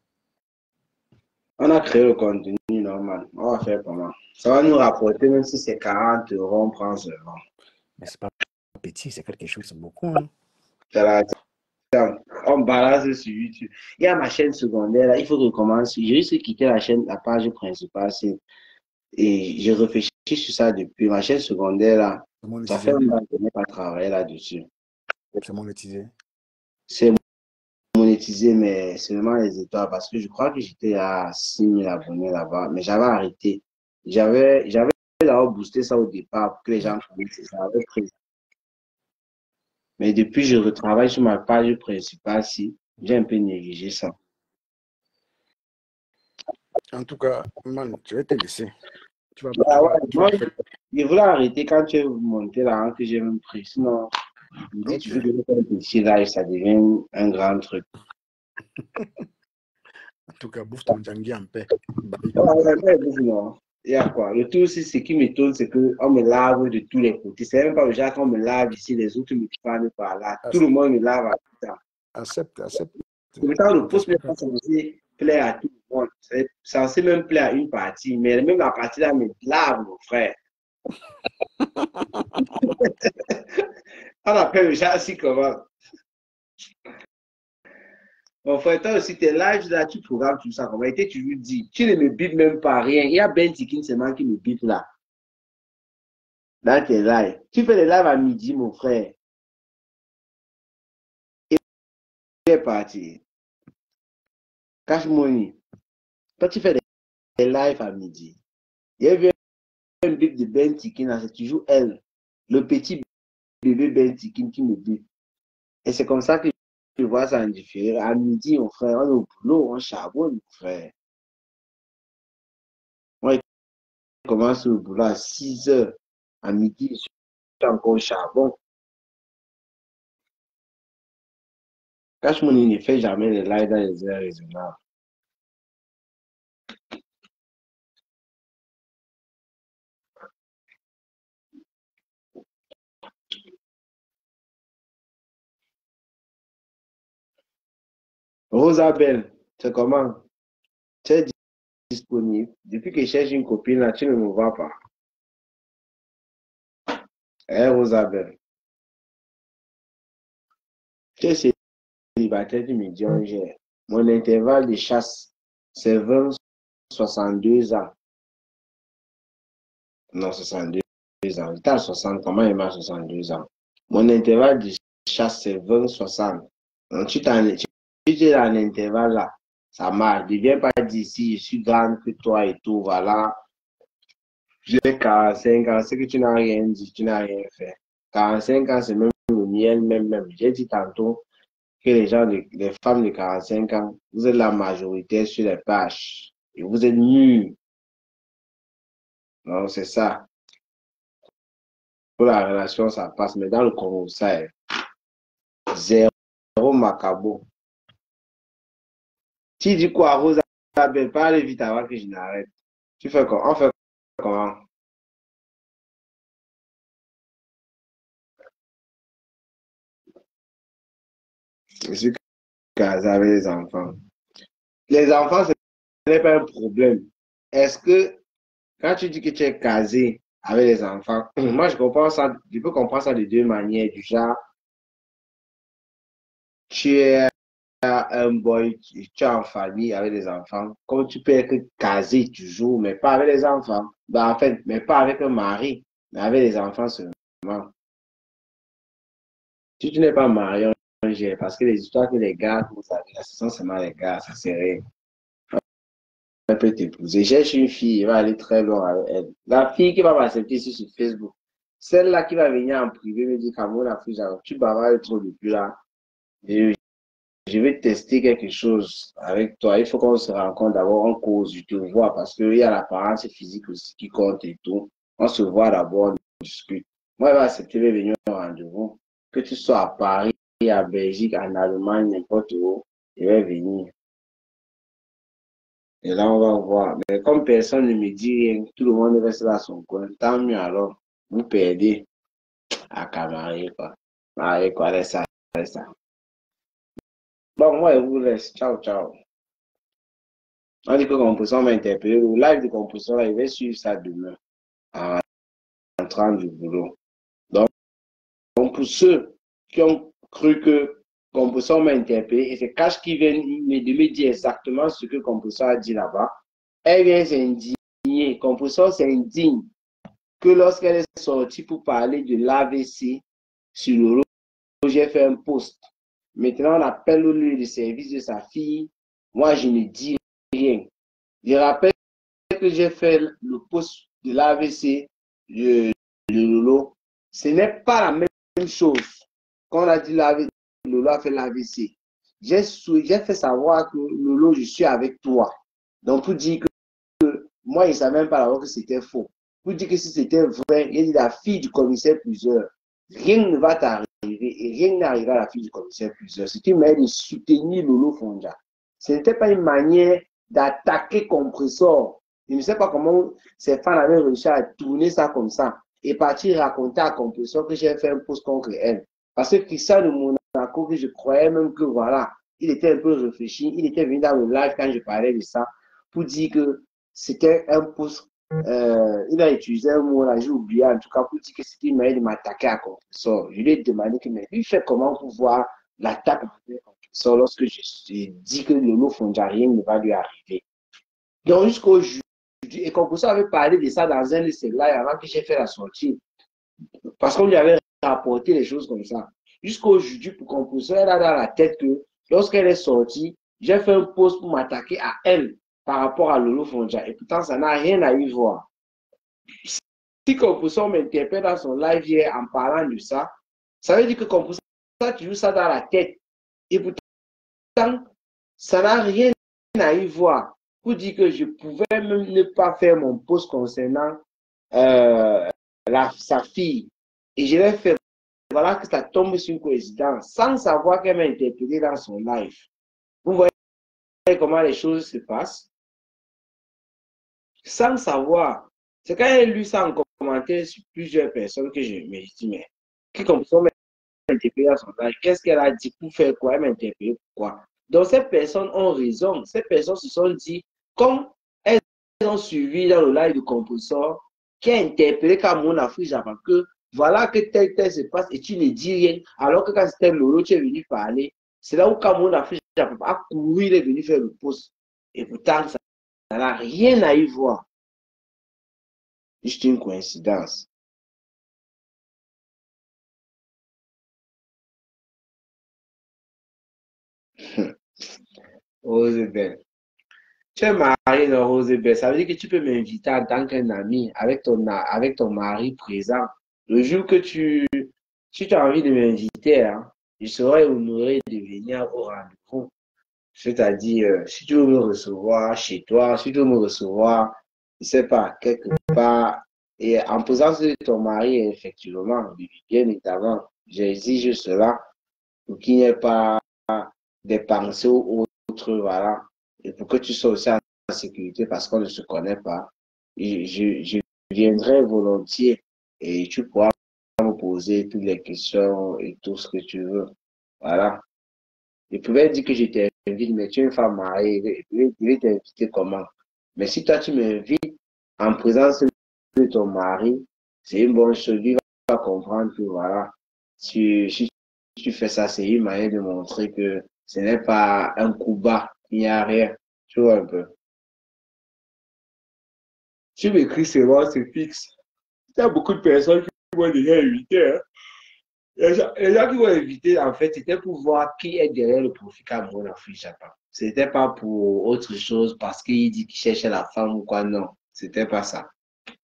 On a créé le contenu normal. On va faire comment? Ça va nous rapporter, même si c'est 40 €, on prend seulement. Mais c'est pas petit, c'est quelque chose, c'est beaucoup. Hein. On balance sur YouTube. Il y a ma chaîne secondaire, là, il faut que je commence. J'ai juste quitté la page principale. Et je réfléchis sur ça depuis. Ma chaîne secondaire, là, C'est ça fait monétisé. un moment que je n'ai pas travaillé là-dessus. C'est monétisé. C'est monétisé, mais seulement les étoiles, parce que je crois que j'étais à 6 000 abonnés là-bas, mais j'avais arrêté. J'avais d'abord boosté ça au départ pour que les gens connaissent ça avait pris. Mais depuis, je retravaille sur ma page principale, si j'ai un peu négligé ça. En tout cas, man, je vais te laisser. Tu vas, Ah tu ouais, vas, tu moi, vas faire. je voulais arrêter quand tu es monté là, hein, que j'ai même pris. Sinon, je me dis, tu Ok. veux que je fasse un petit live, ça devient un grand truc. En tout cas, bouffe ton Djangi en paix. Bye. Non. Il y a quoi? Le tout aussi, ce qui m'étonne, c'est qu'on me lave de tous les côtés. C'est même pas le genre qu'on me lave ici, les autres me parlent par là. Tout le monde me lave à tout ça. Accepte, accepte. Pourtant, le poste n'est T'expliques. pas censé plaire à tout le monde. C'est censé même plaire à une partie. Mais même la partie là me lave, mon frère. On appelle le genre ainsi comment? Mon frère, toi aussi, tes lives là, tu programmes tout ça. Comment était tu lui dis? Tu ne me bipes même pas rien. Il y a Ben Tikin seulement qui me bip là. Dans tes lives. Tu fais les lives à midi, mon frère. Il est parti. Cash Money. Toi, tu fais des lives à midi. Il y a eu un bip de Ben Tikin, c'est toujours elle. Le petit bébé Ben Tikin qui me bip. Et c'est comme ça que je vois ça en différé. À midi, mon frère, on est au boulot, on charbonne, mon frère. Moi, je commence le boulot à 6 h. À midi, je suis encore au charbon. Cash Money ne fait jamais les lives dans les heures raisonnables. Rosabelle, c'est comment? Tu es disponible. Depuis que je cherche une copine, là, tu ne me vois pas. Hein, Rosabelle? Tu es célibataire, tu me dis, mon intervalle de chasse, c'est 20-62 ans. Non, 62 ans. J'étais à 60, comment il m'a 62 ans? Mon intervalle de chasse, c'est 20-60. Donc, tu es dans l'intervalle là, ça marche. Ne viens pas d'ici, je suis grande que toi et tout, voilà. J'ai 45 ans, c'est que tu n'as rien dit, tu n'as rien fait. 45 ans, c'est même le miel, même. J'ai dit tantôt que les femmes de 45 ans, vous êtes la majorité sur les pages. Et vous êtes mûrs. Non, c'est ça. Pour la relation, ça passe. Mais dans le Congo, ça est zéro macabo. Tu dis quoi, Rosa? Parle vite avant que je n'arrête. Tu fais quoi? On fait comment? Je suis casé avec les enfants. Les enfants, ce n'est pas un problème. Est-ce que quand tu dis que tu es casé avec les enfants, moi je comprends ça, je peux comprendre ça de deux manières. Du genre, tu es un boy, tu es en famille avec des enfants, comme tu peux être casé toujours, mais pas avec les enfants. Ben, en fait, mais pas avec un mari, mais avec les enfants seulement. Si tu n'es pas marié, parce que les histoires que les gars, vous savez, ce sont seulement les gars, ça c'est rien. Elle peut t'épouser. Cherche une fille, il va aller très loin avec elle. La fille qui va m'accepter ici sur Facebook, celle-là qui va venir en privé me dire, Cameroun, la fille, tu bavardes trop depuis là. Et je vais tester quelque chose avec toi. Il faut qu'on se rencontre d'abord en cause, je te vois, parce qu'il y a l'apparence physique aussi qui compte et tout. On se voit d'abord, on discute. Moi, elle va accepter de venir au rendez-vous. Que tu sois à Paris, à Belgique, en Allemagne, n'importe où, je vais venir. Et là, on va voir. Mais comme personne ne me dit rien, tout le monde reste là à son coin. Tant mieux alors. Vous perdez à Camarer, quoi. Marier, quoi, laisse ça. Bon, moi, je vous laisse. Ciao, ciao. On dit que Composition m'a interpellé. Le live de Composition, là, il va suivre ça demain, en rentrant du boulot. Donc, pour ceux qui ont cru que Composition m'a interpellé, et c'est Cash qui vient de me dire exactement ce que Composition a dit là-bas, elle vient s'indigner. Composition s'indigne que lorsqu'elle est sortie pour parler de l'AVC sur le lot, j'ai fait un post. Maintenant, on appelle le lieu de service de sa fille. Moi, je ne dis rien. Je rappelle que j'ai fait le post de l'AVC, de Lolo. Ce n'est pas la même chose. Quand on a dit l'AVC, Lolo a fait l'AVC. J'ai fait savoir que Lolo, je suis avec toi. Donc, pour dire que moi, il ne savait même pas que c'était faux. Pour dire que si c'était vrai, il dit la fille du commissaire plusieurs. Rien ne va t'arriver et rien n'arrivera à la fille du commissaire plusieurs. C'était une manière de soutenir Lolo Fonja. Ce n'était pas une manière d'attaquer Compressor. Je ne sais pas comment ces fans avaient réussi à tourner ça comme ça et partir raconter à Compressor que j'ai fait un post contre elle. Parce que Christian de Monaco, que je croyais même que voilà, il était un peu réfléchi, il était venu dans le live quand je parlais de ça pour dire que c'était un post. Il a utilisé un mot là, j'ai oublié en tout cas pour dire que c'était une manière de m'attaquer à Compressor. Je lui ai demandé que, mais il fait comment pour voir l'attaque à Compressor lorsque je dis que le lot fondarien ne va lui arriver. Donc jusqu'aujourd'hui, et Compressor avait parlé de ça dans un de ses lives avant que j'ai fait la sortie. Parce qu'on lui avait rapporté les choses comme ça. Jusqu'aujourd'hui, pour Compressor, elle a dans la tête que lorsqu'elle est sortie, j'ai fait un post pour m'attaquer à elle par rapport à Lolo Fonja. Et pourtant, ça n'a rien à y voir. Si Compressor m'interpelle dans son live hier en parlant de ça, ça veut dire que Compressor, tu joues ça dans la tête. Et pourtant, ça n'a rien à y voir. Pour dire que je pouvais même ne pas faire mon post concernant sa fille. Et je l'ai fait. Voilà que ça tombe sur une coïncidence, sans savoir qu'elle m'a interpellé dans son live. Vous voyez comment les choses se passent? Sans savoir. C'est quand j'ai lu ça en commentaire sur plusieurs personnes que je me dis, mais qui comme ça m'a interpellé dans son live? Qu'est-ce qu'elle a dit pour faire quoi? Elle m'a interpellé pourquoi? Donc, ces personnes ont raison. Ces personnes se sont dit, comme elles ont suivi dans le live de Compressor, qui a interpellé Cameroun Afrique Japan, que voilà que tel se passe et tu ne dis rien. Alors que quand c'était Lolo, tu es venu parler. C'est là où Cameroun Afrique Japan a couru, il est venu faire le poste. Et pourtant, ça n'a rien à y voir. Juste une coïncidence. Rosebel. Tu es marié dans Rosebel. Ça veut dire que tu peux m'inviter en tant qu'un ami avec ton mari présent. Le jour que si tu as envie de m'inviter, hein, je serai honoré de venir au rendez-vous. C'est-à-dire, si tu veux me recevoir chez toi, si tu veux me recevoir, je ne sais pas, quelque part, et en présence de ton mari, effectivement, bien évidemment, j'exige cela pour qu'il n'y ait pas des pensées ou autres, voilà, et pour que tu sois aussi en sécurité parce qu'on ne se connaît pas. Je viendrai volontiers et tu pourras me poser toutes les questions et tout ce que tu veux. Voilà. Je pouvais dire que je t'invite, mais tu es une femme mariée, je vais t'inviter comment? Mais si toi tu m'invites en présence de ton mari, c'est une bonne chose. Lui va comprendre que voilà, si tu fais ça, c'est une manière de montrer que ce n'est pas un coup bas, il n'y a rien. Tu vois un peu. Tu m'écris, c'est fixe. Il y a beaucoup de personnes qui vont déjà inviter, hein. Les gens qui vont inviter, en fait, c'était pour voir qui est derrière le profil Cameroun Afrique Japan. C'était pas pour autre chose parce qu'il dit qu'il cherchait la femme ou quoi, non. C'était pas ça.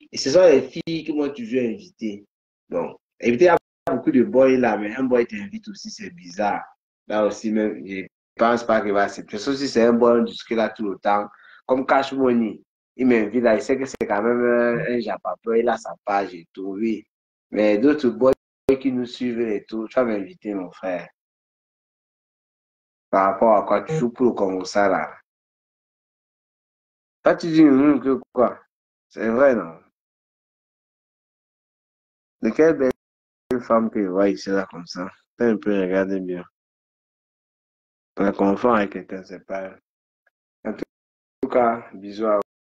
Et ce sont les filles que moi toujours inviter. Donc, éviter, il y a beaucoup de boys là, mais un boy t'invite aussi, c'est bizarre. Là aussi, même, je pense pas qu'il va accepter. Sauf si c'est un boy, on discute là tout le temps. Comme Cash Money, il m'invite là, il sait que c'est quand même un Japapeur, il a sa page et tout, oui. Mais d'autres boys qui nous suivent et tout, tu vas m'inviter, mon frère. Par rapport à quoi tu joues pour le Congo, ça là. Pas tu dis que quoi? C'est vrai, non? De quelle belle femme que je vois ici là comme ça? Fais un peu regarder bien. On la confond avec quelqu'un, c'est pas. En tout cas, bisous à